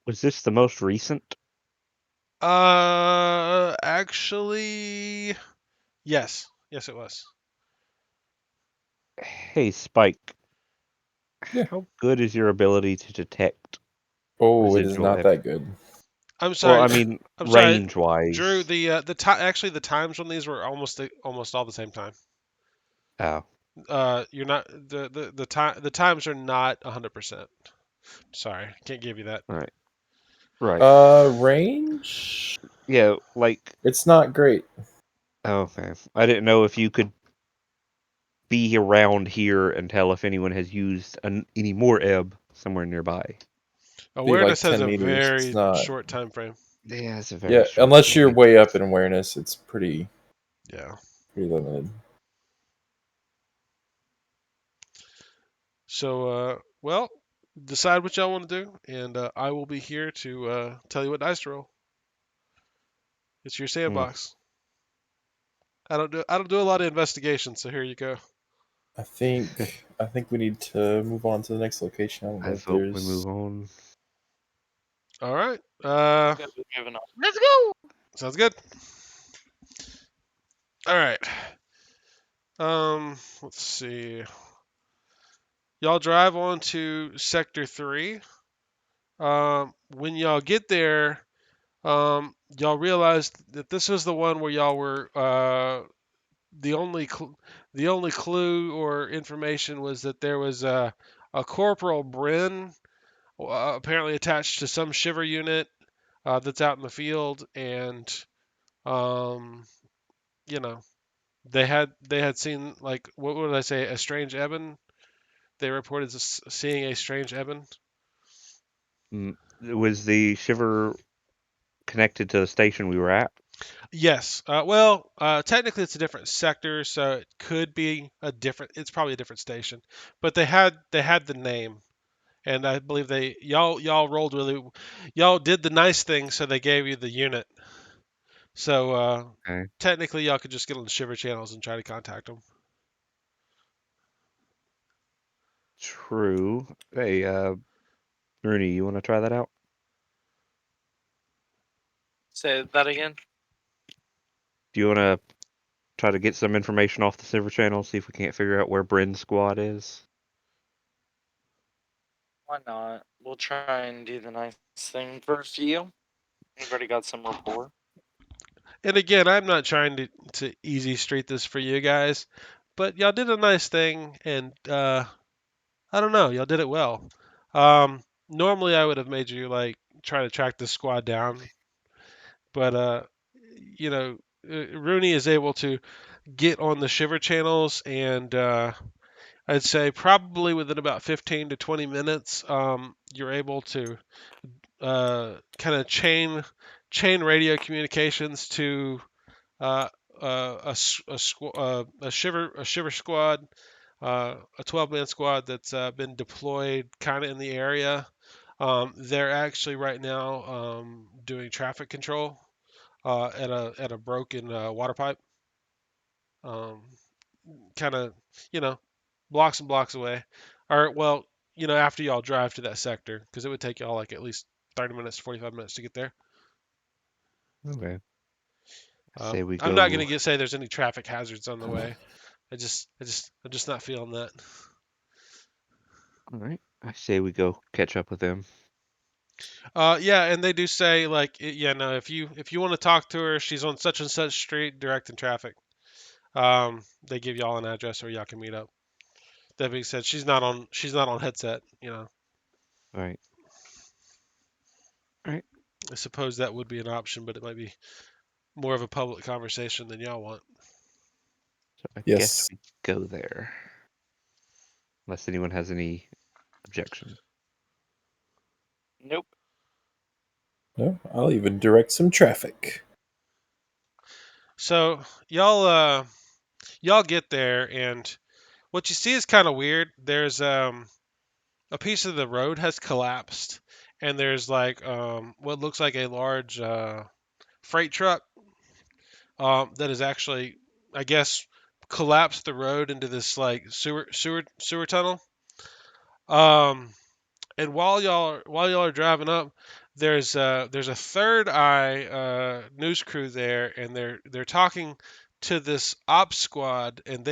[SPEAKER 7] Was this the most recent?
[SPEAKER 1] Actually, yes, it was.
[SPEAKER 7] Hey, Spike.
[SPEAKER 4] Yeah.
[SPEAKER 7] How good is your ability to detect
[SPEAKER 4] Oh, it is
[SPEAKER 7] residual
[SPEAKER 4] not
[SPEAKER 7] evidence?
[SPEAKER 4] that good.
[SPEAKER 1] I'm
[SPEAKER 7] Well,
[SPEAKER 1] sorry.
[SPEAKER 7] I mean,
[SPEAKER 1] I'm sorry,
[SPEAKER 7] range-wise.
[SPEAKER 1] Drew. The time actually the times on these were almost all the same time.
[SPEAKER 7] Oh,
[SPEAKER 1] You're not the times are not 100%. Sorry, can't give you that.
[SPEAKER 7] right. Right.
[SPEAKER 4] Range.
[SPEAKER 7] Yeah, like,
[SPEAKER 4] It's not great.
[SPEAKER 7] okay. I didn't know if you could be around here and tell if anyone has used any more ebb somewhere nearby.
[SPEAKER 4] Be like
[SPEAKER 1] Awareness has
[SPEAKER 4] 10
[SPEAKER 1] a
[SPEAKER 4] meters. It's
[SPEAKER 1] very
[SPEAKER 4] not.
[SPEAKER 1] short time frame.
[SPEAKER 7] Yeah, it's a very
[SPEAKER 4] Yeah,
[SPEAKER 7] short
[SPEAKER 4] unless you're
[SPEAKER 7] thing.
[SPEAKER 4] way up in awareness, it's pretty
[SPEAKER 1] Yeah.
[SPEAKER 4] limited.
[SPEAKER 1] So, well, decide what y'all want to do, and I will be here to tell you what dice to roll. It's your sandbox. I don't do a lot of investigation, so here you go.
[SPEAKER 4] I think we need to move on to the next location. I don't know
[SPEAKER 7] I
[SPEAKER 4] if
[SPEAKER 7] vote we
[SPEAKER 4] there's.
[SPEAKER 7] move on.
[SPEAKER 1] All right.
[SPEAKER 6] Okay, we're moving on.
[SPEAKER 5] Let's go.
[SPEAKER 1] Sounds good. All right. Let's see. Y'all drive on to Sector 3. When y'all get there, y'all realize that this is the one where y'all were the only clue or information was that there was a Corporal Bryn apparently attached to some shiver unit that's out in the field, and um, you know they had seen, like, what would I say, a strange Eben. They reported seeing a strange Eben.
[SPEAKER 7] Was the shiver connected to the station we were at?
[SPEAKER 1] Yes. Well, technically it's a different sector, so it could be a different. It's probably a different station, but they had the name, and I believe y'all rolled y'all did the nice thing, so they gave you the unit. So
[SPEAKER 7] Okay.
[SPEAKER 1] technically y'all could just get on the shiver channels and try to contact them.
[SPEAKER 7] True. Hey, Rooney, you want to try that out?
[SPEAKER 6] Say that again.
[SPEAKER 7] Do you want to try to get some information off the server channel, see if we can't figure out where Bryn's squad is?
[SPEAKER 6] Why not? We'll try and do the nice thing for a few. We've already got some rapport.
[SPEAKER 1] And again, I'm not trying to easy street this for you guys, but y'all did a nice thing, and I don't know, y'all did it well. Normally I would have made you like try to track this squad down, but you know, Rooney is able to get on the shiver channels, and I'd say probably within about 15 to 20 minutes, you're able to kind of chain radio communications to uh, a shiver squad, a 12-man squad that's been deployed kind of in the area. They're actually right now doing traffic control at a broken water pipe, um, kind of, you know, blocks and blocks away. Or, well, after y'all drive to that sector, because it would take y'all like at least 30 minutes, 45 minutes to get there.
[SPEAKER 7] Okay. Say we
[SPEAKER 1] I'm not
[SPEAKER 7] go.
[SPEAKER 1] gonna say there's any traffic hazards on the way. I'm just not feeling that.
[SPEAKER 7] All right. I say we go catch up with them.
[SPEAKER 1] Yeah, and they do say, like, yeah, no, if you want to talk to her, she's on such and such street, directing traffic. They give y'all an address where y'all can meet up. That being said, she's not on headset.
[SPEAKER 7] All right. All right.
[SPEAKER 1] I suppose that would be an option, but it might be more of a public conversation than y'all want.
[SPEAKER 7] So I guess
[SPEAKER 4] Yes.
[SPEAKER 7] we go there. Unless anyone has any objection.
[SPEAKER 6] Nope.
[SPEAKER 4] No, I'll even direct some traffic.
[SPEAKER 1] So y'all get there, and what you see is kind of weird. There's a piece of the road has collapsed, and there's like what looks like a large freight truck that is actually, I guess, collapsed the road into this like sewer tunnel. Um, and while y'all are driving up, there's a third eye news crew there, and they're talking to this op squad, and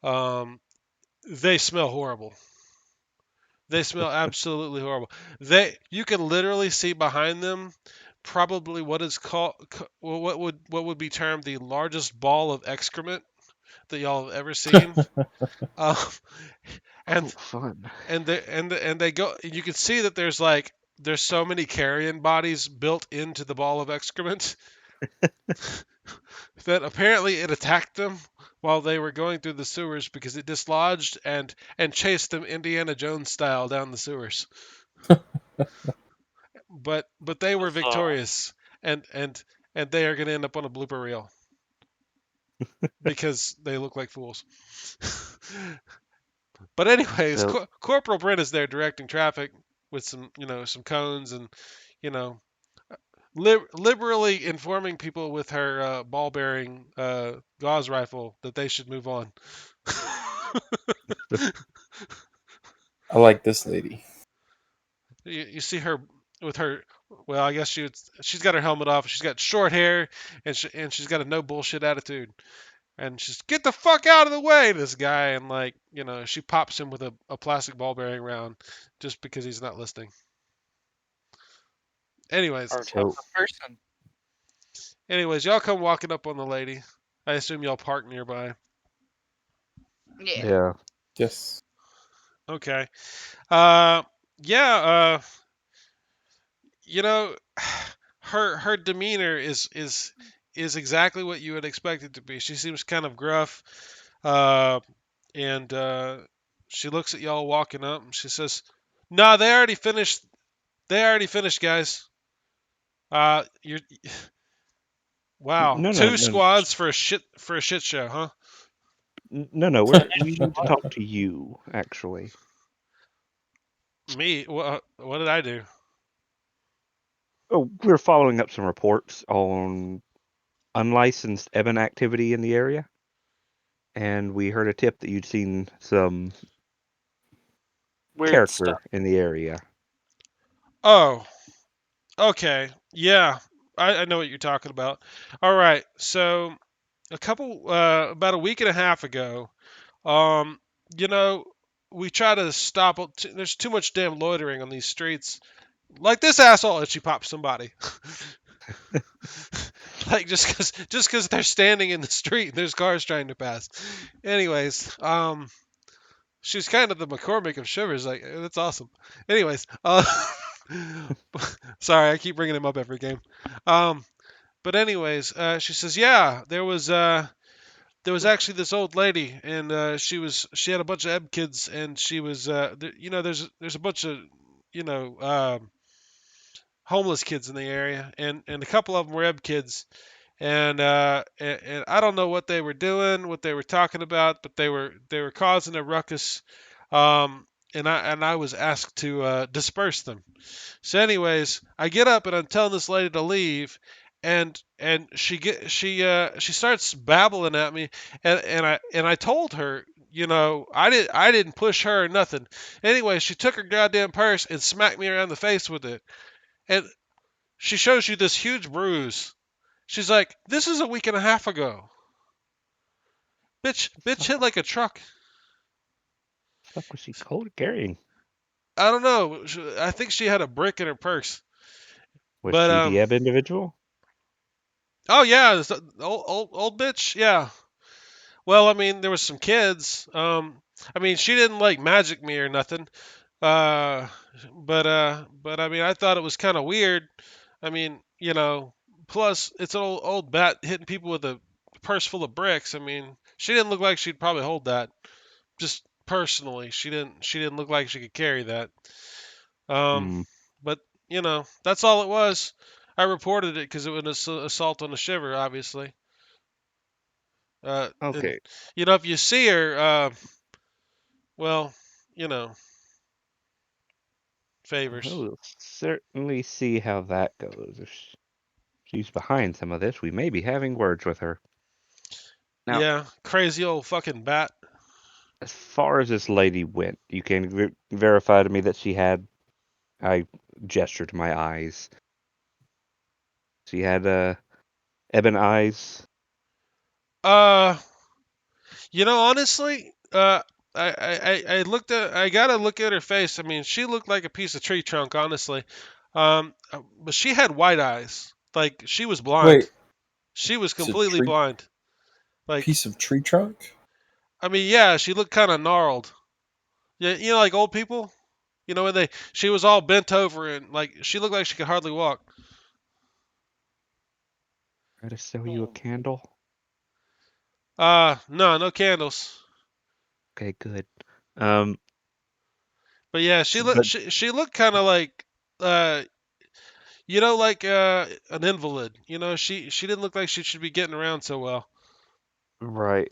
[SPEAKER 1] um, they smell horrible. They smell absolutely horrible. You can literally see behind them probably what is called what would be termed the largest ball of excrement that y'all have ever seen. Um,
[SPEAKER 7] Oh,
[SPEAKER 1] and
[SPEAKER 7] fun.
[SPEAKER 1] and they go. You can see that there's so many carrion bodies built into the ball of excrement that apparently it attacked them while they were going through the sewers because it dislodged and chased them Indiana Jones style down the sewers. But they were
[SPEAKER 6] So,
[SPEAKER 1] victorious, and they are going to end up on a blooper reel because they look like fools. But anyways,
[SPEAKER 7] So
[SPEAKER 1] Corporal Brent is there directing traffic with some cones and you know liberally informing people with her ball bearing gauze rifle that they should move on.
[SPEAKER 4] I like this lady.
[SPEAKER 1] You see her with her. Well, I guess she's got her helmet off. She's got short hair, and she's got a no bullshit attitude. And she's get the fuck out of the way, this guy, and like she pops him with a plastic ball bearing round just because he's not listening. Anyways,
[SPEAKER 6] our type
[SPEAKER 7] so
[SPEAKER 6] of person.
[SPEAKER 1] y'all come walking up on the lady. I assume y'all park nearby.
[SPEAKER 5] Yeah.
[SPEAKER 7] yeah.
[SPEAKER 4] Yes.
[SPEAKER 1] Okay. Uh, yeah. You know, her demeanor is exactly what you would expect it to be. She seems kind of gruff, uh, and she looks at y'all walking up, and she says, "No, they already finished. They already finished, guys. You're wow,
[SPEAKER 7] No, no,
[SPEAKER 1] two
[SPEAKER 7] no,
[SPEAKER 1] squads for a shit show, huh?
[SPEAKER 7] no. We need to talk to you actually.
[SPEAKER 1] Me? What did I do?
[SPEAKER 7] Oh, we're following up some reports on unlicensed Eben activity in the area, and we heard a tip that you'd seen some
[SPEAKER 6] Weird
[SPEAKER 7] character
[SPEAKER 6] stuff.
[SPEAKER 7] in the area.
[SPEAKER 1] Oh, okay. Yeah, I know what you're talking about. All right, so about a week and a half ago, um, you know, we try to stop. There's too much damn loitering on these streets. Like this asshole, and she pops somebody. Like just because they're standing in the street and there's cars trying to pass. Anyways, she's kind of the McCormick of Shivers. Like that's awesome. Anyways, sorry, I keep bringing him up every game. Um, but anyways, she says, yeah, there was actually this old lady, and she had a bunch of ebb kids, and she was there's a bunch of you know homeless kids in the area, and a couple of them were ebb kids, and I don't know what they were doing, what they were talking about, but they were causing a ruckus, and I was asked to disperse them. So, anyways, I get up and I'm telling this lady to leave, and she starts babbling at me, and I told her, I didn't push her or nothing. Anyway, she took her goddamn purse and smacked me around the face with it, and she shows you this huge bruise. She's like, "This is a week and a half ago." Bitch hit like a truck.
[SPEAKER 7] Fuck was she cold carrying?
[SPEAKER 1] I don't know. I think she had a brick in her purse.
[SPEAKER 7] Was
[SPEAKER 1] But
[SPEAKER 7] she the Ebb individual?
[SPEAKER 1] oh yeah, this old bitch. Yeah. Well, I mean, there was some kids. I mean, she didn't like magic me or nothing. Uh, but I mean, I thought it was kind of weird. I mean, plus it's an old bat hitting people with a purse full of bricks. I mean, she didn't look like she'd probably hold that. Just personally, she didn't look like she could carry that. Um,
[SPEAKER 7] Hmm.
[SPEAKER 1] but that's all it was. I reported it because it was an assault on a shiver, obviously. And
[SPEAKER 7] Okay.
[SPEAKER 1] if you see her, well, you know, favors.
[SPEAKER 7] We'll certainly see how that goes. If she's behind some of this, we may be having words with her. Now,
[SPEAKER 1] Yeah, crazy old fucking bat.
[SPEAKER 7] as far as this lady went, you can verify to me that she had. I gesture to my eyes. She had ebon eyes.
[SPEAKER 1] Uh, honestly, I looked at, I gotta look at her face. I mean, she looked like a piece of tree trunk, honestly. But she had white eyes. Like she was blind.
[SPEAKER 4] Wait,
[SPEAKER 1] She was
[SPEAKER 4] it's a
[SPEAKER 1] completely blind. Like,
[SPEAKER 4] piece of tree trunk?
[SPEAKER 1] I mean, yeah, she looked kind of gnarled. Yeah, like old people. When she was all bent over and like she looked like she could hardly walk.
[SPEAKER 7] Try to sell you a candle.
[SPEAKER 1] No, no candles.
[SPEAKER 7] Okay, good. Um,
[SPEAKER 1] But yeah,
[SPEAKER 7] but
[SPEAKER 1] she looked kind of like uh like an invalid. She didn't look like she should be getting around so well.
[SPEAKER 7] right,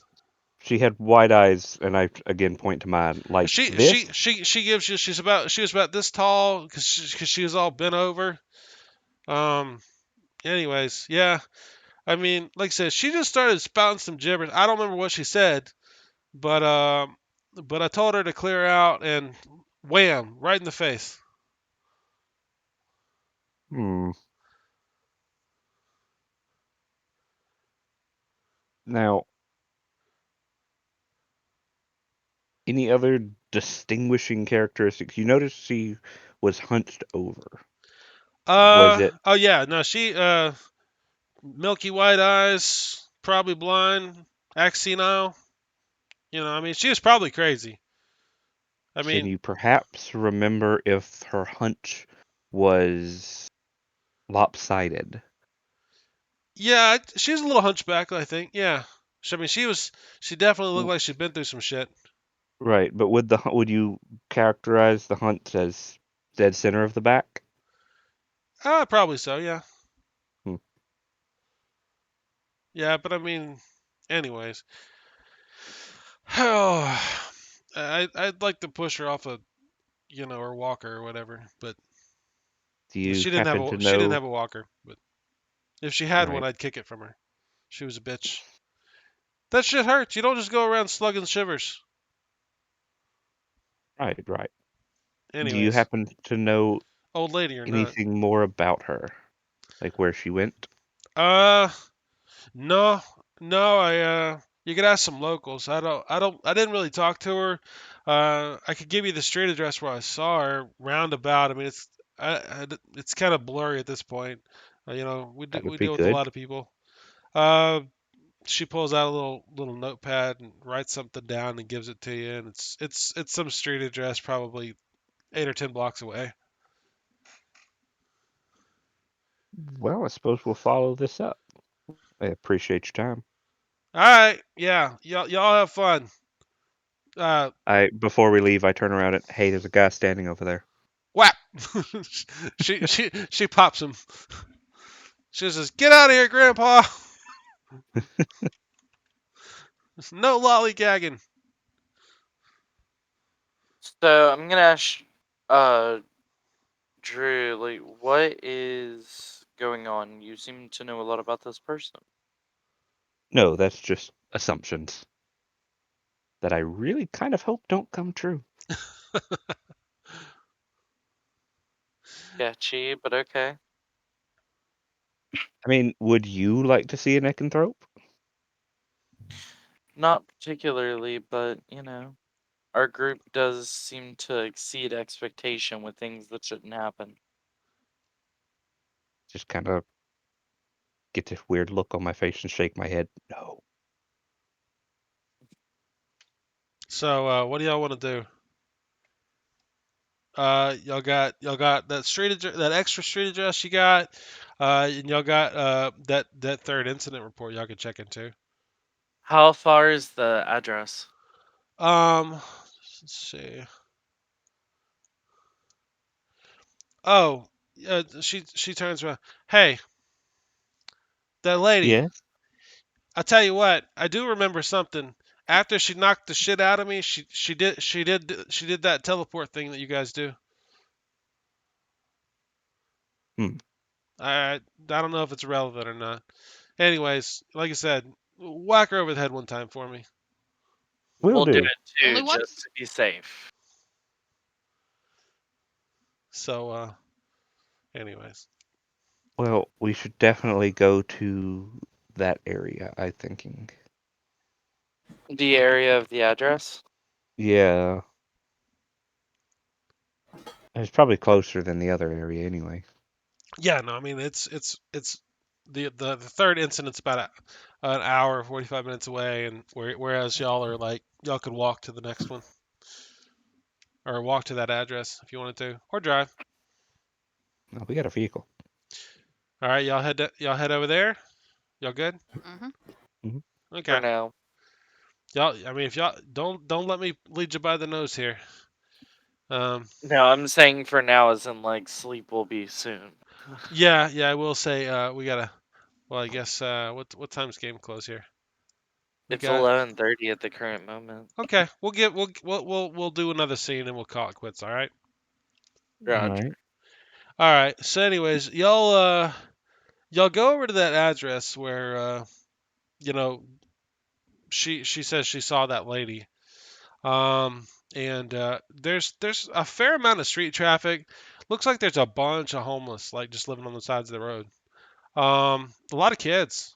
[SPEAKER 7] she had wide eyes, and I again point to mine like
[SPEAKER 1] She
[SPEAKER 7] this.
[SPEAKER 1] she she gives you she was about this tall because she was all bent over. Um. Anyways, yeah. I mean, like I said, she just started spouting some gibberish. I don't remember what she said, but I told her to clear out, and wham, right in the face.
[SPEAKER 7] Hmm. Now, any other distinguishing characteristics? You noticed she was hunched over. Was it?
[SPEAKER 1] Oh yeah, no, she milky white eyes, probably blind, axe senile. I mean, she was probably crazy. I
[SPEAKER 7] Can
[SPEAKER 1] mean,
[SPEAKER 7] you perhaps remember if her hunch was lopsided?
[SPEAKER 1] yeah, she was a little hunchback, I think. Yeah, I mean, she definitely looked
[SPEAKER 7] W-
[SPEAKER 1] like she'd been through some shit.
[SPEAKER 7] Right, but would you characterize the hunch as dead center of the back?
[SPEAKER 1] Probably so. Yeah,
[SPEAKER 7] Hmm.
[SPEAKER 1] yeah, but I mean, anyways, oh, I'd like to push her off a her walker or whatever, but
[SPEAKER 7] Do you
[SPEAKER 1] she didn't have
[SPEAKER 7] happen
[SPEAKER 1] a
[SPEAKER 7] to
[SPEAKER 1] she didn't
[SPEAKER 7] know?
[SPEAKER 1] have a walker. But if she had one,
[SPEAKER 7] Right,
[SPEAKER 1] I'd kick it from her. She was a bitch. That shit hurts. You don't just go around slugging shivers.
[SPEAKER 7] right. Do you
[SPEAKER 1] Anyways,
[SPEAKER 7] happen to know
[SPEAKER 1] old lady or not.
[SPEAKER 7] anything more about her? Like where she went?
[SPEAKER 1] Uh, no, no. You could ask some locals. I didn't really talk to her. I could give you the street address where I saw her. Roundabout. I mean, it's kind of blurry at this point.
[SPEAKER 7] That would
[SPEAKER 1] We
[SPEAKER 7] be
[SPEAKER 1] deal with a
[SPEAKER 7] good.
[SPEAKER 1] lot of people. Uh, she pulls out a little notepad and writes something down and gives it to you, and it's some street address, probably 8 or 10 blocks away.
[SPEAKER 7] Well, I suppose we'll follow this up. I appreciate your time.
[SPEAKER 1] All right, yeah, y'all have fun. Uh,
[SPEAKER 7] Before we leave, I turn around and hey, there's a guy standing over there.
[SPEAKER 1] whap! She pops him. She says, "Get out of here, Grandpa! No lollygagging."
[SPEAKER 6] So I'm gonna ask uh Drew, like, what is going on? You seem to know a lot about this person.
[SPEAKER 7] No, that's just assumptions that I really kind of hope don't come true.
[SPEAKER 6] Sketchy, but okay.
[SPEAKER 7] I mean, would you like to see a neckanthrope?
[SPEAKER 6] Not particularly, but our group does seem to exceed expectation with things that shouldn't happen.
[SPEAKER 7] Just kind of get this weird look on my face and shake my head. No.
[SPEAKER 1] So, what do y'all want to do? Y'all got that that extra street address you got, and y'all got that third incident report y'all can check into.
[SPEAKER 6] How far is the address?
[SPEAKER 1] Let's see. Oh, she turns around. Hey, that lady.
[SPEAKER 7] Yes.
[SPEAKER 1] I'll tell you what. I do remember something. After she knocked the shit out of me, she did that teleport thing that you guys do. I don't know if it's relevant or not. Anyways, like I said, whack her over the head one time for me.
[SPEAKER 7] Will
[SPEAKER 6] We'll do
[SPEAKER 7] do.
[SPEAKER 6] it too,
[SPEAKER 5] Only
[SPEAKER 6] just
[SPEAKER 5] once?
[SPEAKER 6] to be safe.
[SPEAKER 1] So, anyways.
[SPEAKER 7] Well, we should definitely go to that area, I'm thinking.
[SPEAKER 6] The area of the address?
[SPEAKER 7] Yeah. It's probably closer than the other area anyway.
[SPEAKER 1] Yeah, no, I mean it's the third incident's about an hour, 45 minutes away, and whereas y'all could walk to the next one or walk to that address if you wanted to, or drive.
[SPEAKER 7] Oh, we got a vehicle.
[SPEAKER 1] All right, y'all head over there. Y'all good?
[SPEAKER 5] Mm-hmm.
[SPEAKER 1] Okay.
[SPEAKER 6] For now.
[SPEAKER 1] Y'all, I mean, if y'all don't let me lead you by the nose here.
[SPEAKER 6] No, I'm saying for now, as in like sleep will be soon.
[SPEAKER 1] Yeah, I will say we gotta. Well, I guess what time's game close here? We
[SPEAKER 6] It's
[SPEAKER 1] got
[SPEAKER 6] 11:30 at the current moment.
[SPEAKER 1] okay. We'll do another scene and we'll call it quits. All right.
[SPEAKER 6] Roger.
[SPEAKER 7] Alright.
[SPEAKER 1] All right. So, anyways, y'all go over to that address where you know she says she saw that lady. And there's a fair amount of street traffic. Looks like there's a bunch of homeless like just living on the sides of the road. A lot of kids.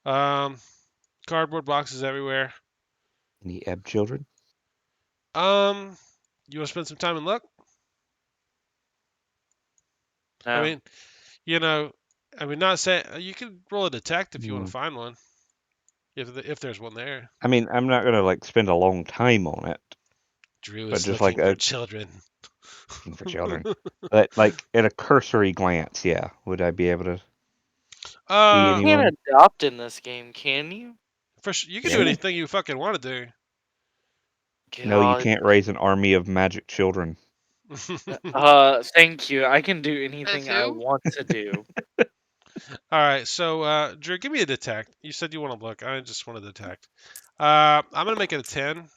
[SPEAKER 1] Um, cardboard boxes everywhere.
[SPEAKER 7] Any ebb children?
[SPEAKER 1] Um, you want to spend some time and look? I
[SPEAKER 6] No.
[SPEAKER 1] mean, you know, I mean, not saying you could roll a detect if you want
[SPEAKER 7] Hmm.
[SPEAKER 1] to find one, if there's one there.
[SPEAKER 7] I mean, I'm not gonna like spend a long time on it,
[SPEAKER 1] Drew
[SPEAKER 7] but
[SPEAKER 1] is
[SPEAKER 7] just like
[SPEAKER 1] looking for
[SPEAKER 7] a
[SPEAKER 1] children.
[SPEAKER 7] looking for children. But like at a cursory glance, yeah, would I be able to see
[SPEAKER 1] Uh,
[SPEAKER 6] You can't
[SPEAKER 7] anyone?
[SPEAKER 6] adopt in this game, can you?
[SPEAKER 1] you can do
[SPEAKER 7] Yeah.
[SPEAKER 1] anything you fucking want to
[SPEAKER 7] No, you
[SPEAKER 6] God.
[SPEAKER 7] can't raise an army of magic children.
[SPEAKER 1] do.
[SPEAKER 6] Thank you. I can do anything I
[SPEAKER 5] who?
[SPEAKER 6] want to do.
[SPEAKER 1] All right, so Drew, give me a detect. You said you want to look. I just want to detect. I'm gonna make it a 10.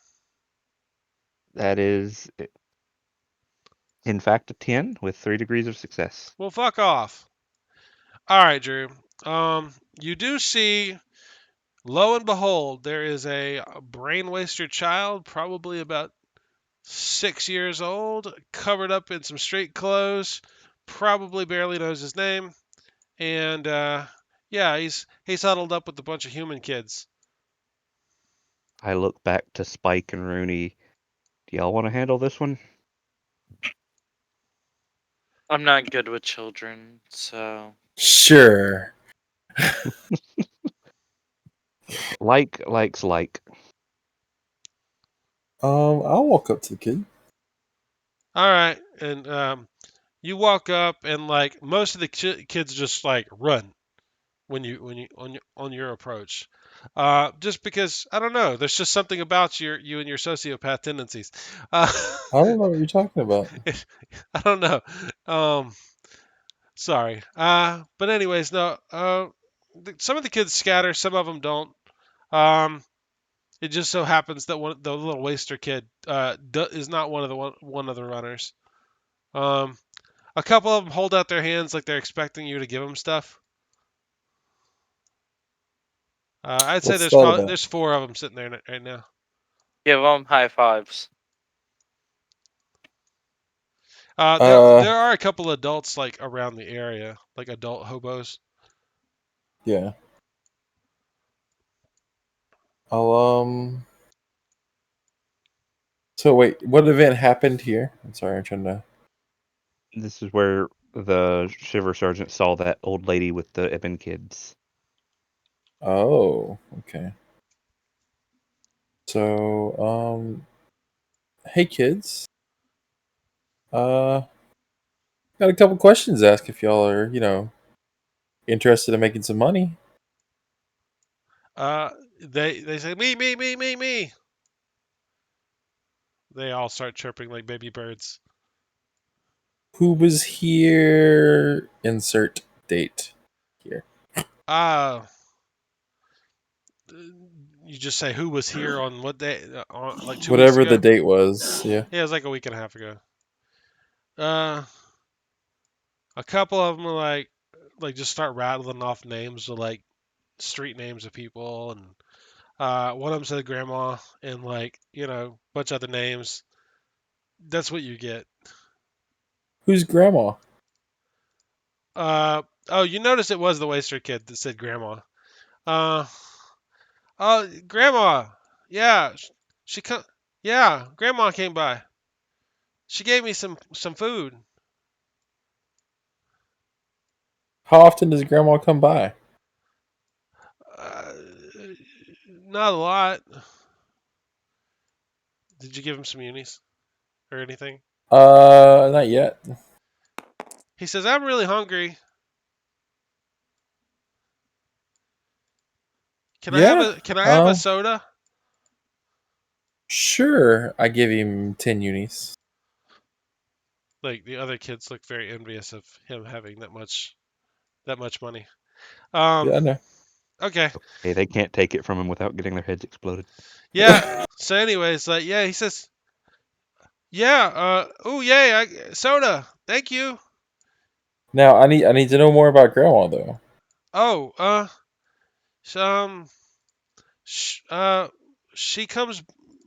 [SPEAKER 7] That is, in fact, a 10 with 3 degrees of success.
[SPEAKER 1] Well, fuck off. All right, Drew. You do see, lo and behold, there is a brain waster child, probably about 6 years old, covered up in some street clothes, probably barely knows his name, and yeah, he's huddled up with a bunch of human kids.
[SPEAKER 7] I look back to Spike and Rooney. Do y'all want to handle this one?
[SPEAKER 6] I'm not good with children, so
[SPEAKER 4] Sure.
[SPEAKER 7] Like likes like.
[SPEAKER 4] I'll walk up to the kid.
[SPEAKER 1] All right, and you walk up, and like most of the kids just like run when you on your approach. Just because I don't know, there's just something about you and your sociopath tendencies. Uh,
[SPEAKER 4] I don't know what you're talking about.
[SPEAKER 1] I don't know. Um, sorry. But anyways, no. Some of the kids scatter, some of them don't. Um, it just so happens that the little waster kid is not one of the runners. Um, a couple of them hold out their hands like they're expecting you to give them stuff. I'd say
[SPEAKER 4] What's that about?
[SPEAKER 1] there's 4 of them sitting there right now.
[SPEAKER 6] give them high fives.
[SPEAKER 1] There are a couple adults like around the area, like adult hobos.
[SPEAKER 4] Yeah. I'll. So wait, what event happened here? I'm sorry, I'm trying to.
[SPEAKER 7] This is where the Shiver Sergeant saw that old lady with the Eben kids.
[SPEAKER 4] Oh, okay. So, hey kids. Uh, got a couple questions to ask if y'all are, interested in making some money.
[SPEAKER 1] They say me. They all start chirping like baby birds.
[SPEAKER 4] Who was here? Insert date here.
[SPEAKER 1] Ah, You just say who was here on what day, like 2 weeks
[SPEAKER 4] Whatever the
[SPEAKER 1] ago.
[SPEAKER 4] date was. Yeah.
[SPEAKER 1] Yeah, it was like a week and a half ago. A couple of them are like just start rattling off names of like street names of people, and one of them said grandma, and like a bunch of other names. That's what you get.
[SPEAKER 4] Who's grandma?
[SPEAKER 1] Oh, you noticed it was the waster kid that said grandma. Uh, oh, grandma. Yeah, she come. Yeah, grandma came by. She gave me some food.
[SPEAKER 4] How often does grandma come by?
[SPEAKER 1] Uh, Not a lot. Did you give him some unis or anything?
[SPEAKER 4] Not yet.
[SPEAKER 1] He says, "I'm really hungry.
[SPEAKER 4] Yeah.
[SPEAKER 1] Can I have a soda?"
[SPEAKER 4] Sure. I give him 10 unis.
[SPEAKER 1] Like the other kids look very envious of him having that much money.
[SPEAKER 4] Yeah, I know.
[SPEAKER 1] Okay.
[SPEAKER 7] Hey, they can't take it from him without getting their heads exploded.
[SPEAKER 1] Yeah. So anyways, like yeah, he says, "Yeah, oh yay, soda. Thank you."
[SPEAKER 4] Now I need to know more about grandma though.
[SPEAKER 1] Oh, so, sh- uh she comes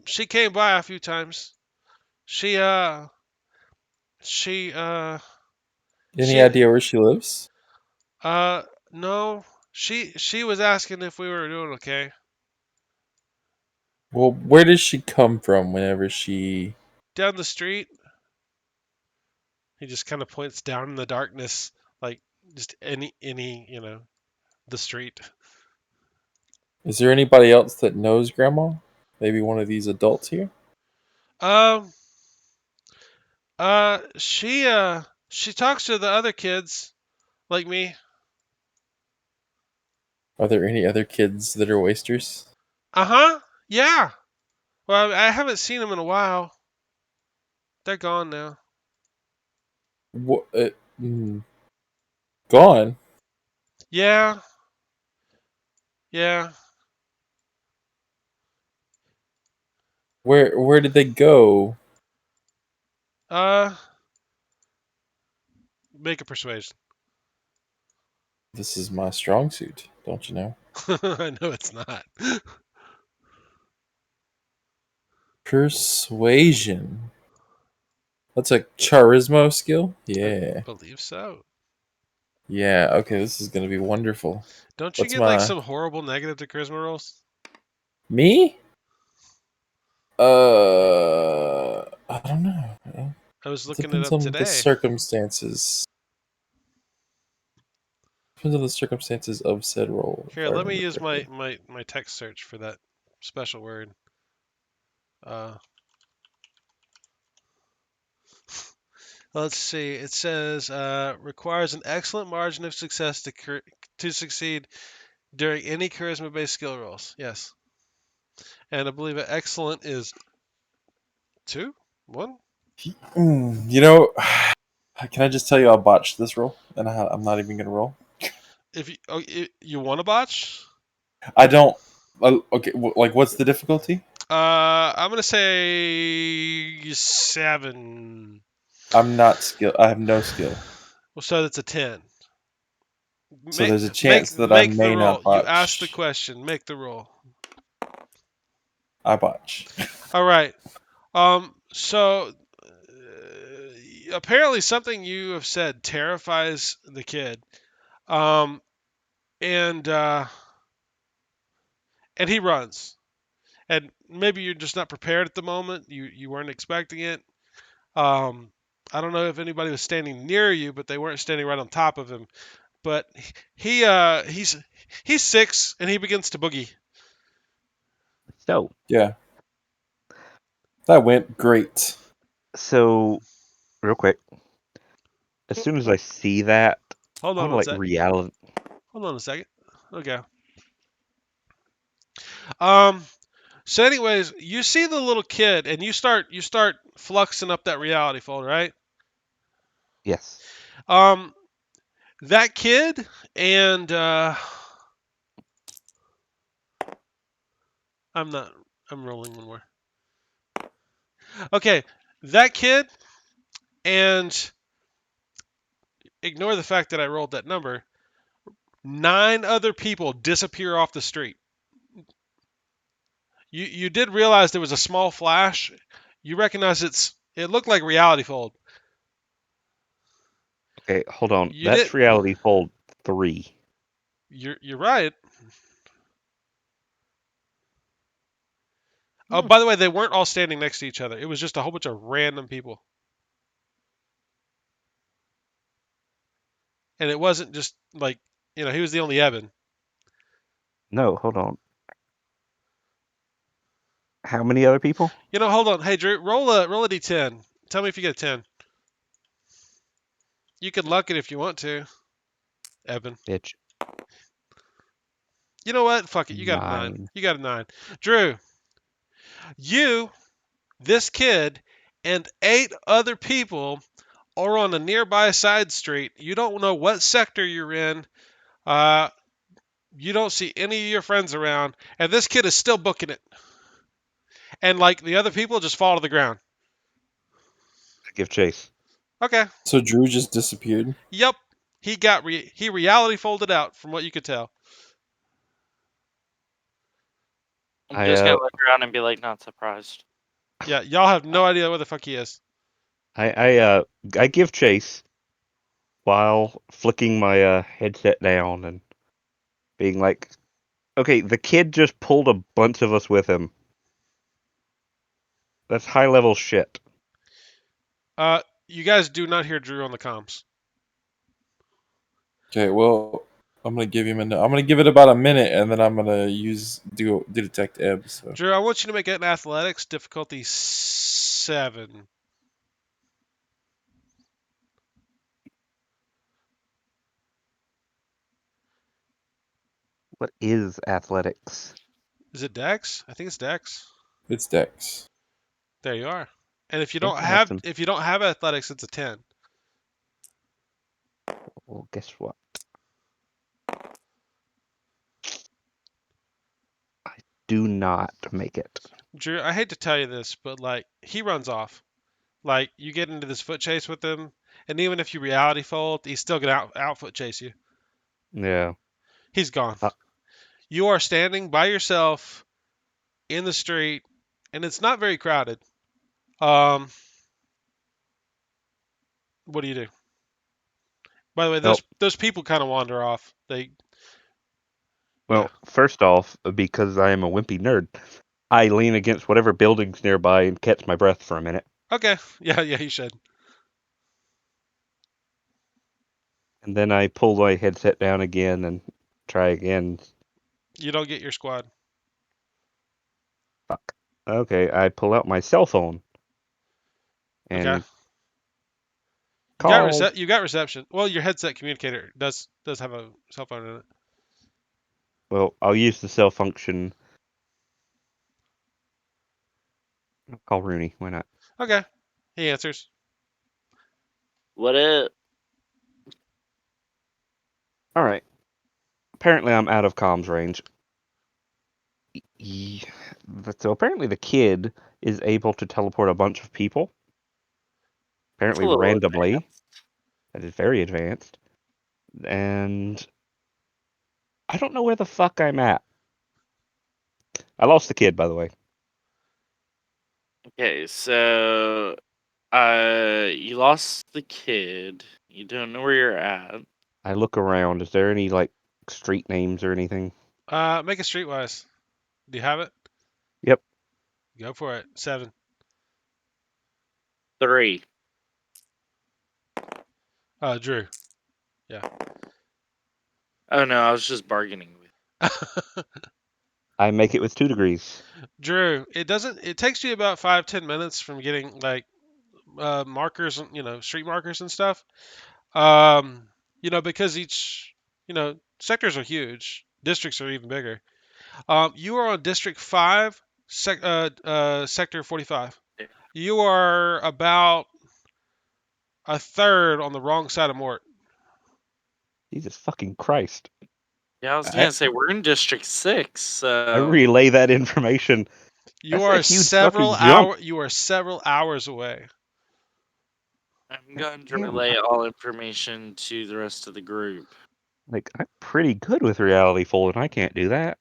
[SPEAKER 1] she came by a few times. She she
[SPEAKER 4] Any
[SPEAKER 1] she
[SPEAKER 4] idea where she lives?
[SPEAKER 1] uh no, she was asking if we were doing okay.
[SPEAKER 4] Well, where does she come from whenever she
[SPEAKER 1] Down the street. He just kind of points down in the darkness, like just any the street.
[SPEAKER 4] Is there anybody else that knows grandma? Maybe one of these adults here?
[SPEAKER 1] Um, she talks to the other kids like me.
[SPEAKER 4] Are there any other kids that are wasters?
[SPEAKER 1] Uh-huh. Yeah. Well, I haven't seen them in a while. They're gone now.
[SPEAKER 4] What? Mm, Gone.
[SPEAKER 1] Yeah. Yeah.
[SPEAKER 4] Where did they go?
[SPEAKER 1] Uh, Make a persuasion.
[SPEAKER 4] This is my strong suit, don't you know?
[SPEAKER 1] I know it's not.
[SPEAKER 4] Persuasion. That's a charisma skill?
[SPEAKER 1] I
[SPEAKER 4] Yeah.
[SPEAKER 1] believe so.
[SPEAKER 4] Yeah, okay, this is gonna be wonderful.
[SPEAKER 1] Don't you
[SPEAKER 4] What's
[SPEAKER 1] get like
[SPEAKER 4] my
[SPEAKER 1] some horrible negative to charisma rolls?
[SPEAKER 4] me? I don't know.
[SPEAKER 1] I was
[SPEAKER 4] It
[SPEAKER 1] looking it
[SPEAKER 4] depends
[SPEAKER 1] up
[SPEAKER 4] on the
[SPEAKER 1] today.
[SPEAKER 4] circumstances. Depends on the circumstances of said role, if
[SPEAKER 1] Here,
[SPEAKER 4] I
[SPEAKER 1] let me
[SPEAKER 4] remember
[SPEAKER 1] use
[SPEAKER 4] correctly.
[SPEAKER 1] my text search for that special word. Uh, let's see. It says requires an excellent margin of success to succeed during any charisma-based skill rolls. Yes, and I believe an excellent is 2, 1.
[SPEAKER 4] You know, can I just tell you I botched this roll, and I'm not even gonna roll.
[SPEAKER 1] If you want a botch,
[SPEAKER 4] I don't. Okay, like what's the difficulty?
[SPEAKER 1] I'm gonna say 7.
[SPEAKER 4] I'm not skill. I have no skill,
[SPEAKER 1] Well, so that's a 10.
[SPEAKER 4] so
[SPEAKER 1] Make
[SPEAKER 4] there's a chance that I
[SPEAKER 1] make the
[SPEAKER 4] may
[SPEAKER 1] roll.
[SPEAKER 4] not
[SPEAKER 1] You asked the
[SPEAKER 4] botch.
[SPEAKER 1] question. Make the roll.
[SPEAKER 4] I botch.
[SPEAKER 1] All right. So apparently something you have said terrifies the kid. Um, and and he runs. And maybe you're just not prepared at the moment. You weren't expecting it. Um, I don't know if anybody was standing near you, but they weren't standing right on top of him. But he's 6 and he begins to boogie.
[SPEAKER 7] So,
[SPEAKER 4] Yeah, that went great.
[SPEAKER 7] so real quick, as soon as I see that,
[SPEAKER 1] Hold
[SPEAKER 7] I
[SPEAKER 1] on
[SPEAKER 7] want to
[SPEAKER 1] one
[SPEAKER 7] like
[SPEAKER 1] sec.
[SPEAKER 7] reality.
[SPEAKER 1] Hold on a second. Okay. Um. So, anyways, you see the little kid, and you start fluxing up that reality fold, right?
[SPEAKER 7] Yes.
[SPEAKER 1] Um. That kid and I'm not. I'm rolling one more. Okay, that kid, and ignore the fact that I rolled that number. 9 other people disappear off the street. You did realize there was a small flash. You recognize it looked like reality fold.
[SPEAKER 7] Okay, hold on.
[SPEAKER 1] You
[SPEAKER 7] That's
[SPEAKER 1] did.
[SPEAKER 7] Reality Fold 3.
[SPEAKER 1] You're right. Oh,
[SPEAKER 7] Hmm.
[SPEAKER 1] by the way, they weren't all standing next to each other. It was just a whole bunch of random people. And it wasn't just like, he was the only Evan.
[SPEAKER 7] No, hold on. How many other people?
[SPEAKER 1] Hold on. Hey, Drew, roll a d10. Tell me if you get a 10. You can luck it if you want to, Evan.
[SPEAKER 7] Bitch.
[SPEAKER 1] You know what? Fuck it. You got a 9.
[SPEAKER 7] 9.
[SPEAKER 1] You got a 9. Drew, you, this kid, and 8 other people are on a nearby side street. You don't know what sector you're in. You don't see any of your friends around, and this kid is still booking it. And like the other people just fall to the ground.
[SPEAKER 7] Give chase.
[SPEAKER 1] Okay.
[SPEAKER 4] So Drew just disappeared.
[SPEAKER 1] Yep. He reality folded out from what you could tell.
[SPEAKER 6] I'm
[SPEAKER 7] I,
[SPEAKER 6] just gonna look around and be like, not surprised.
[SPEAKER 1] Yeah, y'all have no idea where the fuck he is.
[SPEAKER 7] I give chase while flicking my headset down and being like, okay, the kid just pulled a bunch of us with him. That's high level shit.
[SPEAKER 1] You guys do not hear Drew on the comms.
[SPEAKER 4] Okay, well, I'm gonna give him I'm gonna give it about a minute, and then I'm gonna do detect ebb. So
[SPEAKER 1] Drew, I want you to make it an athletics difficulty 7.
[SPEAKER 7] What is athletics?
[SPEAKER 1] Is it Dex? I think it's Dex.
[SPEAKER 4] it's Dex.
[SPEAKER 1] There you are. And if you
[SPEAKER 7] Okay,
[SPEAKER 1] don't
[SPEAKER 7] I have
[SPEAKER 1] have
[SPEAKER 7] some.
[SPEAKER 1] if you don't have athletics, it's a 10.
[SPEAKER 7] Well, guess what? I do not make it.
[SPEAKER 1] Drew, I hate to tell you this, but like he runs off. Like you get into this foot chase with him, and even if you reality fold, he's still gonna out foot chase you.
[SPEAKER 7] Yeah.
[SPEAKER 1] He's gone.
[SPEAKER 7] Uh,
[SPEAKER 1] You are standing by yourself in the street, and it's not very crowded. Um, what do you do? By the way,
[SPEAKER 7] Well,
[SPEAKER 1] those people kind of wander off. They, yeah.
[SPEAKER 7] well, first off, because I am a wimpy nerd, I lean against whatever building's nearby and catch my breath for a minute.
[SPEAKER 1] Okay, yeah, you should.
[SPEAKER 7] And then I pull my headset down again and try again.
[SPEAKER 1] You don't get your squad.
[SPEAKER 7] Fuck. Okay, I pull out my cell phone
[SPEAKER 1] Okay.
[SPEAKER 7] and call.
[SPEAKER 1] You got reception. Well, your headset communicator does have a cell phone in it.
[SPEAKER 7] Well, I'll use the cell function. I'll call Rooney. Why not?
[SPEAKER 1] Okay, he answers.
[SPEAKER 6] What it?
[SPEAKER 7] All right. Apparently, I'm out of comms range. So apparently, the kid is able to teleport a bunch of people.
[SPEAKER 6] It's a
[SPEAKER 7] Apparently,
[SPEAKER 6] little
[SPEAKER 7] randomly.
[SPEAKER 6] advanced.
[SPEAKER 7] That is very advanced. And I don't know where the fuck I'm at. I lost the kid, by the way.
[SPEAKER 6] Okay, so you lost the kid. You don't know where you're at.
[SPEAKER 7] I look around. Is there any like street names or anything?
[SPEAKER 1] Make a streetwise. Do you have it?
[SPEAKER 7] Yep.
[SPEAKER 1] Go for it. 7.
[SPEAKER 6] 3.
[SPEAKER 1] Drew. Yeah.
[SPEAKER 6] Oh no, I was just bargaining with.
[SPEAKER 7] I make it with 2 degrees.
[SPEAKER 1] Drew, it takes you about 5-10 minutes from getting like markers, street markers and stuff. Because each, sectors are huge. Districts are even bigger. You are on District 5, Sector 45. You are about a third on the wrong side of Mort.
[SPEAKER 7] Jesus fucking Christ.
[SPEAKER 6] Yeah, I was
[SPEAKER 7] I-
[SPEAKER 6] gonna say we're in District 6, so
[SPEAKER 7] I relay that information.
[SPEAKER 1] You
[SPEAKER 7] That's a
[SPEAKER 1] are
[SPEAKER 7] huge
[SPEAKER 1] several
[SPEAKER 7] fucking jump.
[SPEAKER 1] hours away.
[SPEAKER 6] I'm going to
[SPEAKER 7] Damn.
[SPEAKER 6] relay all information to the rest of the group.
[SPEAKER 7] Like, I'm pretty good with reality fold, and I can't do that.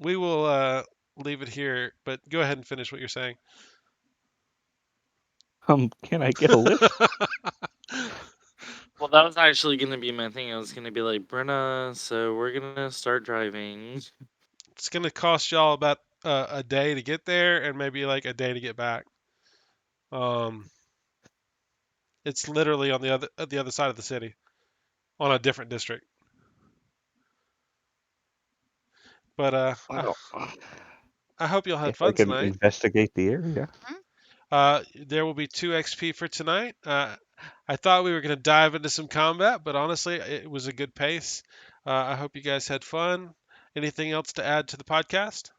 [SPEAKER 1] We will leave it here, but go ahead and finish what you're saying.
[SPEAKER 7] Can I get a lift?
[SPEAKER 6] Well, that was actually gonna be my thing. I was gonna be like, Brenna, so we're gonna start driving.
[SPEAKER 1] It's gonna cost y'all about a day to get there, and maybe like a day to get back. It's literally on the other side of the city, on a different district. But
[SPEAKER 7] Well,
[SPEAKER 1] I hope y'all had
[SPEAKER 7] guess I
[SPEAKER 1] fun
[SPEAKER 7] can
[SPEAKER 1] tonight.
[SPEAKER 7] investigate the area.
[SPEAKER 1] There will be 2 XP for tonight. I thought we were going to dive into some combat, but honestly, it was a good pace. I hope you guys had fun. Anything else to add to the podcast?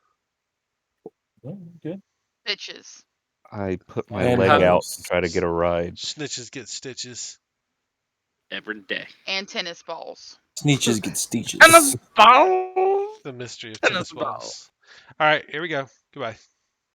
[SPEAKER 3] Yeah, good.
[SPEAKER 5] Bitches.
[SPEAKER 7] I put my
[SPEAKER 4] And
[SPEAKER 7] leg out
[SPEAKER 4] hosts.
[SPEAKER 7] to try to get a ride.
[SPEAKER 1] Snitches get stitches.
[SPEAKER 6] Every day.
[SPEAKER 5] And tennis balls.
[SPEAKER 4] Sneeches get steeches.
[SPEAKER 6] Tennis balls!
[SPEAKER 1] The mystery of
[SPEAKER 6] Tennis
[SPEAKER 1] tennis balls. All right, here we go. Goodbye.